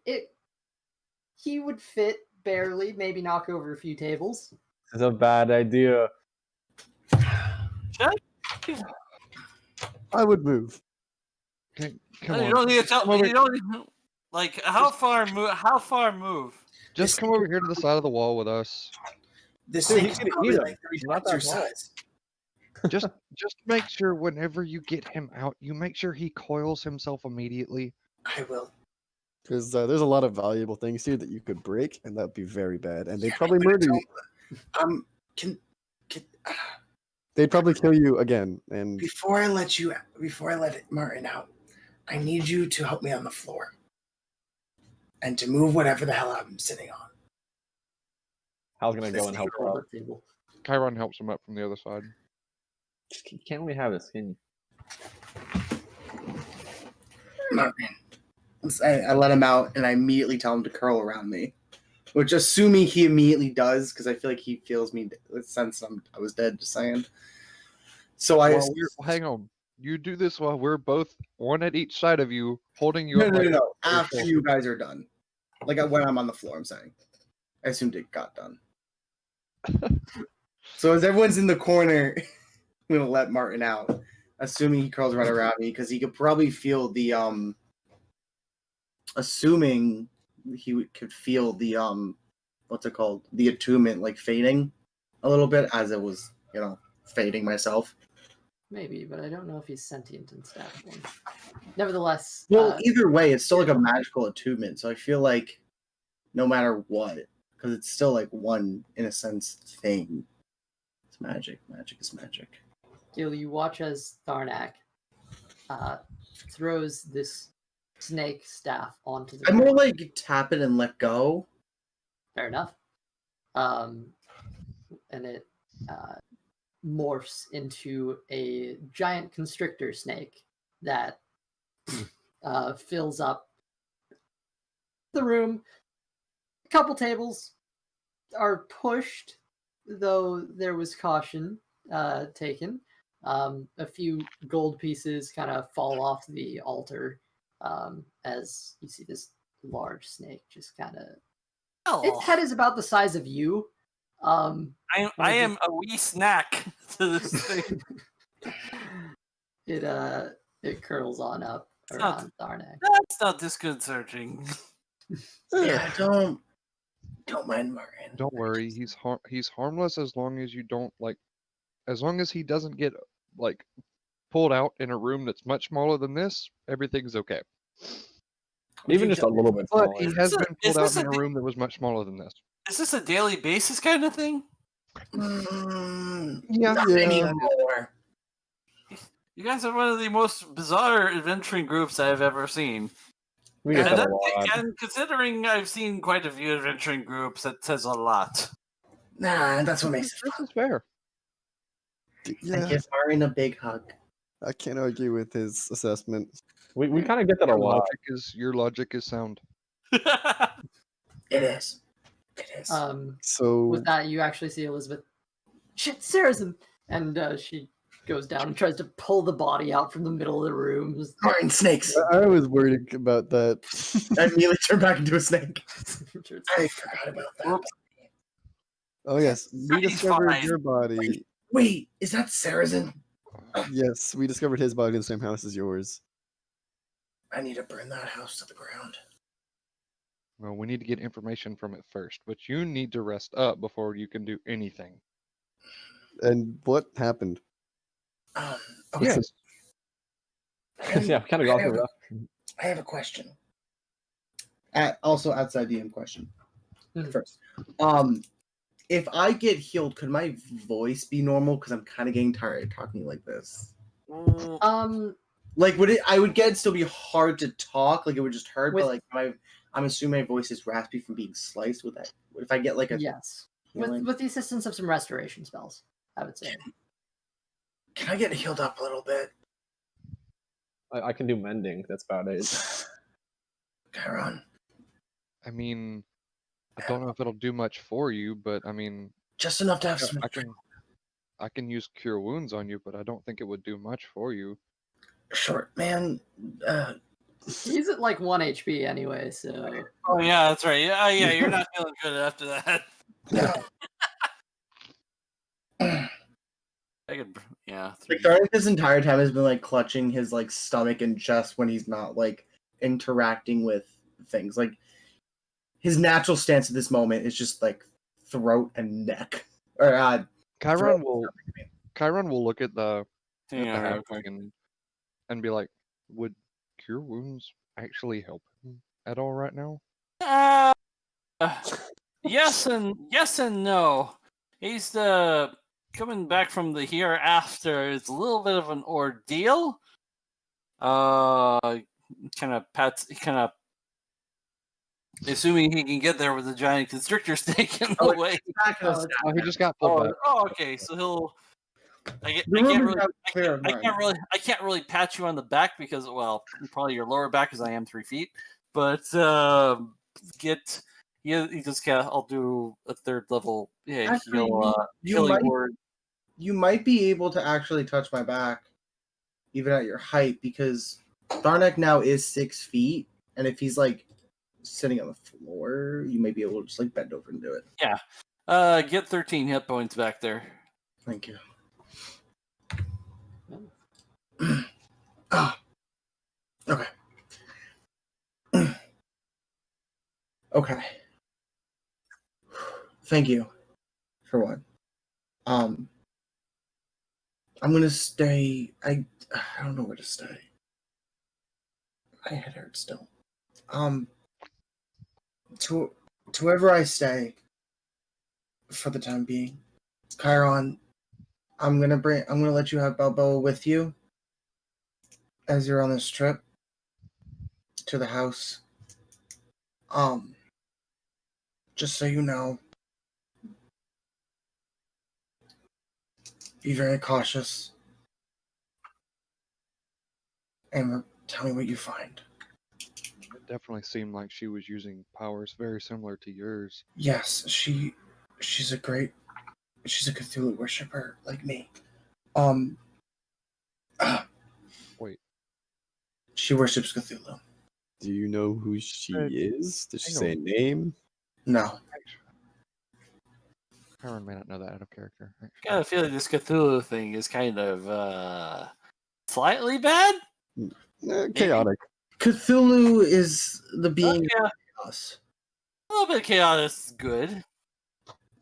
He would fit barely, maybe knock over a few tables. This is a bad idea. I would move. Come You on, don't need to tell Come over- me. You don't need, like how far move? How far move? just come over here to the side of the wall with us. This Dude, thing he's is gonna probably eat him. like 3 He's not times your that small. size. Just make sure whenever you get him out, you make sure he coils himself immediately. I will. Because there's a lot of valuable things here that you could break, and that'd be very bad. And they'd Yeah, probably I'm gonna murder you. Can They'd probably kill you again. And before I let Martin out, I need you to help me on the floor. And to move whatever the hell I'm sitting on. Hal's gonna go and help her out. Table. Chiron helps him up from the other side. Can't we have a skin? Martin. I let him out, and I immediately tell him to curl around me. Which, assuming he immediately does, because I feel like he feels me since I was dead, just saying. So Hang on. You do this while we're both one at each side of you, holding you up. No. After you guys are done. Like when I'm on the floor, I'm saying. I assumed it got done. So as everyone's in the corner, I'm gonna let Martin out. Assuming he curls right around me, because he could probably feel the assuming he could feel the what's it called? The attunement like fading a little bit as it was, fading myself. Maybe, but I don't know if he's sentient in stat form. Nevertheless, Well, either way, it's still like a magical attunement. So I feel like no matter what, because it's still like one, in a sense, thing. It's magic. Magic is magic. Gil, you watch as Tharnak throws this snake staff onto the I'm more ground. like tap it and let go. Fair enough. And it morphs into a giant constrictor snake that fills up the room. A couple tables are pushed, though there was caution taken. A few gold pieces kind of fall off the altar as you see this large snake just kind of... Its head is about the size of you. I am a wee snack to this thing. It curls on up around Tharnak. That's not disconcerting. Yeah, don't mind Martin. Don't worry, he's harmless as long as you don't as long as he doesn't get pulled out in a room that's much smaller than this. Everything's okay. Even just a little bit But smaller. he has been pulled out in a room that was much smaller than this. Is this a daily basis kind of thing? Not anymore. You guys are one of the most bizarre adventuring groups I've ever seen. We get that a lot. And considering I've seen quite a few adventuring groups, that says a lot. Nah, that's what makes it This fun. is fair. I give Martin a big hug. I can't argue with his assessment. We kind of get that a lot. Your logic is sound. It is. It is. So With that, you actually see Elizabeth. Shit, Saracen! And she goes down and tries to pull the body out from the middle of the room. Martin, snakes. I was worried about that. I immediately turned back into a snake. I forgot about that. Oh yes, we He's discovered fine. your body. Wait, is that Saracen? Yes, we discovered his body in the same house as yours. I need to burn that house to the ground. Well, we need to get information from it first, but you need to rest up before you can do anything. And what happened? Okay. Yes. Yeah, kind of got through that. I have a question. Also outside DM question. First. If I get healed, could my voice be normal? Because I'm kind of getting tired of talking like this. Like, would it? I would get it still be hard to talk. Like, it would just hurt. But like, I'm assuming my voice is raspy from being sliced. With that, if I get like a yes, with the assistance of some restoration spells, I would say. Can I get healed up a little bit? I can do mending. That's about it. Chiron. I mean, I don't know if it'll do much for you, but I mean, just enough to have some. I can use cure wounds on you, but I don't think it would do much for you. Short man. He's at like 1 HP anyway, so. Oh yeah, that's right. Yeah, you're not feeling good after that. No. I could, yeah. Like Dark this entire time has been like clutching his like stomach and chest when he's not like interacting with things. Like his natural stance at this moment is just like throat and neck. Or Chiron will look at the Yeah, halfling and be like, would cure wounds actually help him at all right now? Yes and no. He's coming back from the hereafter. It's a little bit of an ordeal. Assuming he can get there with a giant constrictor snake in the way. He just got pulled back. Oh, okay. So he'll. I can't really pat you on the back because, well, probably your lower back, because I am 3 feet. But he just got. I'll do a 3rd level. Yeah, Actually, you healing might word. you might be able to actually touch my back, even at your height, because Tharnak now is 6 feet, and if he's like sitting on the floor, you may be able to just like bend over and do it. Yeah. Get 13 hit points back there. Thank you. Oh. Ah. Okay. Okay. Thank you for one. I'm gonna stay. I don't know where to stay. My head hurts still. To wherever I stay for the time being, Chiron, I'm gonna let you have Balboa with you as you're on this trip to the house. Just so you know, be very cautious and tell me what you find. It definitely seemed like she was using powers very similar to yours. Yes, she's a Cthulhu worshiper like me. Wait, She worships Cthulhu. Do you know who she is? Did she hang say a on. name? No. Karen may not know that out of character. Actually. Got a feeling this Cthulhu thing is kind of slightly bad. Chaotic. Cthulhu is the being Yeah, of chaos. a little bit of chaos is good.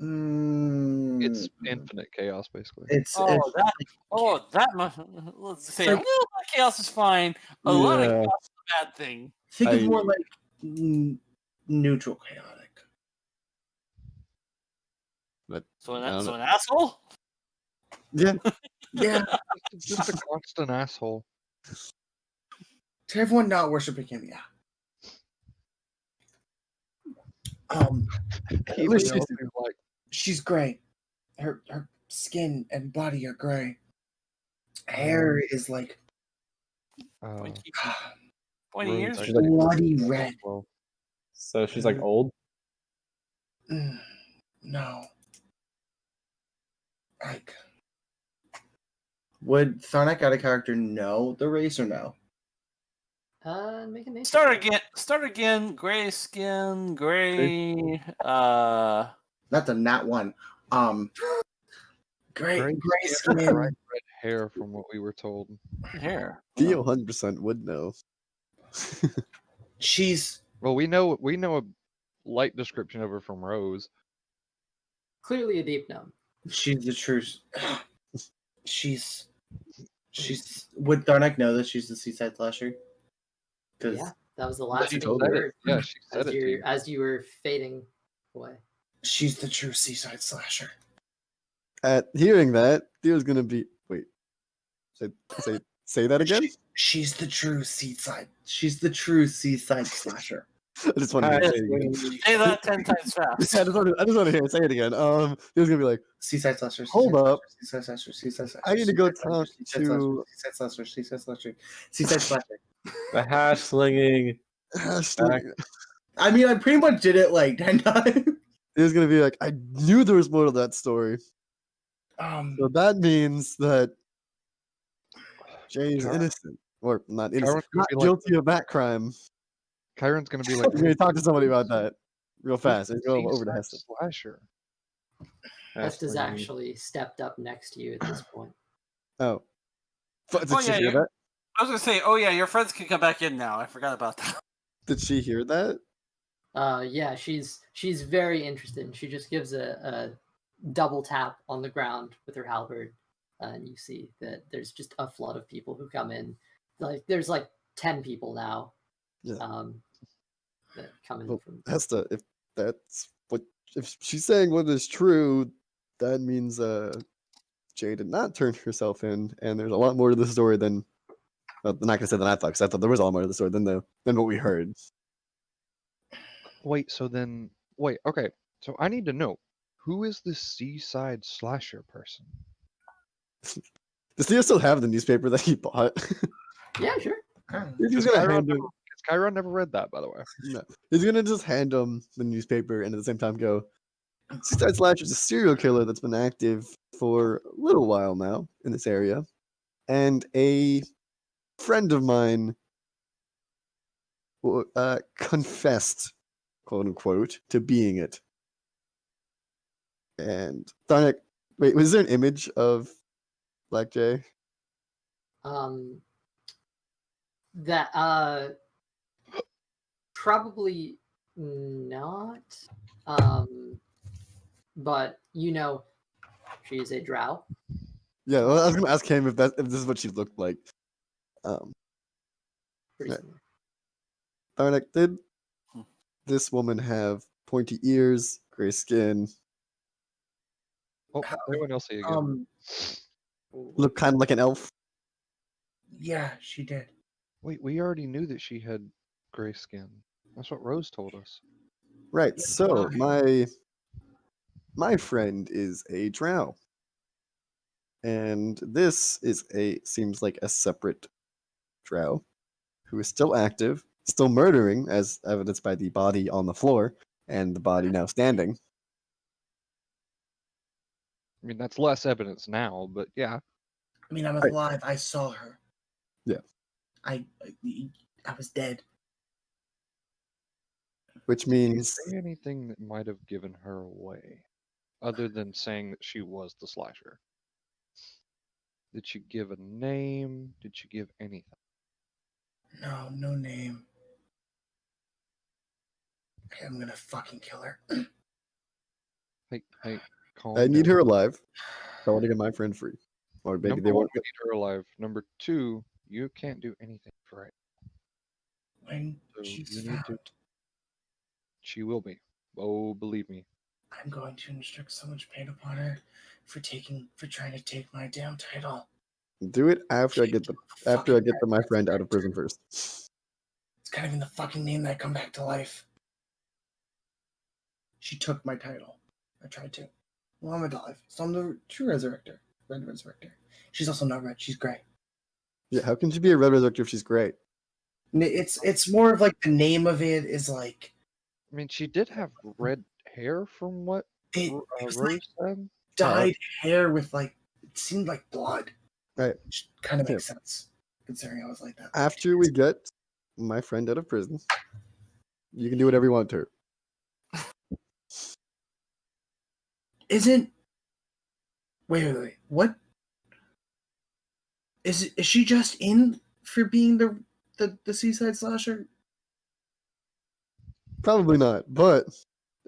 It's infinite chaos, basically. It's That much. Let's say a like- little bit of chaos is fine. A lot of chaos is a bad thing. think of more like neutral chaotic. But So I don't an asshole. yeah, Yeah, Just a constant asshole. to everyone not worshiping him, yeah. Even least though she's- he's like, She's gray. Her skin and body are gray. Hair is like Pointy, Rose, pointy ears. She's like, bloody red. well, so she's like old. No. Like, would Tharnak out of character know the race or no? Make a nature Start check. again. Start again. Gray skin. Gray. Not the nat one. Gray Gray skin. bright red hair, from what we were told. Hair. Theo 100% would know. She's Well, we know a light description of her from Rose. Clearly a deep gnome. the truth. She's would Tharnak know that she's the seaside slasher? Because Yeah, that was the last She thing told you it. heard Yeah, she said it to you. as you were fading away. she's the true seaside slasher. At hearing that, Theo's gonna be wait. Say that again. She's the true seaside. She's the true seaside slasher. I just want to Yes, say it again. Say that 10 times fast. I just want to hear it. Say it again. Theo's gonna be like, Seaside slasher. Hold up. Seaside slasher. Seaside slasher. I need to go seaside talk slasher, to seaside slasher. Seaside slasher. Seaside slasher. The hash slinging. I mean, I pretty much did it like 10 times. Theo's gonna be like, I knew there was more to that story. So that means that Jay is Kyron- innocent, or not innocent, Kyron's gonna not be like- guilty of that crime. Kyron's gonna be like, You're gonna talk to somebody about that real fast. Let's go over to Seaside Hester. Slasher. Hesta's actually stepped up next to you at this point. Oh, did Oh, she yeah, hear yeah. that? I was gonna say, oh yeah, your friends can come back in now. I forgot about that. Did she hear that? Yeah, she's very interested. And she just gives a double tap on the ground with her halberd, and you see that there's just a flood of people who come in. Like there's like 10 people now. Yeah. That come in Well, from. Hester, if she's saying what is true, that means Jay did not turn herself in, and there's a lot more to the story than. Well, I'm not gonna say than I thought, because I thought there was a lot more to the story than what we heard. Wait, okay. So I need to know, who is the Seaside Slasher person? Does Theo still have the newspaper that he bought? Yeah, sure. He's gonna hand it. Chiron never read that, by the way. No. He's gonna just hand him the newspaper and at the same time go, Seaside Slasher's a serial killer that's been active for a little while now in this area. And a friend of mine confessed, quote unquote, to being it. And Tharnik, wait, was there an image of Black Jay? That probably not. But she is a drow. Yeah, well, I was gonna ask him if this is what she looked like. Pretty Yeah. similar. Tharnik, did this woman have pointy ears, gray skin, Oh, everyone else say again. look kind of like an elf? Yeah, she did. Wait, we already knew that she had gray skin. That's what Rose told us. Right. Yeah, So why? my friend is a drow, and this is seems like a separate drow who is still active, still murdering, as evidenced by the body on the floor and the body now standing. I mean, that's less evidence now, but yeah. I mean, I was Right. alive. I saw her. Yeah. I was dead. Which Did you means say anything that might have given her away, other than saying that she was the slasher? Did she give a name? Did she give anything? No, no name. Okay, I'm gonna fucking kill her. Hey, calm I need down. her alive. I want to get my friend free. Or maybe Number they one, won't. we need her alive. Number two, you can't do anything for it. When So she's you need to. found, She will be. Oh, believe me. I'm going to inflict so much pain upon her for trying to take my damn title. Do it after I get my friend out of prison first. It's kind of in the fucking name that I come back to life. She took my title. I tried to. Well, I'm alive, so I'm the true resurrector. Red resurrector. She's also not red. She's gray. Yeah, how can she be a red resurrector if she's great? It's more of like the name of it is like. I mean, she did have red hair from what It was Rose like said. dyed hair with like it seemed like blood. Right. Which kind of Yeah. makes sense considering I was like that. After we get my friend out of prison, you can do whatever you want to her. Isn't wait. What is she just in for being the seaside slasher? Probably not, but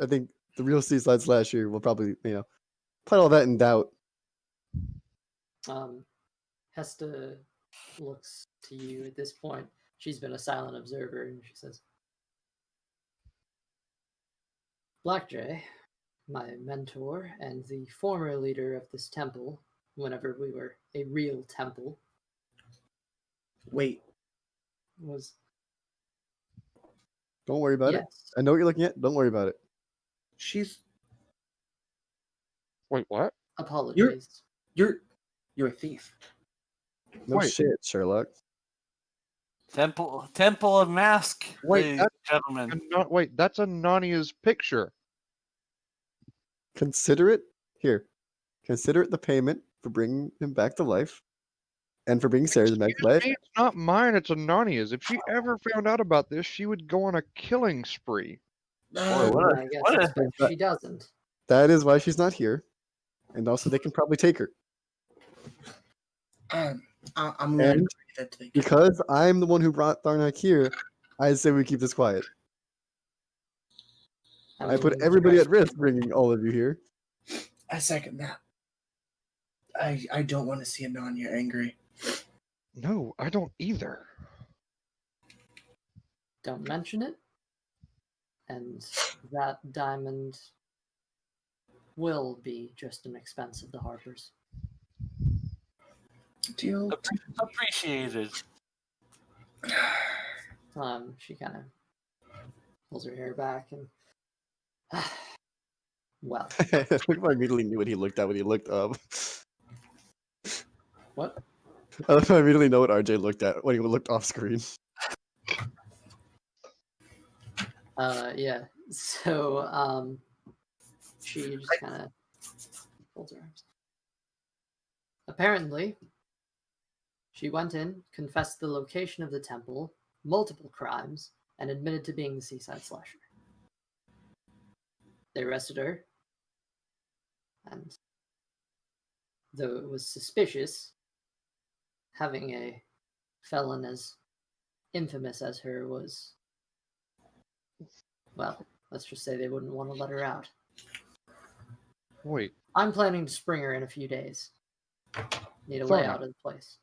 I think the real Seaside Slasher will probably, put all that in doubt. Hesta looks to you at this point. She's been a silent observer, and she says, Blackjay, my mentor and the former leader of this temple, whenever we were a real temple, Wait, was... Don't worry about it. Yes. I know what you're looking at. Don't worry about it. she's Wait, what? Apologies. you're a thief. No Wait. shit, Sherlock. Temple of Mask, Wait, ladies and gentlemen. Wait, that's Anania's picture. Consider it the payment for bringing him back to life, and for bringing Sarah back to life. It's not mine, it's Anania's. If she ever found out about this, she would go on a killing spree. I guess she doesn't. That is why she's not here, and also they can probably take her. I'm going to that to Because I'm the one who brought Tharnak here, I say we keep this quiet. I put everybody at risk bringing all of you here. I second that. I don't want to see Ananya angry. No, I don't either. Don't mention it. And that diamond will be just an expense of the Harpers. Deal. Appreciated. She kind of pulls her hair back and... well. I immediately knew what he looked at when he looked up. What? I immediately know what RJ looked at when he looked off screen. Yeah. So she just kind of folds her arms. Apparently, she went in, confessed the location of the temple, multiple crimes, and admitted to being the seaside slasher. They arrested her, and though it was suspicious, having a felon as infamous as her was, well, let's just say they wouldn't want to let her out. Wait, I'm planning to spring her in a few days. Need a Fair way enough. out of the place.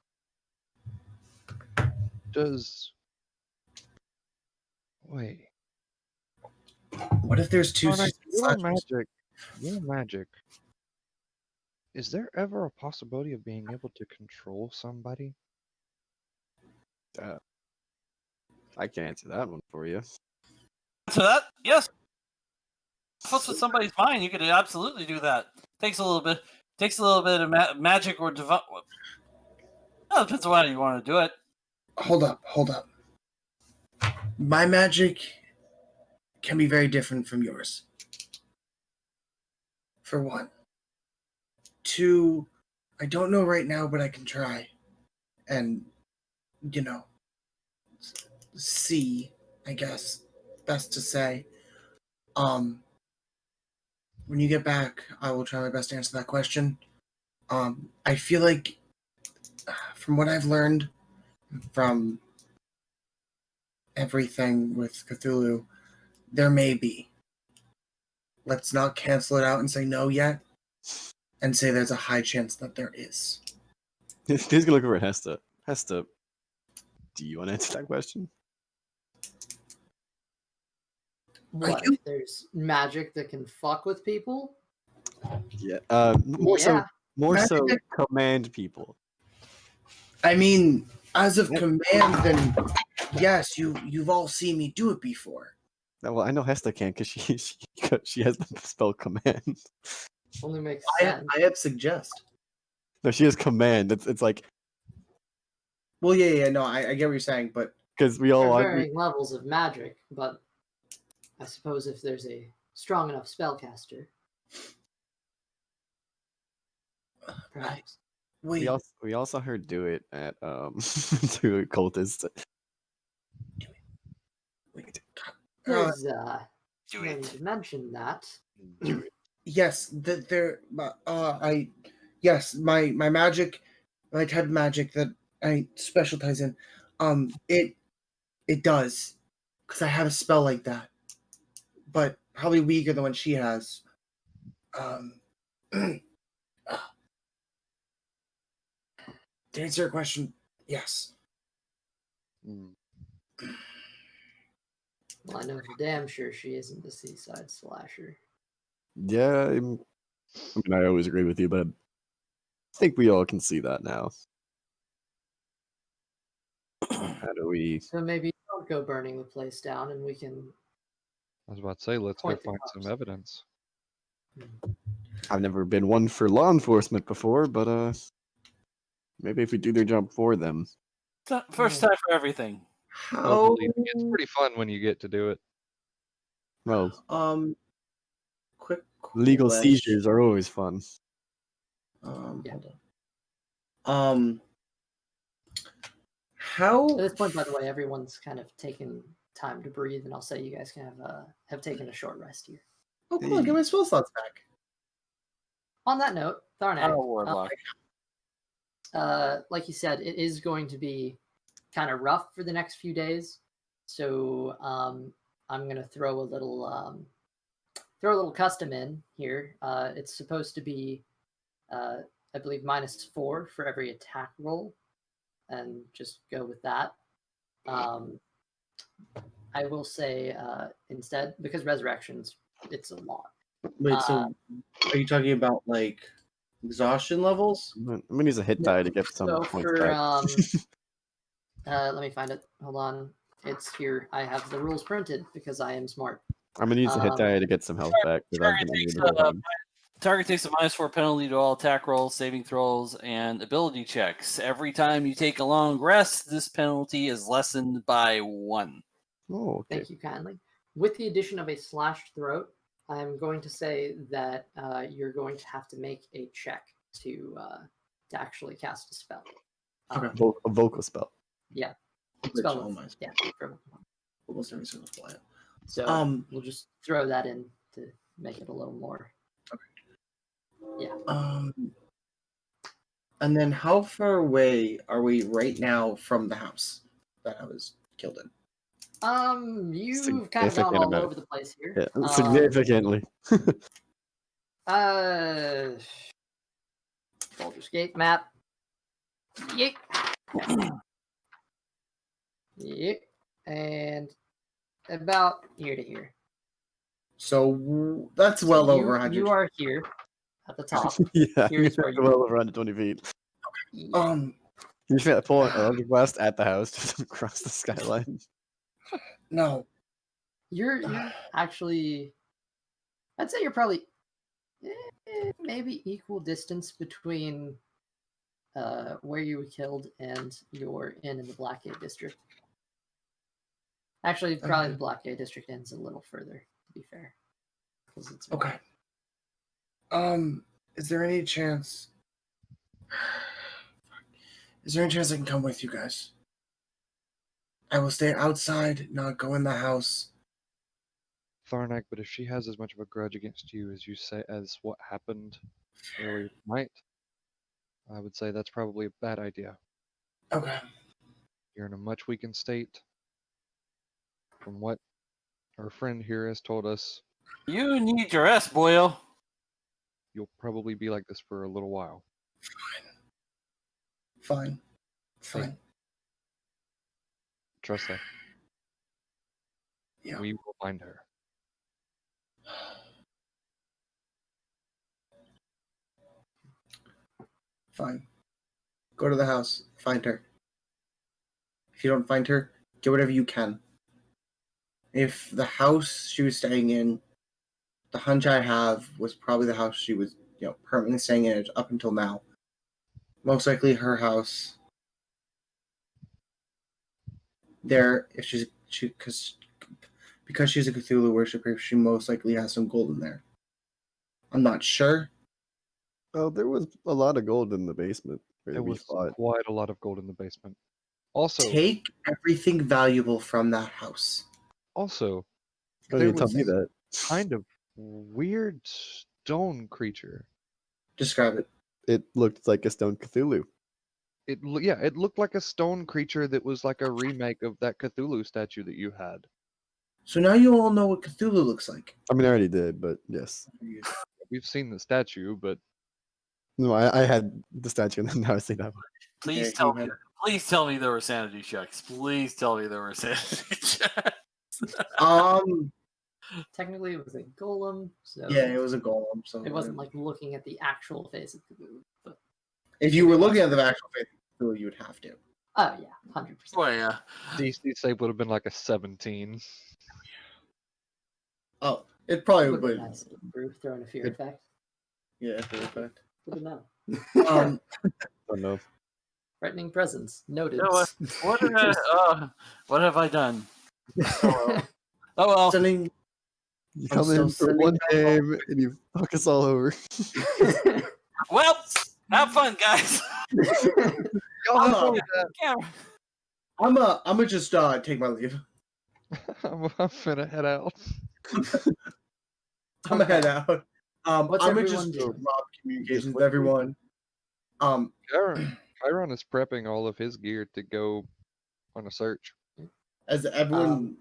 Wait. What if there's two Tarnak, slashers? your magic. Is there ever a possibility of being able to control somebody? I can answer that one for you. So that, yes. What's with somebody's mind? You could absolutely do that. Takes a little bit of magic or divine. Well, depends on how you want to do it. Hold up. My magic can be very different from yours. For one. Two, I don't know right now, but I can try. And, see, I guess, best to say. When you get back, I will try my best to answer that question. I feel like, from what I've learned from everything with Cthulhu, there may be. Let's not cancel it out and say no yet, and say there's a high chance that there is. He's gonna look over at Hesta. Hesta, do you want to answer that question? What if there's magic that can fuck with people? Yeah. More so Magic- command people. I mean, as of command, then yes, you've all seen me do it before. Well, I know Hesta can because she has the spell command. Only makes I sense. have suggest. No, she has command. It's like Well, yeah. No, I get what you're saying, but because we There all are varying levels of magic, but I suppose if there's a strong enough spellcaster, perhaps. Wait, we all saw her do it at to a cultist. wait. There's Do no need it. to mention that. Yes, yes, my magic, my type of magic that I specialize in, it does, because I have a spell like that, but probably weaker than what she has. To answer your question, yes. Well, I know for damn sure she isn't the seaside slasher. Yeah, I mean, I always agree with you, but I think we all can see that now. How do we? So maybe don't go burning the place down, and we can. I was about to say, let's go Point the find cops. some evidence. I've never been one for law enforcement before, but maybe if we do their job for them. First time for everything. Oh, believe me, it's pretty fun when you get to do it. Well, quick legal question. seizures are always fun. Yeah. Hold on. How At this point, by the way, everyone's kind of taken time to breathe, and I'll say you guys can have taken a short rest here. Oh, cool! Get my spell slots back. On that note, Tharnak, Warlock. like you said, it is going to be kind of rough for the next few days. So I'm gonna throw a little custom in here. It's supposed to be, I believe, -4 for every attack roll, and just go with that. I will say instead, because resurrections, it's a lot. Wait, so are you talking about like exhaustion levels? I'm gonna use a hit die to get some So points for back. let me find it. Hold on, it's here. I have the rules printed because I am smart. I'm gonna use a hit die to get some health back because I've been under the whole time. Target takes a -4 penalty to all attack rolls, saving throws, and ability checks. Every time you take a long rest, this penalty is lessened by 1. Oh, okay. Thank you kindly. with the addition of a slashed throat, I'm going to say that you're going to have to make a check to actually cast a spell. Okay. A vocal spell. Yeah. Which Spell all with- my yeah. for- almost every single spell. So we'll just throw that in to make it a little more. And then how far away are we right now from the house that I was killed in? You've kind of gone Significant all amount. over the place here. Yeah, significantly. Baldur's Gate map. Yeet. Yep. And about here to here. So that's So well you, over 100. You are here at the top. Yeah, Here's you're where you well over 120 feet. You should pull an electric blast at the house just across the skyline. No. You're actually, I'd say you're probably maybe equal distance between where you were killed and your inn in the Blackgate district. Actually, probably the Blackgate district ends a little further, to be fair. It's Okay. Is there any chance? Is there any chance I can come with you guys? I will stay outside, not go in the house. Tharnak, but if she has as much of a grudge against you as you say as what happened earlier tonight, I would say that's probably a bad idea. Okay. You're in a much weakened state. From what our friend here has told us, You need your rest, boyo. you'll probably be like this for a little while. Fine. Fine. Trust that. Yeah. We will find her. Fine. Go to the house. Find her. If you don't find her, get whatever you can. If the house she was staying in, the hunch I have was probably the house she was, permanently staying in up until now. Most likely her house. There, if because she's a Cthulhu worshiper, she most likely has some gold in there. I'm not sure. Oh, there was a lot of gold in the basement where There we was fought. quite a lot of gold in the basement. Also, Take everything valuable from that house. also, Don't there even tell was me that. kind of weird stone creature. Describe it. It looked like a stone Cthulhu. It looked like a stone creature that was like a remake of that Cthulhu statue that you had. So now you all know what Cthulhu looks like. I mean, I already did, but yes. We've seen the statue, but No, I had the statue and then now I see that one. Please Yeah, tell he me. Please tell me there were sanity checks. Please tell me there were sanity checks. Technically, it was a golem, so Yeah, it was a golem. So it wasn't like looking at the actual face of Cthulhu. But if you were looking at the actual face of Cthulhu, you would have to. oh yeah, 100%. Oh yeah. DC save would have been like a 17. Oh, it probably Would be would. nice. Brew, throw in a fear effect. Yeah, for effect. Good to know. Don't know. Threatening presence noted. You know what have I done? Oh well. Sending. You I'm come still in for sending one that game and you fuck us all over. Well, have fun, guys. Y'all I'm have a- fun with Yeah. I'm gonna just take my leave. that. I'm gonna head out. I'm gonna head out. What's I'm gonna everyone just doing? drop communications with what- everyone. Chiron is prepping all of his gear to go on a search. As everyone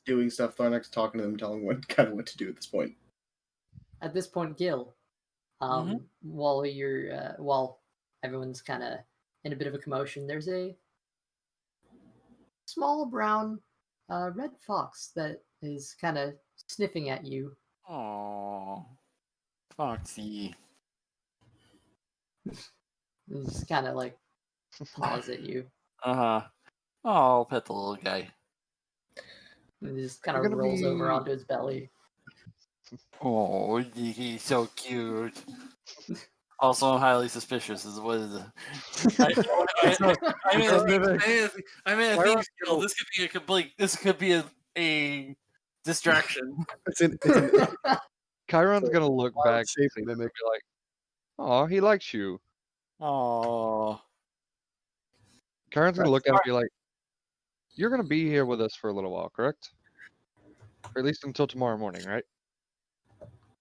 doing stuff, Tharnak's talking to them, telling what to do at this point. At this point, Gil, while while everyone's kind of in a bit of a commotion, there's a small brown red fox that is kind of sniffing at you. Oh, Foxy. He's kind of like paws at you. Oh, I'll pet the little guy. And he just kind You're of gonna rolls over be- onto his belly. Oh, he's so cute. Also, I'm highly suspicious. Is what is it? I mean, a thieves guild. This could be a complete. This could be a Distraction. It's an Chiron's gonna look wild back shape and mimic. be like, "Oh, he likes you." Oh. Chiron's gonna look at him and be like, "You're gonna be here with us for a little while, correct? Or at least until tomorrow morning, right?"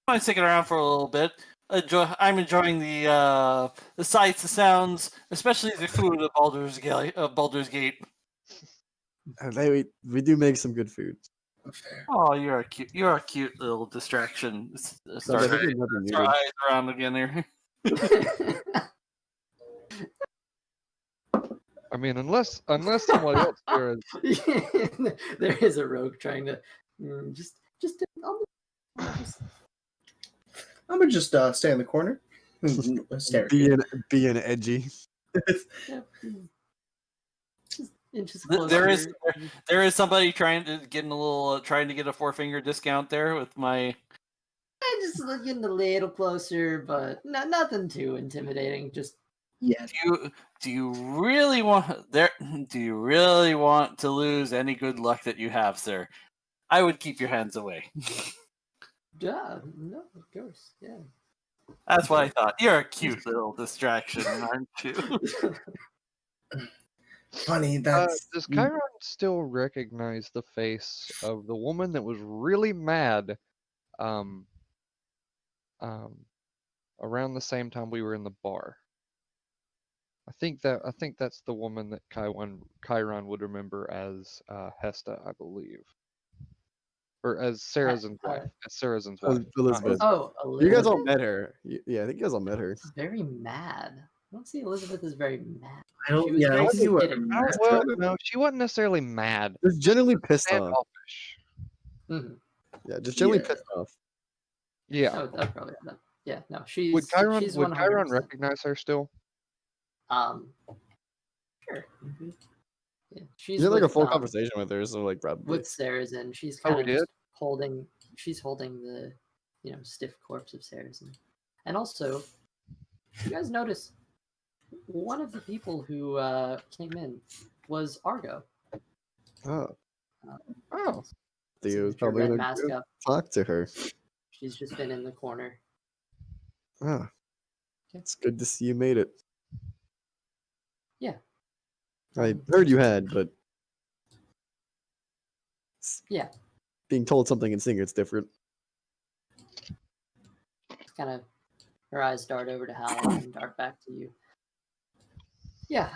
I'm sticking around for a little bit. I'm enjoying the sights, the sounds, especially the food of Baldur's Gate. We do make some good food. Fair. Oh, you're a cute little distraction. Start I think we're never muted. eyes around again here. I mean, unless someone else here is There is a rogue trying to just I'm gonna just stay in the corner. Stare. Being edgy. yeah, just inches closer. There is somebody trying to get a 4-finger discount there with my. Just looking a little closer, but nothing too intimidating. Just Yeah. Do you really want there? Do you really want to lose any good luck that you have, sir? I would keep your hands away. yeah, no, of course, yeah. That's what I thought. You're a cute little distraction, aren't you? Funny, that's does Chiron still recognize the face of the woman that was really mad around the same time we were in the bar? I think that's the woman that Chiron would remember as Hesta, I believe. Or as Sarazen's wife. As Sarazen's wife. Elizabeth. Oh, You guys Elizabeth? all met her. Yeah, I think you guys all met her. Very mad. I don't see Elizabeth as very mad. I don't. She was Yeah, I very don't think you were. skidded. Well, no, she wasn't necessarily mad. Just generally pissed off. Standoffish. Mhm. Yeah, just generally Yeah. pissed off. Yeah. Oh, that probably that. Yeah, no, she's Would Chiron she's would 100%. Chiron recognize her still? Sure. Mhm. Yeah, You she's had like a with, full conversation with her, so like probably. with Sarazen. She's Oh, kind we of just did? holding. She's holding the, stiff corpse of Sarazen. And also, you guys notice one of the people who came in was Argo. Oh, Oh. Theo was Signature probably red gonna mask go up. talk to her. She's just been in the corner. Oh, it's good to see you made it. Yeah. I heard you had, but Yeah. being told something in Singer, it's different. Kind of, her eyes dart over to Hal and dart back to you. Yeah.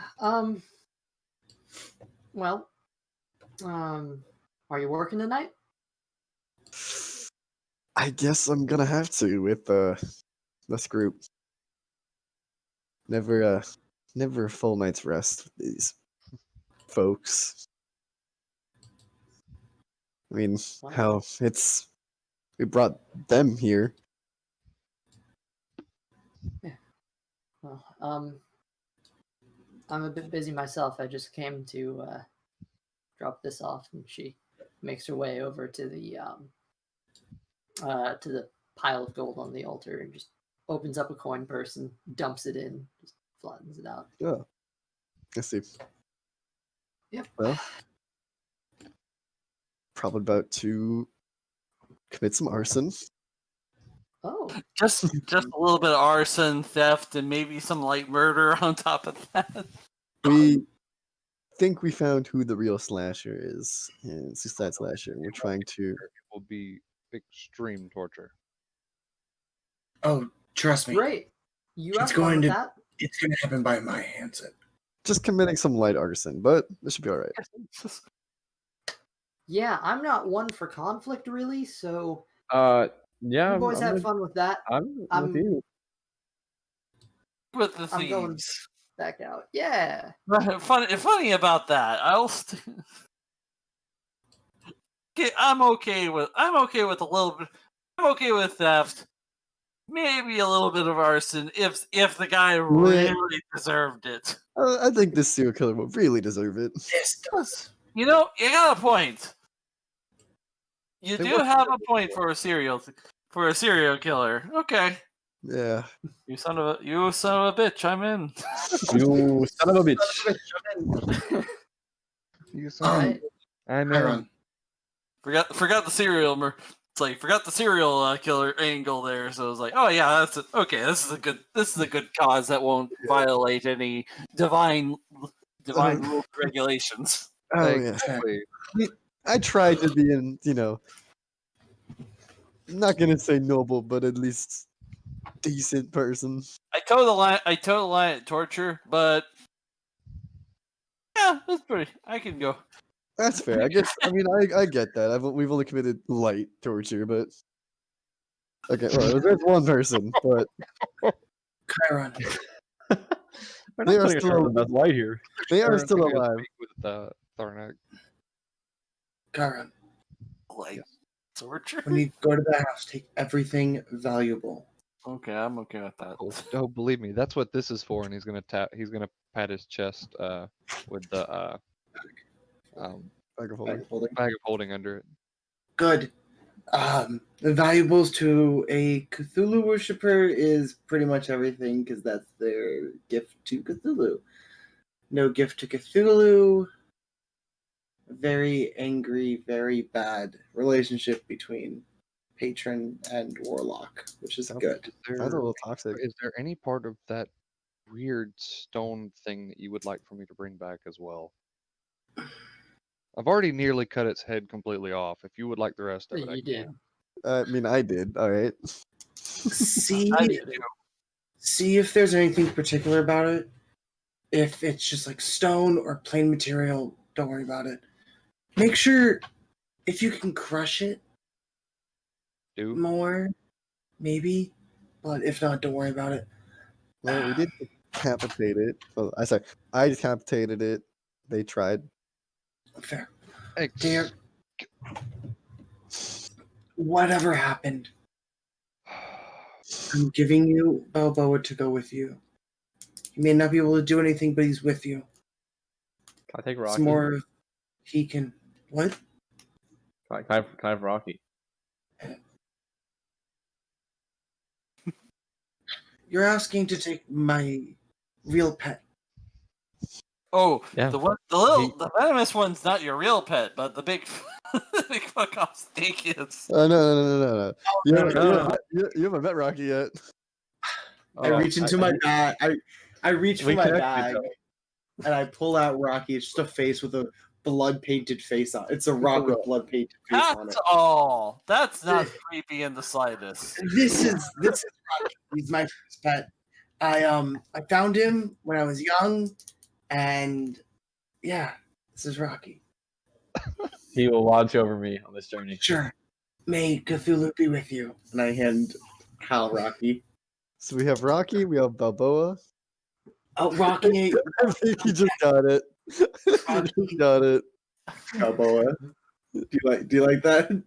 Well. Are you working tonight? I guess I'm gonna have to with this group. Never a full night's rest with these folks. I mean, how we brought them here. Well, I'm a bit busy myself. I just came to drop this off, and she makes her way over to the pile of gold on the altar and just opens up a coin purse and dumps it in, just flattens it out. Oh, I see. Yep. Well, probably about to commit some arson. Oh, Just a little bit of arson, theft, and maybe some light murder on top of that. We think we found who the real slasher is, and Suicide Slasher. We're trying to. It will be extreme torture. oh, trust me, great! You It's have fun going with to- that? it's gonna happen by my hands. Just committing some light arson, but this should be all right. Yeah, I'm not one for conflict really, so Yeah. you boys I'm have with, fun with that. I'm I'm- with you. With the I'm going- thieves. Back out. Yeah. Funny about that. I'm okay with a little bit. I'm okay with theft. Maybe a little bit of arson if the guy really deserved it. I think this serial killer will really deserve it. This does. You know, you got a point. You They do were have a point for a serial killer. Okay. Yeah. You son of a bitch, I'm in. You son of a bitch. You Um, I know. Chiron, forgot the serial. It's like forgot the serial killer angle there. So I was like, oh yeah, that's okay. This is a good cause that won't violate any divine rules and regulations. Oh yeah. Exactly. I tried to be in, I'm not gonna say noble, but at least decent person. I toe the line at torture, but yeah, that's pretty. I can go. That's fair. I guess. I mean, I get that. We've only committed light torture, but okay. Well, there's one person, but Chiron. We're They not are putting still- ourselves in the best light here. they are Aaron, still I'm gonna alive. speak with Tharnak. Chiron. Like torture. When you go to the house, take everything valuable. Okay, I'm okay with that. Oh, believe me, that's what this is for. And he's gonna pat his chest with the Bag of holding. bag of holding under it. Good. The valuables to a Cthulhu worshiper is pretty much everything because that's their gift to Cthulhu. No gift to Cthulhu. Very angry, very bad relationship between patron and warlock, which is good. Is there, That's a little toxic. is there any part of that weird stone thing that you would like for me to bring back as well? I've already nearly cut its head completely off. If you would like the rest of it, I You can. did. I mean, I did. All right. See, I did too. see if there's anything particular about it. If it's just like stone or plain material, don't worry about it. Make sure if you can crush it Do more, maybe. But if not, don't worry about it. Well, we did decapitate it. Well, I decapitated it. They tried. Fair. Ex- Dear, whatever happened, I'm giving you Balboa to go with you. He may not be able to do anything, but he's with you. Can I take It's Rocky? more of he can. What? Can I have Rocky? You're asking to take my real pet. Oh, Yeah. the venomous one's not your real pet, but the big, the big fuck off snake is. No. You no, haven't, no, you no. haven't- you haven't met Rocky yet. I reach into my bag. I reach for We my connected, bag and I pull out Rocky. It's just a face with a blood painted face on. It's a rock with blood painted face on it. That's all. That's not creepy in the slightest. This is Rocky. He's my first pet. I found him when I was young, and yeah, this is Rocky. He will watch over me on this journey. Sure. May Cthulhu be with you. And I hand Hal Rocky. So we have Rocky. We have Balboa. Oh, Rocky. I think he just got it. He just got it. Balboa. Do you like that?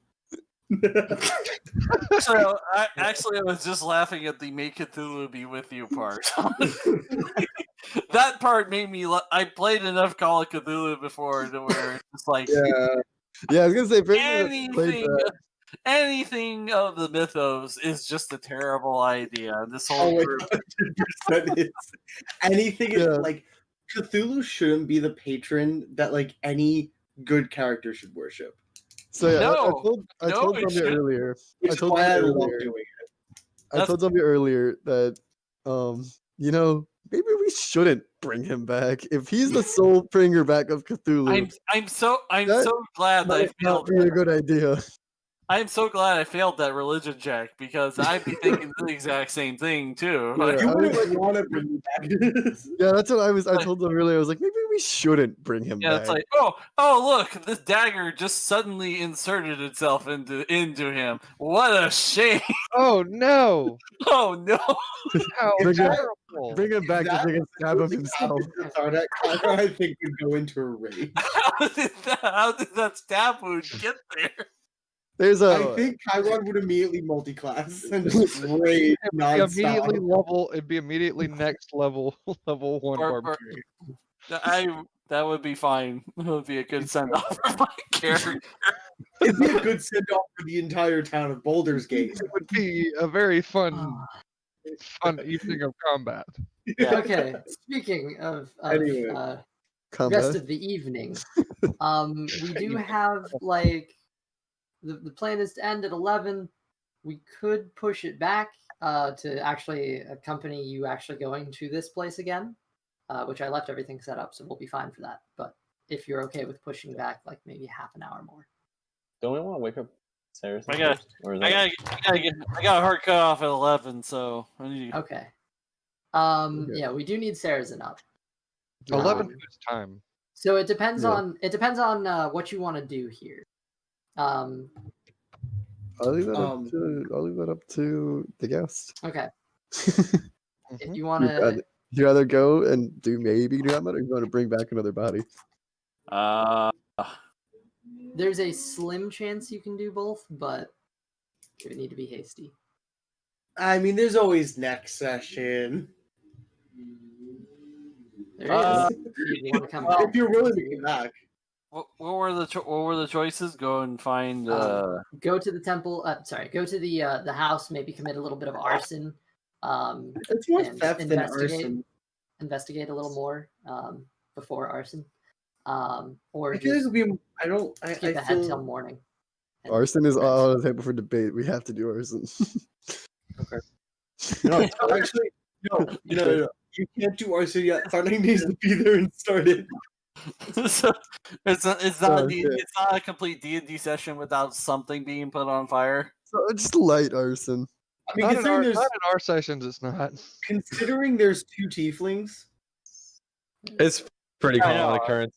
So I was just laughing at the "Make Cthulhu be with you" part. That part made me. I played enough Call of Cthulhu before to where it's just like Yeah, I was gonna say Brandon played anything. that. Anything of the mythos is just a terrible idea. This Oh, whole it group. 100% is. Anything Yeah. like Cthulhu shouldn't be the patron that like any good character should worship. So yeah, No, I told it Zombie shouldn't. earlier. Which I is told why I Zombie love earlier. doing it. I told Zombie earlier that maybe we shouldn't bring him back. If he's the sole bringer back of Cthulhu, I'm so That glad that I might not failed. be a good idea. I'm so glad I failed that religion check because I'd be thinking the exact same thing too. Yeah. You I was wouldn't want to bring me back. Yeah, that's what I told them earlier. I was like, maybe we shouldn't bring him Yeah, back. it's like, oh, look, this dagger just suddenly inserted itself into him. What a shame! Oh no! Oh no! How Bring him- terrible! Bring him back so that they can stab him himself. Sardak, I think would go into a rage. How did that stab wound get there? There's I a think Chiron would immediately multi-class and just rage Immediately nonstop. it'd be immediately next level level 1 Or- barbarian. That would be fine. It would be a good send off for my character. It'd be a good send-off for the entire town of Baldur's Gate. It would be a very fun evening of combat. Okay, speaking of Anyway. combat. rest of the evening, we do have like the plan is to end at 11. We could push it back to actually accompany you actually going to this place again, which I left everything set up, so we'll be fine for that. But if you're okay with pushing back like maybe half an hour more. Don't we want to wake up Sarah? I got a hard cutoff at 11, so I need. Okay. Yeah, we do need Sarazen up. 11 whose time? So it depends Yeah. on what you want to do here. I'll leave that up to the guest. Okay. Mhm. If you want to, You rather go and do maybe do that, or you want to bring back another body? there's a slim chance you can do both, but you would need to be hasty. I mean, there's always next session. There is. If you want to come back. If you're willing to come back. What were the choices? Go and find. Go to the temple. Go to the house. Maybe commit a little bit of arson. It's more and theft than arson. Investigate a little more before arson. Or I feel like just it'll be. I don't. skip I ahead feel. till morning. And Arson is rest. on the table for debate. We have to do arson. Okay. No, actually, no. You can't do arson yet. Tharnak needs to be there and start it. So it's not Oh, it's shit. not a complete D&D session without something being put on fire. So just light arson. I mean, Not considering in our sessions, it's not. considering there's 2 tieflings. It's pretty I common know. occurrence.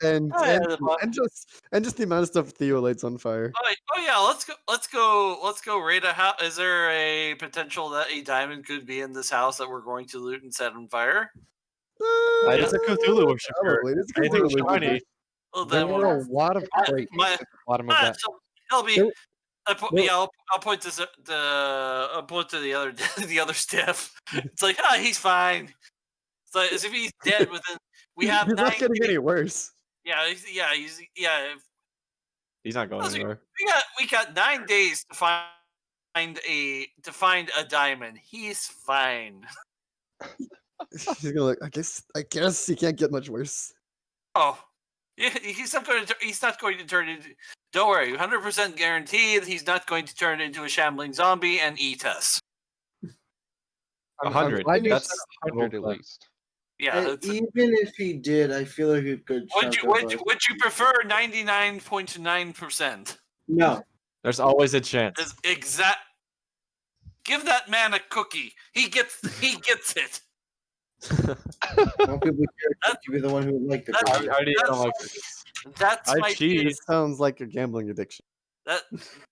And Oh, yeah, and just the amount of stuff Theo lights on fire. Oh yeah, let's go raid a house. Is there a potential that a diamond could be in this house that we're going to loot and set on fire? It's a Cthulhu worshiper. Probably. It's a Anything Cthulhu shiny. worshiper. Well, There then were a lot of I- crates my- at the bottom of that. so it'll be. There- I'll point to I'll point to the other the other stiff. It's like, he's fine. It's like as if he's dead within. We have He's 9 not getting days. any worse. He's not going anywhere. We got 9 days to find a diamond. He's fine. He's gonna look. I guess he can't get much worse. Oh, yeah, he's not going to turn into. Don't worry, 100% guaranteed he's not going to turn into a shambling zombie and eat us. 100. I do That's 100 at least. Yeah. And even if he did, I feel like a good Would chunk you of us. would you prefer 99.9%? No. There's always a chance. Is exact. Give that man a cookie. He gets it. Most people care to be the one who would like the That's- cookie. I already don't like this. That's I my cheat. deity. It sounds like a gambling addiction.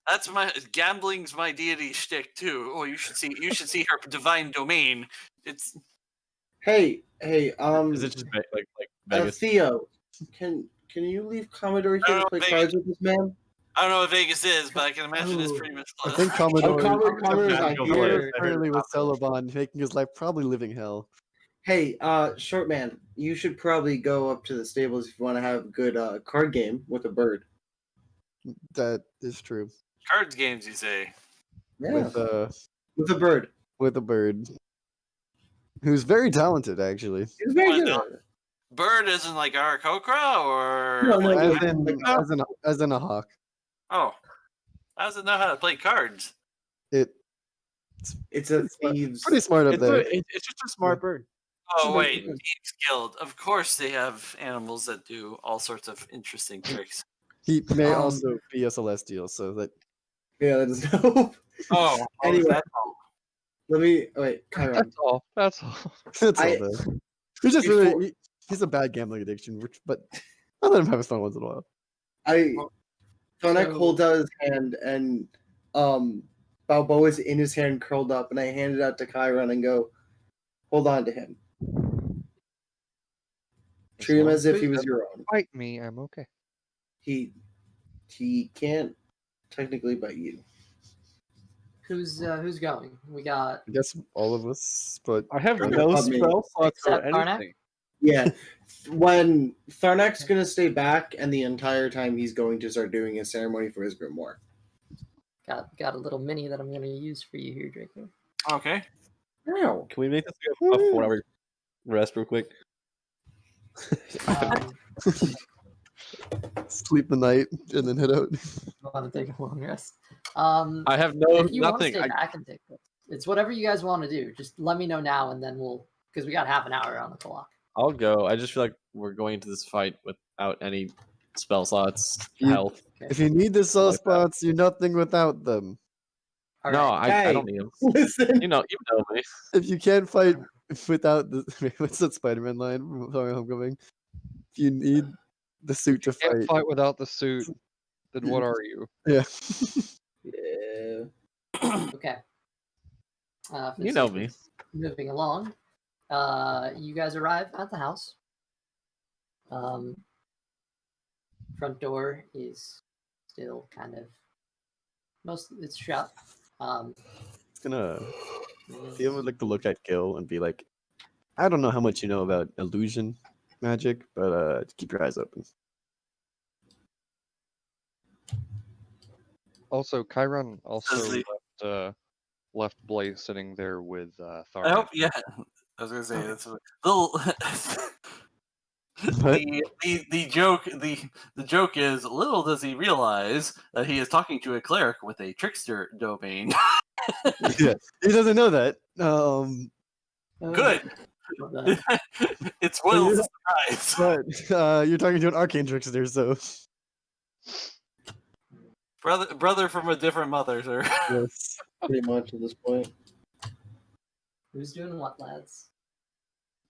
That's my gambling's my deity shtick too. Oh, you should see her divine domain. It's Hey, Is it just like Vegas? Theo, can you leave Commodore here to play cards with this man? I don't know what Vegas is, but I can imagine it's pretty much. I think Commodore Commodore's not Magical here. place. currently with Celebon, making his life probably living hell. Hey, short man, you should probably go up to the stables if you want to have a good card game with a bird. That is true. Cards games, you say? Yeah, With with a bird. with a bird, who's very talented actually. He's very Why good. not? at it. Bird isn't like Aarakocra or No, no, As like- in as in a hawk. oh, how does it know how to play cards? It's a thieves. Pretty smart up It's, there. it's just a smart bird. Oh Should wait, be- Thieves Guild. Of course, they have animals that do all sorts of interesting tricks. He may Um, also be a celestial, so that Yeah, that doesn't help. Oh, Anyway. that's all. Let me wait, Chiron. That's all. That's all. that's I- all there. He's just before- really he's a bad gambling addiction, but I let him have his fun once in a while. Tharnak So- holds out his hand and Balboa is in his hand curled up, and I hand it out to Chiron and go, hold on to him. Treat him as if he was your own. Fight me, I'm okay. He can't technically bite you. Who's going? We got I guess all of us, but I have Sure. no Not me. spell slots for Except Tarnak? anything. Yeah. When Tharnak's gonna stay back, and the entire time he's going to start doing a ceremony for his grimoire. got a little mini that I'm gonna use for you here, Draco. Okay. Wow. Can we make this like a 4-hour rest real quick? Um, Sleep the night and then head out. Want to take a long rest? I have no If you want to nothing. stay back and take this, it's whatever you guys want to do. Just let me know now, and then because we got half an hour on the clock. I'll go. I just feel like we're going into this fight without any spell slots, You- health. If you need the soul Like that. spots, you're nothing without them. All No, right. I Hey. don't need them. Listen. You know me. If you can't fight without the what's that Spider-Man line from Homecoming? If you need the suit to Can't fight, fight without the suit. Then what are you? yeah. Yeah. Okay. For the You know sake me. of Moving along, you guys arrive at the house. Front door is still kind of it's shut. It's gonna Theo would like to look at Gil and be like, I don't know how much you know about illusion magic, but keep your eyes open. Also, Chiron also Does he- left Blaze sitting there with I Tharnak. hope. Yeah, I was gonna say that's a little. What? the joke is little does he realize that he is talking to a cleric with a trickster domain. Yeah, he doesn't know that. Good. Love that. It's Will's yeah. surprise. But you're talking to an arcane trickster, so Brother from a different mother, sir. yes. Pretty much at this point. Who's doing what, lads?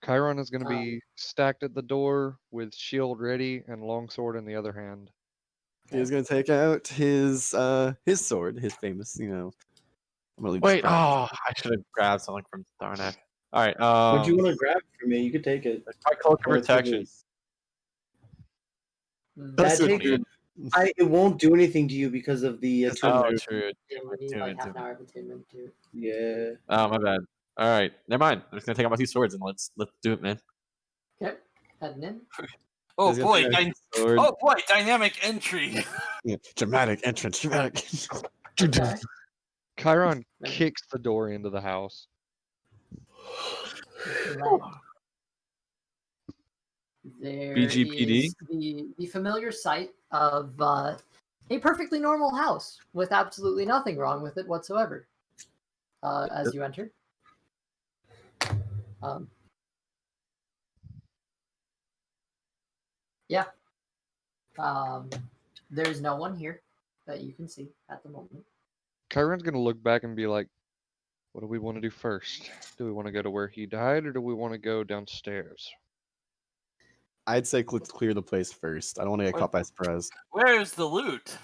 Chiron is going to be stacked at the door with shield ready and longsword in the other hand. He's gonna take out his sword, his famous, I'm gonna leave Wait, this I should have grabbed something from Tharnak. All right. Would you want to grab it from me? You could take it. my cloak of Or it's protection. yours. Mm, That's That what takes- it won't do anything to you because of the Oh, attunement. true. yeah, we need like half an hour of attunement too. Yeah. Oh, my bad. All right, never mind. I'm just gonna take out my 2 swords and let's do it, man. Okay, heading in. Oh He's gonna boy, take out his sword. oh boy, dynamic entry. Yeah, dramatic entrance, dramatic. Okay. Chiron Right. kicks the door into the house. There BGPD? is the familiar sight of a perfectly normal house with absolutely nothing wrong with it whatsoever. As you enter, yeah, there's no one here that you can see at the moment. Chiron's going to look back and be like, what do we want to do first? Do we want to go to where he died or do we want to go downstairs? I'd say let's clear the place first. I don't want to get caught by surprise. Where's the loot?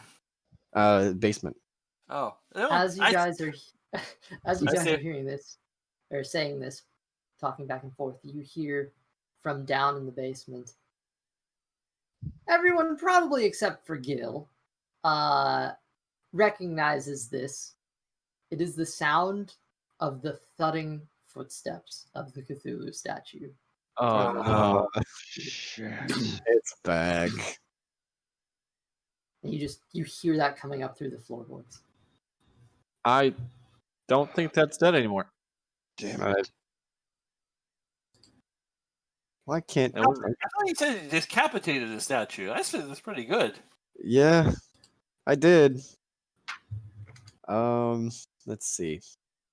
Basement. Oh, As you guys are say- hearing this or saying this, talking back and forth, you hear from down in the basement. Everyone, probably except for Gil, recognizes this. It is the sound of the thudding footsteps of the Cthulhu statue. Oh no. Shit. It's back. And you hear that coming up through the floorboards. I don't think that's dead anymore. Damn it. Why can't? I thought you said you decapitated the statue. I said that's pretty good. Yeah, I did. Let's see.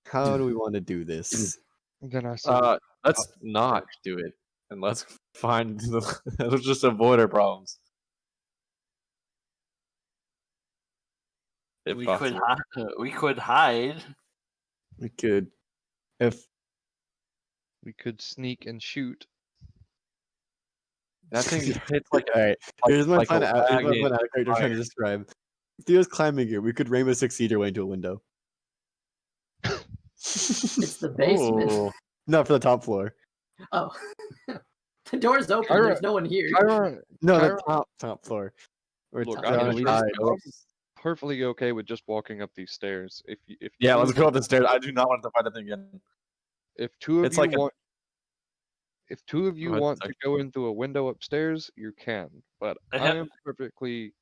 How do we want to do this? Then I said, Let's not do it, and let's find let's just avoid our problems. If We possible. could hide. We could, if we could sneak and shoot. That thing hits like all right. Here's my like plan. a Here's my wagon plan. Character trying to describe. If Theo's climbing here, we could Rainbow Six Siege our way into a window. It's the basement. Oh, No, for the top floor. Oh. The door's open. Chiron- There's no one here. Chiron, No, Chiron- the top floor. Or Look, top- I'm, at on least side. go. I'm perfectly okay with just walking up these stairs. If yeah, two let's of go you- up the stairs. I do not want to fight that thing again. If two of It's you like a- want, if two of you Go ahead, want sorry. to go in through a window upstairs, you can. But I I have- am perfectly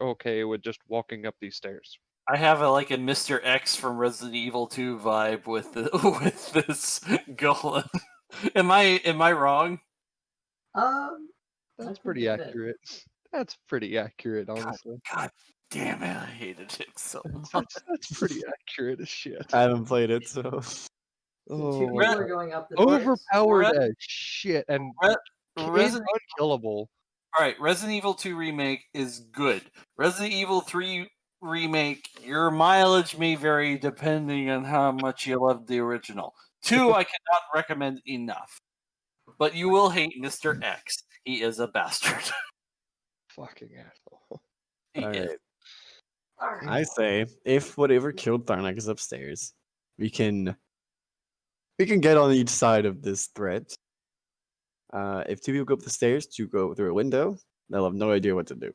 okay with just walking up these stairs. I have a Mr. X from Resident Evil 2 vibe with the with this golem. Am I wrong? That's I pretty think that- accurate. That's pretty accurate, honestly. God damn it, I hated him so much. That's pretty accurate as shit. I haven't played it, so. So two Oh, people are going up the doors. overpowered Re- as shit and Resident unkillable. All right, Resident Evil 2 Remake is good. Resident Evil 3 Remake, your mileage may vary depending on how much you love the original. 2, I cannot recommend enough. But you will hate Mr. X. He is a bastard. Fucking asshole. He All is. right. All right. I say, if whatever killed Tharnak is upstairs, we can get on each side of this threat. If two people go up the stairs, two go through a window, they'll have no idea what to do.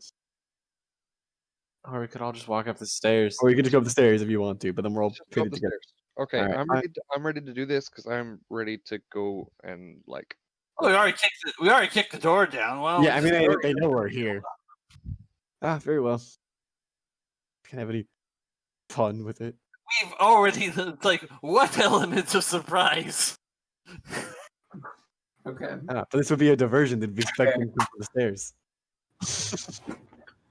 Or we could all just walk up the stairs. Or you can just go up the stairs if you want to, but then we're all Let's just go up pitted the together. stairs. Okay, Alright, I'm ready to do this because I'm ready to go and like. Oh, we already kicked the door down. Well, Yeah, I mean, they know we're here. Ah, very well. Can I have any fun with it? we've already like what elements of surprise? Okay. But this would be a diversion. They'd be expecting to come to the stairs.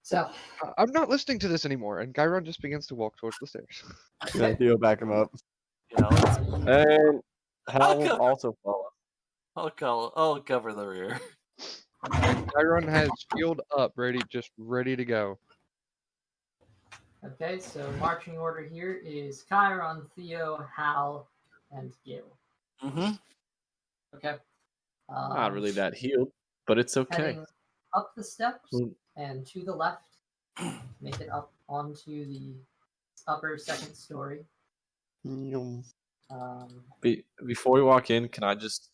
So I'm not listening to this anymore, and Gyron just begins to walk towards the stairs. Yeah, Theo, back him up. Yeah, let's, And Hal will go. also follow. I'll cover the rear. Gyron has shield up, ready to go. okay, so marching order here is Chiron, Theo, Hal, and Gil. Mm-hmm. Okay. Not really that healed, but it's okay. Heading up the steps Mm. and to the left, make it up onto the upper second story. Yum. Before we walk in, can I just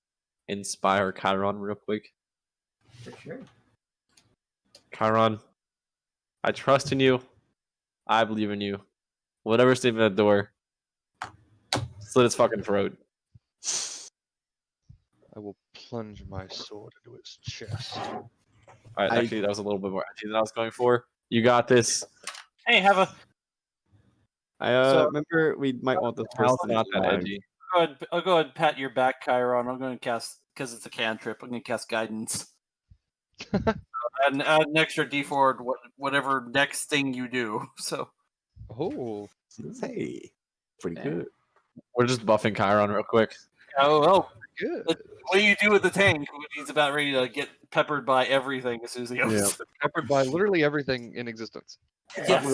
inspire Chiron real quick? For sure. Chiron, I trust in you. I believe in you. Whatever's standing at the door, slit its fucking throat. I will plunge my sword into its chest. All right, actually, that was a little bit more edgy than I was going for. You got this. Hey, have a Remember, we might want this Hal's person not that alive. edgy. I'll go ahead and pat your back, Chiron. I'm going to cast because it's a cantrip. I'm going to cast guidance. And add an extra D4 whatever next thing you do. So Oh, Hey, pretty Yeah. good. We're just buffing Chiron real quick. oh, good. what do you do with the tank when he's about ready to get peppered by everything as soon as he opens? Peppered by literally everything in existence. Yes.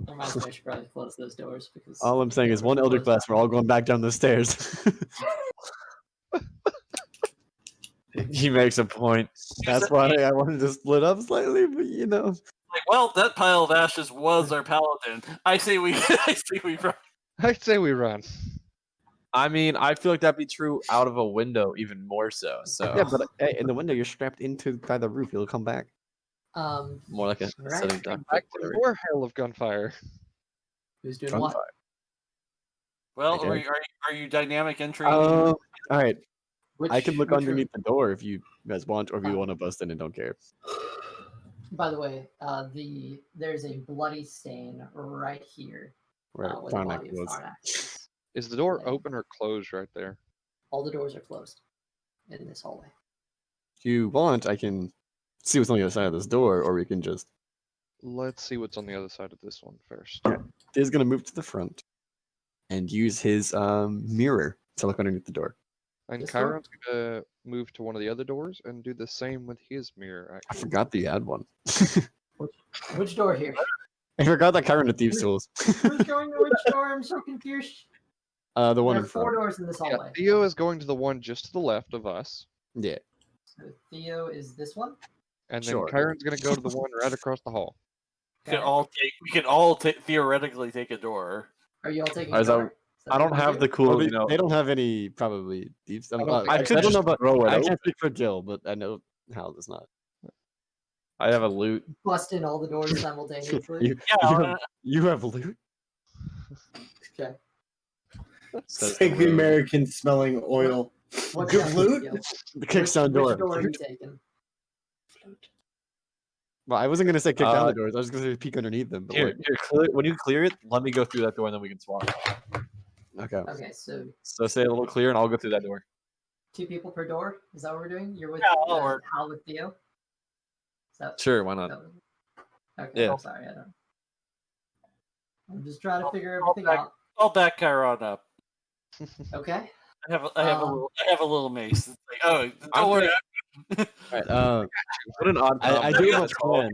Reminds me I should probably close those doors because All I'm saying is one elder class, we're all going back down the stairs. He makes a point. That's why I wanted to split up slightly, but you know. Like, well, that pile of ashes was our paladin. I say we run. I'd say we run. I mean, I feel like that'd be true out of a window even more so. So Yeah, but hey, in the window, you're strapped into by the roof. You'll come back. more like a Right. sitting duck. Back to more hail of gunfire. Who's doing what? Gunfire. Well, Okay. are you dynamic entry? All right. I can look which underneath the door if you guys want, or if you Oh. want to bust in and don't care. By the way, there's a bloody stain right here Where where the Tarnak body of was. Tharnak is. Is the door Yeah. open or closed right there? All the doors are closed in this hallway. If you want, I can see what's on the other side of this door, or we can just. Let's see what's on the other side of this one first. He's gonna move to the front and use his mirror to look underneath the door. And This door? Chiron's gonna move to one of the other doors and do the same with his mirror. I Actually, forgot that you had one. Which door here? I forgot that Chiron had thieves' tools. Who's going to which door? I'm so confused. The one There in are 4 front. doors in this yeah, hallway. Theo is going to the one just to the left of us, Yeah. So Theo is this one. and then Sure. Chiron's gonna go to the one right across the hall. We can all theoretically take a door. Are you all taking? Is a that- door? Is that I don't what you have do? the cool, Well, you know. they don't have any probably thieves. I don't think I, I I could don't just know about. throw it I open. can't speak for Gil, but I know Hal does not. I have a loot. Bust in all the doors simultaneously. You, Yeah, you have loot. Okay. Says Take the the room. American smelling oil. What Good chest loot? is Gil? The kicks down Which door. door are you taking? Well, I wasn't gonna say kick down Uh, the doors. I was gonna say peek underneath them. But Here, when you clear it, let me go through that door and then we can swap. okay. Okay, so So say it a little clear and I'll go through that door. 2 people per door. Is that what we're doing? You're with Yeah, that'll work. Hal with Theo. Is Sure, why not? Okay, Yeah. I'm sorry. I don't. I'm just trying to figure everything out. I'll back Chiron up. Okay. I have a little mace. It's like, oh, I'm don't worry. Alright, what an odd I do have a plan.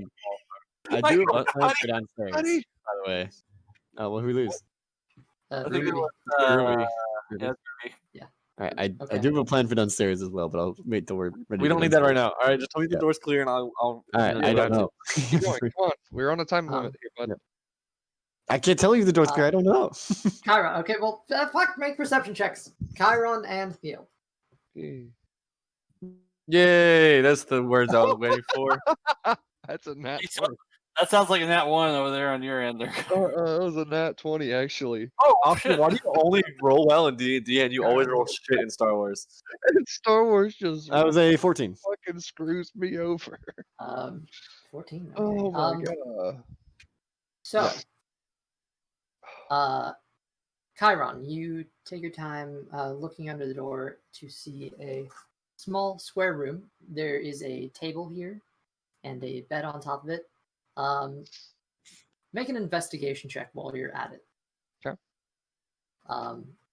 I do have a plan for downstairs, Buddy. by the way. Well, who lose? I think it Ruby. was Ruby. yeah, Alright, I Okay. do have a plan for downstairs as well, but I'll wait till we're ready. We to don't go need that right downstairs. now. All right, just tell me the Yeah. door's clear, and I'll. Alright, I don't know. Keep going, come on. We're on a time limit here, bud. I can't tell you if the door's clear. I don't know. Chiron. Okay, well, fuck, make perception checks. Chiron and Theo. Okay. Yay! That's the words I was waiting for. That's a nat You 20. that sounds like a nat 1 over there on your end there. It was a nat 20, actually. Oh, Austin, shit. why do you only roll well in D&D and you always roll shit in Star Wars? Star Wars just That was a 14. fucking screws me over. 14. Okay. Oh my god. So, Chiron, you take your time looking under the door to see a small square room. There is a table here and a bed on top of it. Make an investigation check while you're at it. Okay.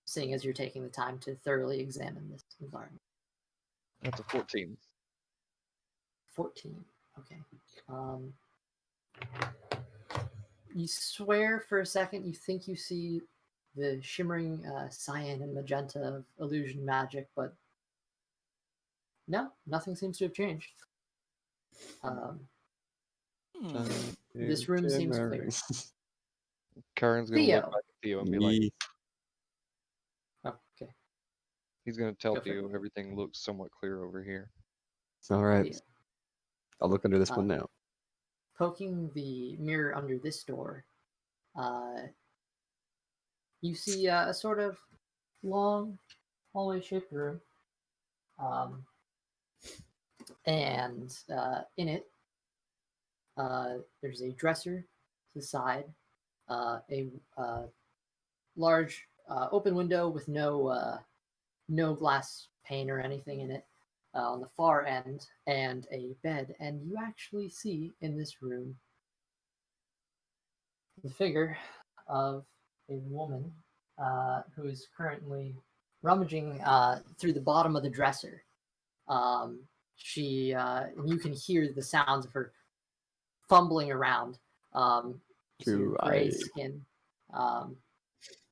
Seeing as you're taking the time to thoroughly examine this environment. That's a 14. 14. Okay. You swear for a second you think you see the shimmering cyan and magenta of illusion magic, but no, nothing seems to have changed. This room seems clear. Karen's gonna Theo. look back at Theo and be like, Me. Oh, okay. he's gonna tell Go for it. Theo everything looks somewhat clear over here. All right. Theo. I'll look under this one now. Poking the mirror under this door, you see a sort of long hallway-shaped room, and in it, there's a dresser to the side, a large open window with no glass pane or anything in it on the far end, and a bed. And you actually see in this room the figure of a woman who is currently rummaging through the bottom of the dresser. She and you can hear the sounds of her fumbling around. Gray skin.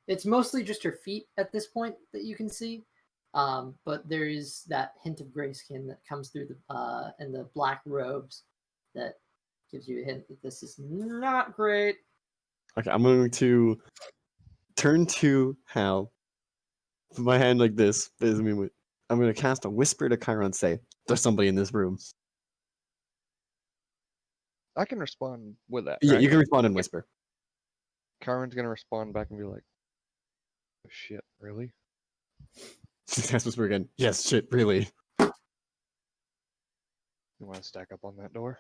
It's mostly just her feet at this point that you can see, but there is that hint of gray skin that comes through the and the black robes that gives you a hint that this is not great. Okay, I'm going to turn to Hal. Put my hand like this. I'm going to cast a whisper to Chiron. Say, "There's somebody in this room." I can respond with that. Yeah, right? you can respond in whisper. Karen's gonna respond back and be like, oh, shit, really? Cast whisper again. Yes, shit, really. You want to stack up on that door?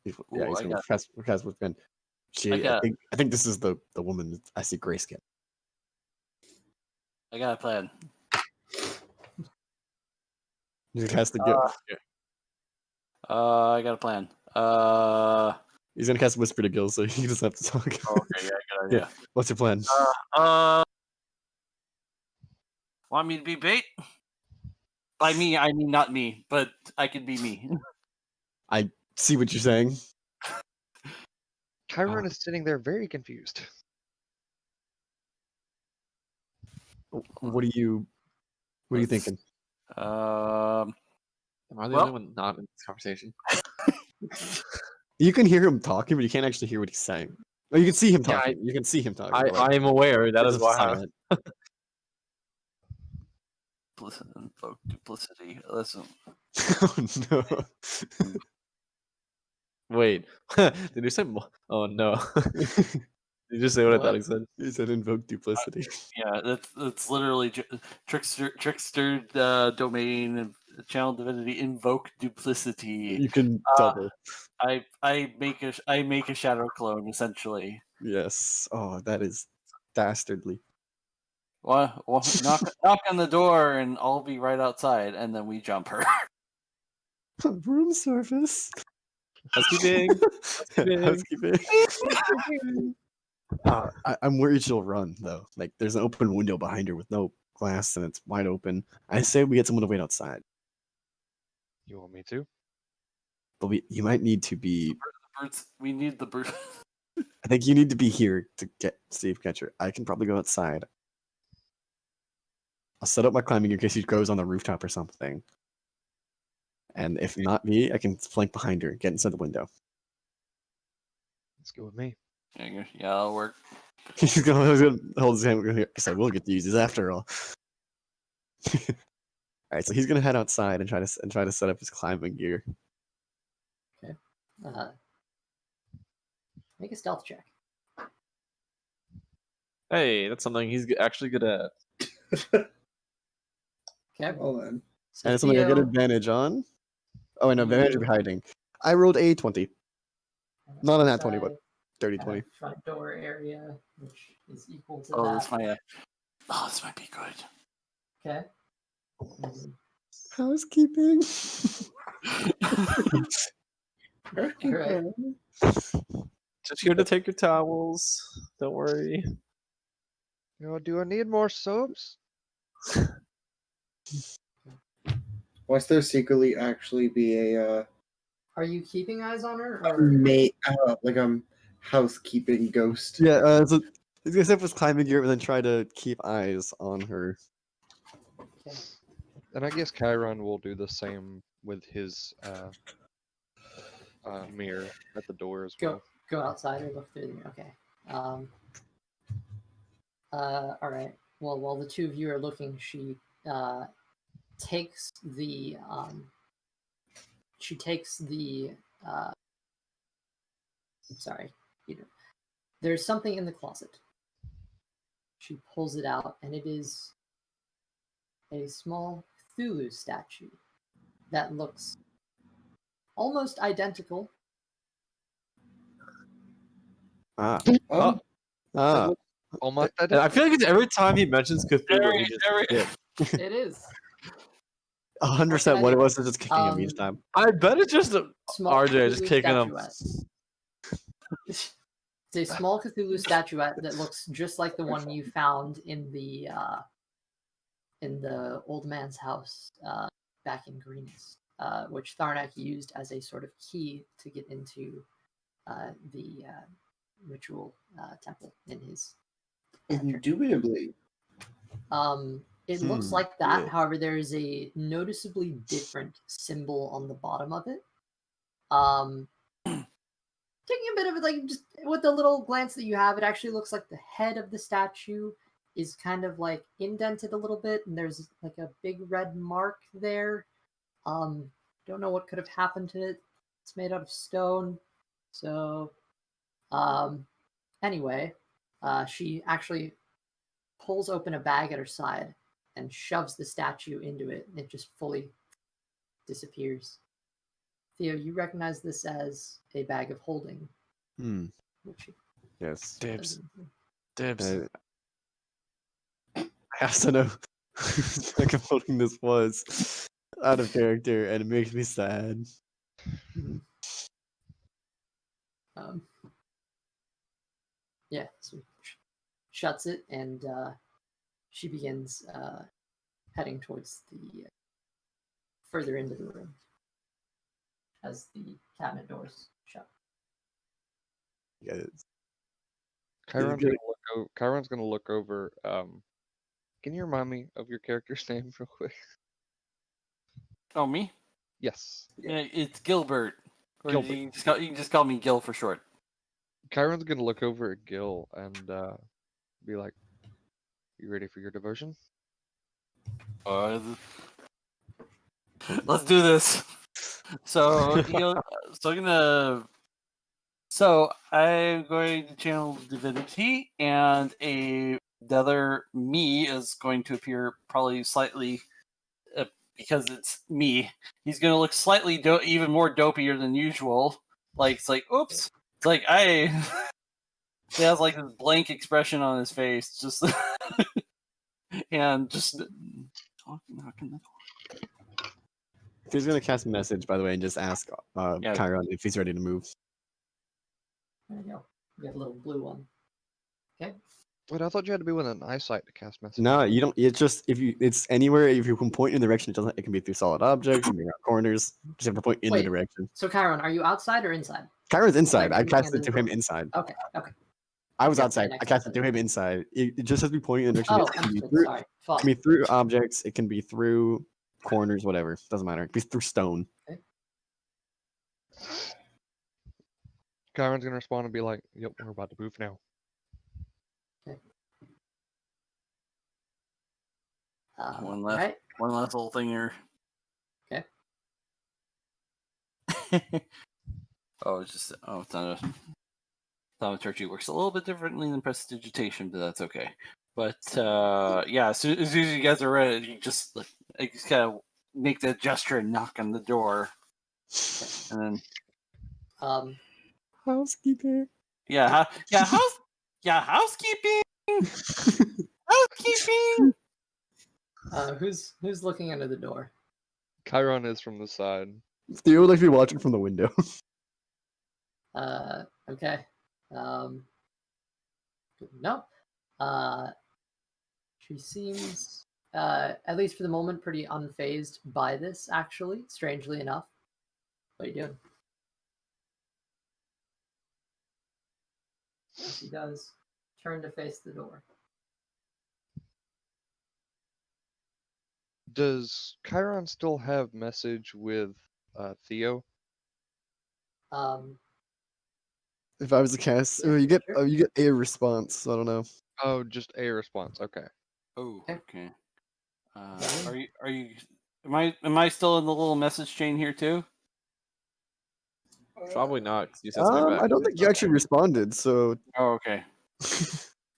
Yeah, Ooh, he's I going to got- cast whisper again. I think this is the woman. I see gray skin. I got a plan. You cast the gift. I got a plan. He's gonna cast whisper to Gil, so he doesn't have to talk. Okay, yeah, good idea. What's your plan? Want me to be bait? By me, I mean not me, but I can be me. I see what you're saying. Chiron is sitting there very confused. What are you thinking? Am I the Well- only one not in this conversation? You can hear him talking, but you can't actually hear what he's saying. Oh, you can see him Yeah, talking. You can see him talking. I but, like, am aware. That it's is why. silent. Listen, invoke duplicity. Listen. Oh no! Wait, did you say? Oh no! Did you just say what I thought he said? He said invoke duplicity. Yeah, that's literally trickster domain and channel divinity invoke duplicity. You can double. I make a shadow clone essentially. Yes. Oh, that is dastardly. Well, knock on the door and I'll be right outside, and then we jump her. Room service. Housekeeping. Housekeeping. I'm worried she'll run though. Like there's an open window behind her with no glass and it's wide open. I say we get someone to wait outside. You want me to? But you might need to be. Birds. We need the bird. I think you need to be here to get Steve Catcher. I can probably go outside. I'll set up my climbing in case he goes on the rooftop or something. And if not me, I can flank behind her, get inside the window. Let's go with me. Yeah, that'll work. He's gonna hold his hand because I will get to use this after all. All right, so he's gonna head outside and try to set up his climbing gear. Okay. Make a stealth check. Hey, that's something he's actually good at. Okay. Well then. So And it's something I get Theo- advantage on. Oh, and advantage of hiding. I rolled a 20. Not on that 20, but outside, dirty kind 20. of front door area, which is equal to Oh, that. this might. Oh, this might be good. Okay. Mhm. Housekeeping. Alright. Just here to take your towels. Don't worry. Do I need more soaps? Must there secretly actually be a Are you keeping eyes on her? Or mate like housekeeping ghost? Yeah, so he's gonna set up his climbing gear and then try to keep eyes on her. okay. And I guess Chiron will do the same with his mirror at the door as well. Go outside or look through the mirror. Okay. All right. Well, while the two of you are looking, she takes the sorry, Peter. There's something in the closet. She pulls it out, and it is a small Cthulhu statue that looks almost identical. Ah. Oh, Ah. Almost And I feel like it's every time he mentions Cthulhu, he just It is 100% what it was is just kicking him each time. I bet it's just a small RJ just Cthulhu kicking him. statuette. It's a small Cthulhu statuette that looks just like the one you found in the old man's house back in Greenest, which Tharnak used as a sort of key to get into the ritual temple in his. indubitably. It looks like that. yeah. However, there is a noticeably different symbol on the bottom of it. Taking a bit of it, like just with the little glance that you have, it actually looks like the head of the statue is kind of like indented a little bit, and there's like a big red mark there. Don't know what could have happened to it. It's made out of stone. So, anyway, she actually pulls open a bag at her side and shoves the statue into it, and it just fully disappears. Theo, you recognize this as a bag of holding. Which Yes. Dibs. doesn't- Dibs. I have to know whose bag of holding this was out of character, and it makes me sad. Yeah, so shuts it, and she begins heading towards the further into the room as the cabinet doors shut. Yeah, it's- Chiron's good. gonna look over. Can you remind me of your character's name real quick? Oh, me? Yes. Yeah, it's Gilbert. Or Gilbert. You can just call me Gil for short. Chiron's gonna look over at Gil and be like, "You ready for your devotion?" Let's do this. So I'm going to channel divinity, and the other me is going to appear probably slightly because it's me. He's going to look slightly even more dopier than usual. Like it's like, oops. It's like he has like this blank expression on his face, just and just knocking the door. He's gonna cast a message, by the way, and just ask Yeah. Chiron if he's ready to move. There you go. You got a little blue one. Okay. Wait, I thought you had to be within eyesight to cast messages. No, you don't. It's just it's anywhere. If you can point in the direction, it can be through solid objects, it can be around corners. Just have to point in the Wait. direction. So Chiron, are you outside or inside? Chiron's inside. Like, I looking cast at it the to him door. inside. Okay. Okay. I was Yeah, outside. right I next cast to it to him inside. It just has to be pointing in the direction. Oh, it can be understood. through, Sorry. it Fuck. can be through objects. It can be through corners. Whatever. Doesn't matter. It can be through stone. Chiron's gonna respond and be like, "Yep, we're about to move now." One All last, right. one last little thing here. Okay. It's not a thaumaturgy works a little bit differently than prestidigitation, but that's okay. But yeah, as soon as you guys are ready, you just kind of make that gesture and knock on the door, and then Housekeeper. housekeeping, housekeeping. Who's looking under the door? Chiron is from the side. Theo would like to be watching from the window. Okay. No. She seems, at least for the moment, pretty unfazed by this. Actually, strangely enough. What are you doing? She does turn to face the door. Does Chiron still have message with Theo? If I was to cast, you get a response. So I don't know. Oh, just a response. Okay. Oh, okay. Okay. Are you? Am I still in the little message chain here too? Probably not, because you said something back. I don't think you actually responded. So Oh, okay.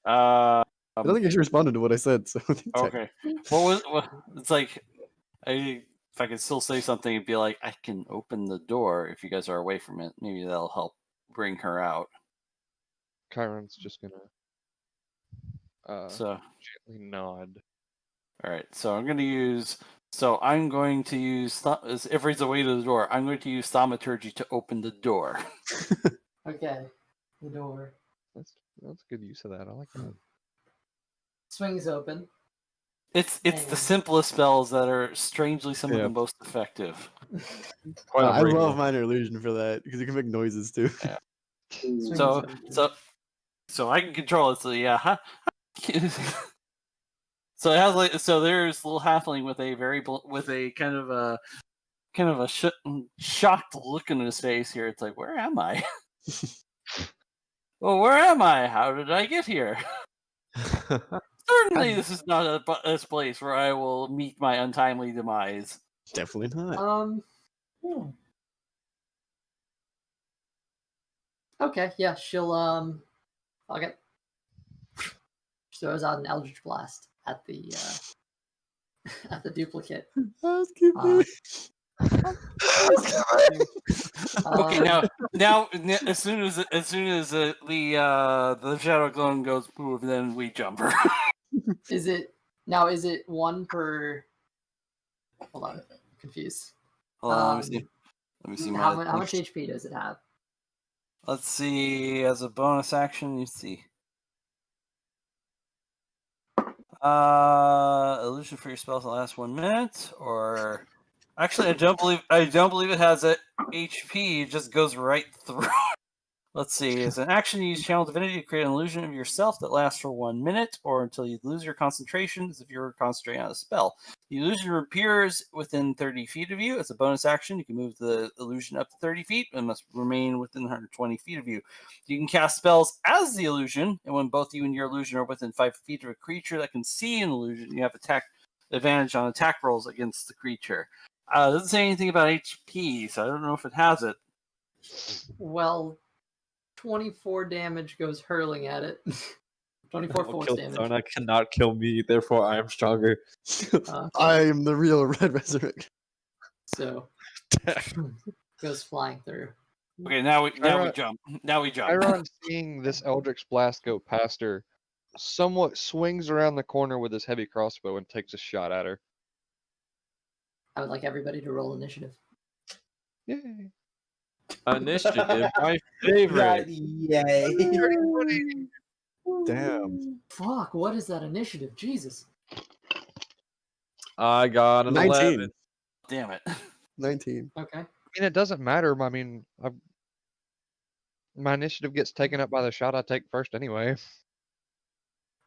I don't think you actually responded to what I said. So I think Okay. It's like, if I could still say something, it'd be like, I can open the door if you guys are away from it. Maybe that'll help bring her out. Chiron's just gonna So, gently nod. all right. So I'm going to use. So I'm going to use. As everybody's away to the door, I'm going to use thaumaturgy to open the door. Okay. The door That's good use of that. I like that. swings open. It's the simplest spells that are strangely some of Yeah. the most effective. Quite I unbreakable. love minor illusion for that because you can make noises too. Yeah. Swings So open. so I can control it. So yeah. So it has there's a little halfling with a kind of a shocked look in his face here. It's like, where am I? Well, where am I? How did I get here? Certainly, this is not a place where I will meet my untimely demise. Definitely not. Okay, yeah, she'll okay. She throws out an Eldritch Blast at the at the duplicate. Housekeeper. Okay, now as soon as the shadow clone goes poof, then we jump her. Is it one per? Hold on, I'm confused. Hold on, let me see How much HP does it have? Let's see. As a bonus action, you see. Illusion for your spells that last 1 minute, or actually, I don't believe it has a HP. It just goes right through. Let's see. As an action, you use Channel Divinity to create an illusion of yourself that lasts for 1 minute, or until you lose your concentration, as if you were concentrating on a spell. The illusion appears within 30 feet of you. As a bonus action, you can move the illusion up to 30 feet and must remain within 120 feet of you. You can cast spells as the illusion, and when both you and your illusion are within 5 feet of a creature that can see an illusion, you have advantage on attack rolls against the creature. It doesn't say anything about HP, so I don't know if it has it. Well, 24 damage goes hurling at it. 24 force damage. Sona cannot kill me, therefore I am stronger. I am the real Red Resurrect. So goes flying through. Okay, now we jump. Now we jump. Chiron, seeing this Eldritch Blast go past her, somewhat swings around the corner with his heavy crossbow and takes a shot at her. I would like everybody to roll initiative. Yay. Initiative, my favorite. Yay. Damn. Fuck, what is that initiative? Jesus. I got an 19. 11. Damn it. 19. Okay. I mean, it doesn't matter. I mean, my initiative gets taken up by the shot I take first anyway.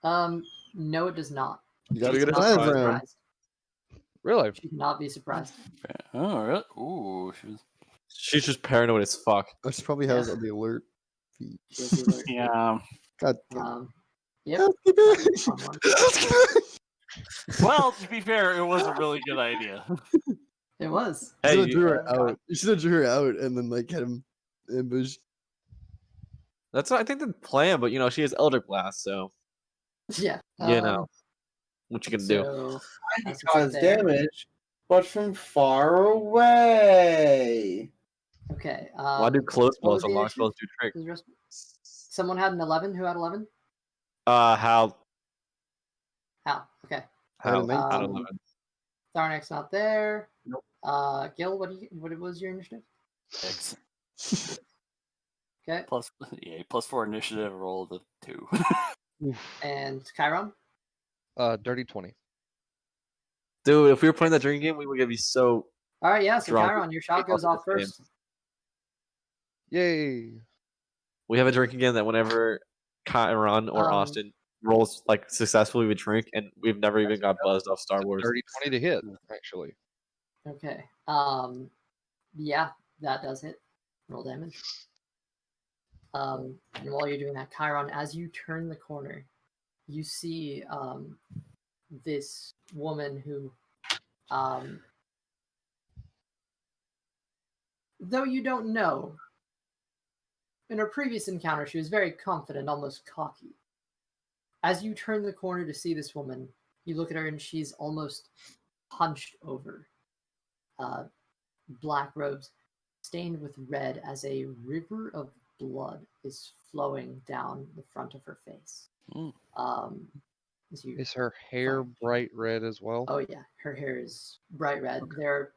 No, it does not. You gotta We get get a a five surprise round. Really? She cannot be surprised. Oh, really? Ooh, she was. She's just paranoid as fuck. Oh, she probably has the alert feed. She has the alert. Yeah. God damn. Yep. Housekeeping! Fun one. Housekeeping! Well, to be fair, it was a really good idea. It was. You Hey, should have drew her uh, out. You should have drew her out and then like had him ambushed. that's what I think the plan, but she has Elder Blast, so Yeah. what you gonna do? So, I as it's cause there- damage, but from far away. Okay. Why do close what was spells or the long spells initiative? do tricks? Was the rest- Someone had an 11. Who had 11? Hal Hal. Okay. had Um, 11. Tharnek's not there. Nope. Gil, what was your initiative? 6. Okay. Plus 4 initiative, roll the 2. And Chiron? Dirty 20. Dude, if we were playing that drinking game, we would be so. All right, yeah. So Drunk. Chiron, your shot goes Off off this game. first. Yay. We have a drinking game that whenever Chiron or Austin rolls like successfully, we drink, and we've never even got buzzed off Star Wars. Dirty 20 to hit, actually. Okay. Yeah, that does hit. Roll damage. And while you're doing that, Chiron, as you turn the corner, you see this woman who, though you don't know, in her previous encounter, she was very confident, almost cocky. As you turn the corner to see this woman, you look at her and she's almost hunched over. Black robes stained with red as a river of blood is flowing down the front of her face. Is her hair bright red as well? Oh yeah, her hair is bright red. Okay. There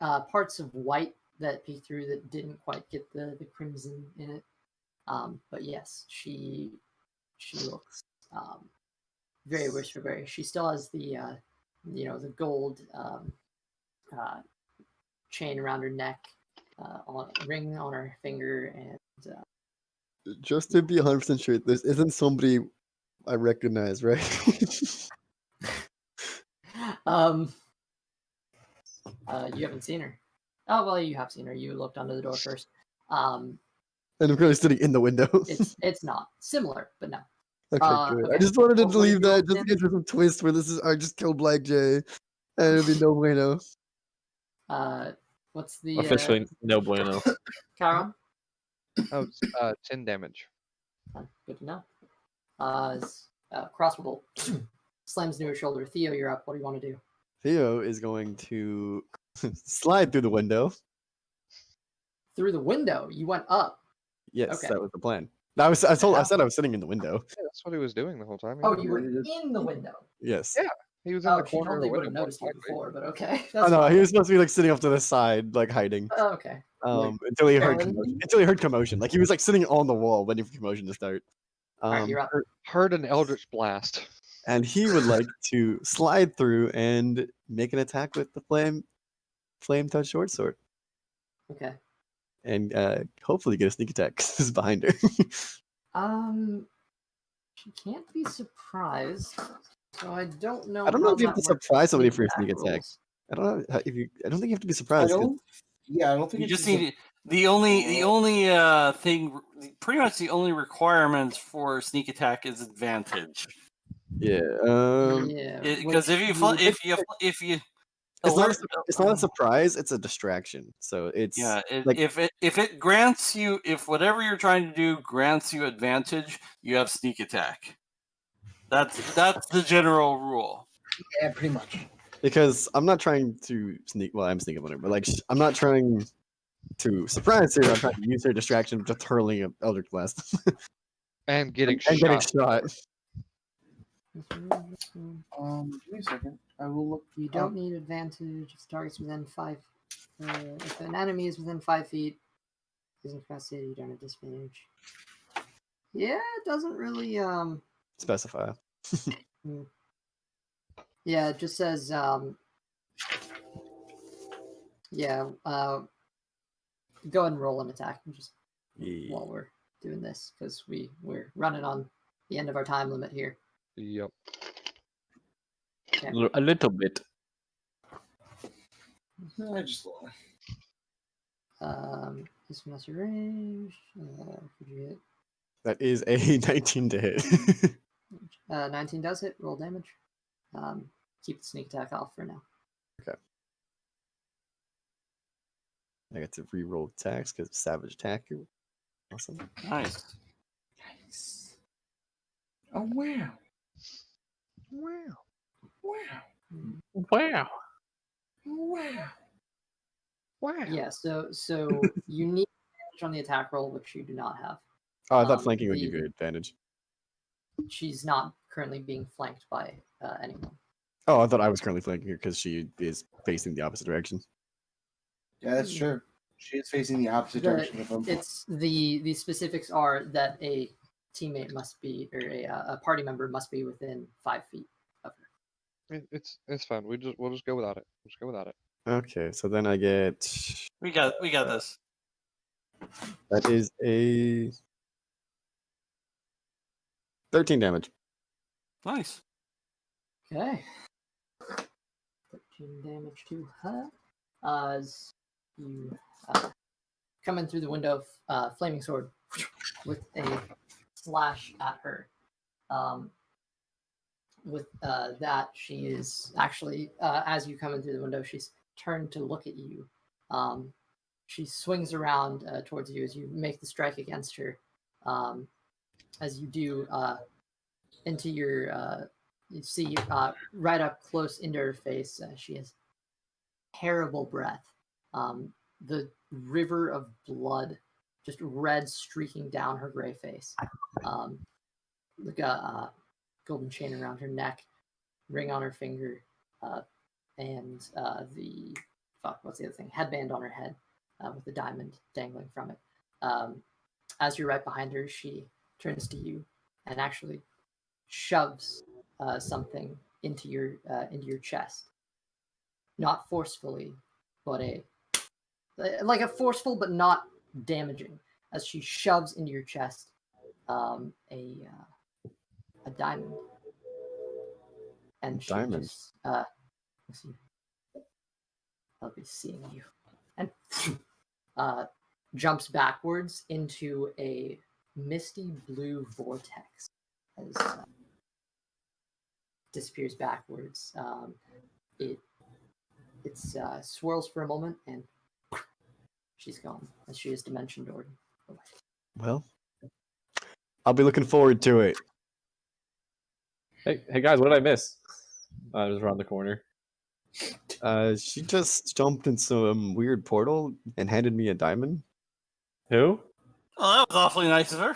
are parts of white that peek through that didn't quite get the crimson in it. But yes, she looks very Wishful. She still has the the gold chain around her neck, ring on her finger, and just to be 100% sure, this isn't somebody I recognize, right? You haven't seen her. Oh well, you have seen her. You looked under the door first. And I'm currently sitting in the window. it's not similar, but no. Okay, good. Okay. I just wanted to What leave you that just in rolled case there's some twist where this is I just killed Black Jay, and it'd be no bueno. What's the Officially no bueno. Chiron? Oh, 10 damage. Good to know. Crossbow bolt slams into her shoulder. Theo, you're up. What do you want to do? Theo is going to slide through the window. Through the window? You went up. Yes, Okay. that was the plan. I said I was sitting in the window. Yeah, that's what he was doing the whole time. Oh, you were in the window. Yes. Yeah, he was in the She corner of the totally would window. have noticed you before, but okay. Oh no, he was supposed to be like sitting off to the side, like hiding. Oh, okay. Until he heard commotion. Like he was like sitting on the wall waiting for commotion to start. Alright, you're up. Heard an eldritch blast. And he would like to slide through and make an attack with the flame touch short sword. Okay. And hopefully get a sneak attack 'cause this is behind her. She can't be surprised, so I don't know. I don't know how if you have that to works surprise somebody with for a sneak attack attack. rolls. I don't know if you. I don't think you have to be I surprised. 'cause- don't. Yeah, I don't think You it's just need the only thing, pretty much the only requirements for sneak attack is advantage. Yeah. Yeah. Because which if you It's alert, not a surprise. It's a distraction. So it's like if it grants you, if whatever you're trying to do grants you advantage, you have sneak attack. That's the general rule. Yeah, pretty much. because I'm not trying to sneak. Well, I'm sneaking on her, but like I'm not trying to surprise her. I'm trying to use her distraction, just hurling an Eldritch Blast And getting and shot. getting shot. Give me a second. I will look. You don't need advantage if target's within 5. If an enemy is within 5 feet, isn't incapacitated, you don't have disadvantage. Yeah, it doesn't really Specify. Yeah, it just says yeah, go ahead and roll an attack just Yeah. while we're doing this, because we're running on the end of our time limit here. Yep. Okay. A little bit. I just This master range. Could you hit? That is a 19 to hit. 19 does hit. Roll damage. Keep the sneak attack off for now. I get to re-roll attacks because savage attacker. Awesome. Nice. nice. Oh wow! Wow. Wow! Wow. Wow! Wow. Yeah. So you need advantage on the attack roll, which you do not have. Oh, I thought flanking would the- give you advantage. She's not currently being flanked by anyone. Oh, I thought I was currently flanking her because she is facing the opposite direction. Yeah, that's true. She is facing the opposite direction of him. It's the specifics are that a teammate must be, or a party member must be within 5 feet of her. It's fine. We'll just go without it. We'll just go without it. Okay, so then I get We got this. that is a 13 damage. Nice. Okay. 13 damage to her. As you come in through the window, flaming sword with a slash at her. With that, she is actually, as you come in through the window, she's turned to look at you. She swings around towards you as you make the strike against her. As you do, into your, you see right up close into her face, she has terrible breath. The river of blood, just red streaking down her gray face. Like a golden chain around her neck, ring on her finger, and what's the other thing? Headband on her head with a diamond dangling from it. As you're right behind her, she turns to you and actually shoves something into your chest. Not forcefully, but like a forceful but not damaging. As she shoves into your chest a diamond, and she Diamond. just let's see. I'll be seeing you, and jumps backwards into a misty blue vortex as disappears backwards. It swirls for a moment and she's gone as she is dimension doored. Well, I'll be looking forward to it. Hey guys, what did I miss? I was around the corner. She just jumped in some weird portal and handed me a diamond. Who? Oh, that was awfully nice of her.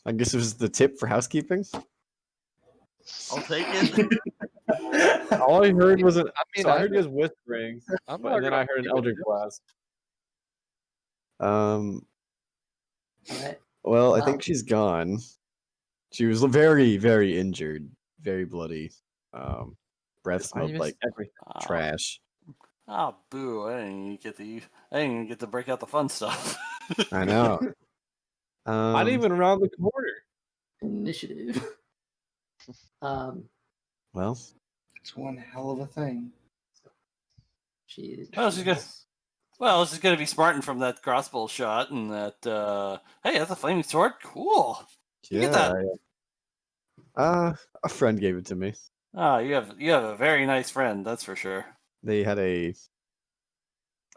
I guess it was the tip for housekeeping. I'll take it. All I heard was I I heard you guys whispering, I'm but not and then gonna I heard an argue with elder you. class. All right. Well, I Wow. think she's gone. She was very, very injured, very bloody. Breath I smelled missed like everything. trash. Oh, boo! I didn't even get to break out the fun stuff. I know. Not even around the corner. Initiative. Well, It's one hell of a thing. She. Oh, she's good. Well, this is going to be Spartan from that crossbow shot, and that. Hey, that's a flaming sword. Cool. You get yeah. that. A friend gave it to me. Ah, you have a very nice friend, that's for sure. They had a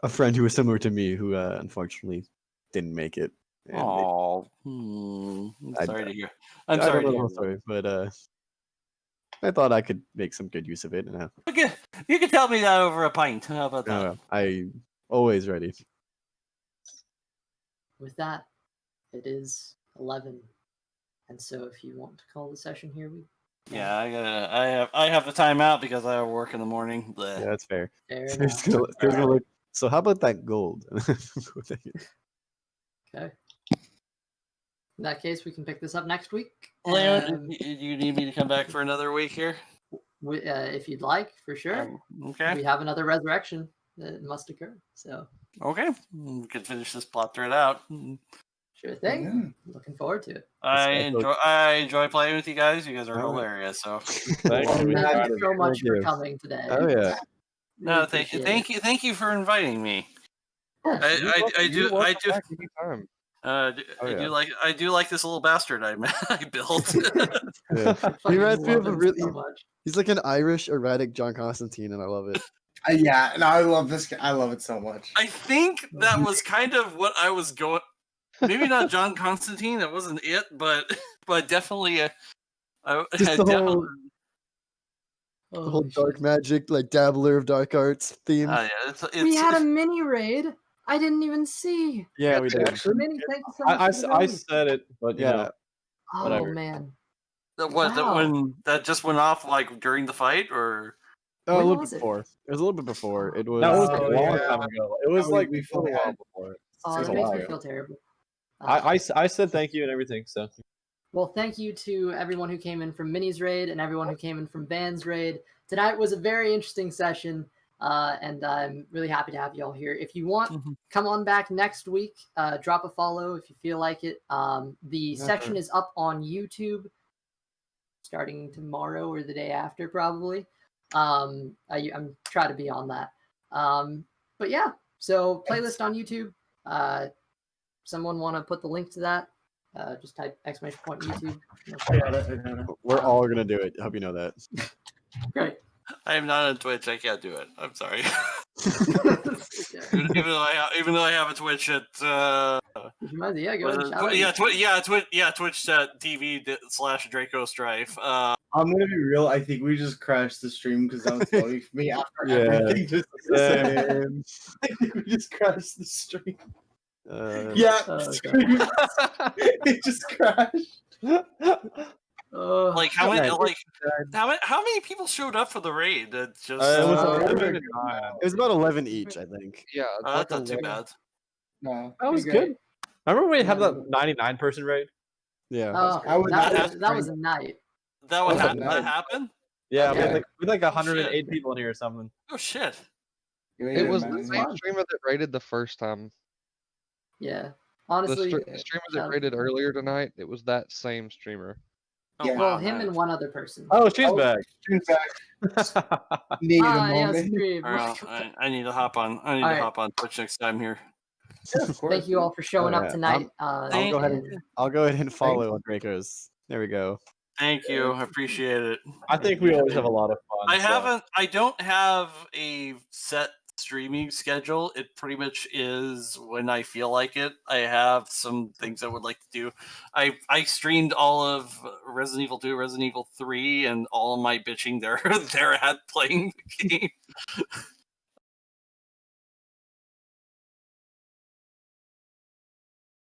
friend who was similar to me who unfortunately didn't make it. And Oh, I'm I- sorry to hear. I I'm sorry don't to know hear. the story, but I thought I could make some good use of it. And Okay, you can tell me that over a pint. How about that? I always ready. With that, it is 11, and so if you want to call the session here, we Yeah, I have the time out because I work in the morning. Bleh. Yeah, that's fair. Fair Spear's enough. gonna look. So how about that gold? Okay. In that case, we can pick this up next week. Leon, you need me to come back for another week here? If you'd like, for sure. Okay. We have another resurrection that must occur. So Okay. We can finish this plot thread out. sure thing. Looking forward to it. I enjoy playing with you guys. You guys are All right. hilarious. So Thank you. Thank you so much for you. coming today. Oh yeah. no, Really thank you for inviting me. Yeah, I do Back anytime. I do like this little bastard I built. Yeah. I He fucking reminds me love of a him really. so much. He's like an Irish erratic John Constantine, and I love it. Yeah, no, I love this. I love it so much. I think that was kind of what I was going. Maybe not John Constantine. That wasn't it, but definitely. Just the whole Holy dark shit. magic, like dabbler of dark arts theme. Yeah, We had a mini raid. I didn't even see. Yeah, we did. Mini, thank you so much. for the I raid. said it, but you Yeah. know, Oh whatever. man. that just went off like during the fight, or Oh, a When little was bit it? before. It was a little bit before. It was. that was a Oh, long yeah. time ago. It was We- like we a little while had- before. Oh, It was it a makes while me ago. feel terrible. I said thank you and everything. So Well, thank you to everyone who came in from Mini's raid and everyone who came in from Van's raid. Tonight was a very interesting session, and I'm really happy to have you all here. If you want, come on back next week. Drop a follow if you feel like it. The section is up on YouTube starting tomorrow or the day after, probably. I'm trying to be on that. But yeah, so playlist on YouTube. Someone want to put the link to that? Just type !YouTube. I got it. We're all gonna do it. I hope you know that. Great. I am not on Twitch. I can't do it. I'm sorry. Okay. even though I have a Twitch at Yeah, go ahead and shout out. Twitch TV/Draco Strife. I'm gonna be real. I think we just crashed the stream because that was funny for me after Yeah. everything just Same. I think we just crashed the stream. Uh, Yeah, Oh, stream. It just crashed. Like how many Okay. how many people showed up for the raid? It's just it was Uh, 11. it It was about 11 each, I think. Yeah, it's that's like not too 11. bad. No. that was Pretty great. good. Remember when we had Yeah. that 99-person raid? Yeah. Oh, I was- that was a night. That would That was that nice. happened? Yeah, Yeah. we had like 108 shit. people in here or something. Oh shit! It was the man. same streamer that raided the first time. Yeah. The Honestly, streamer that raided earlier tonight, it was that same streamer. Oh, Yeah. well, wow, him nice. and one other person. Oh, she's Oh. back. Stream's back. Need a Yeah, moment. stream. All right, I need to hop on. I need All to right. hop on Twitch next time here. Yeah, of course. Thank you all for showing Oh, up yeah. tonight. I'll go ahead and follow on Draco's. There we go. Thank you. I appreciate it. I think we always have a lot of fun. I don't have a set streaming schedule. It pretty much is when I feel like it. I have some things I would like to do. I streamed all of Resident Evil 2, Resident Evil 3, and all of my bitching there at playing the game.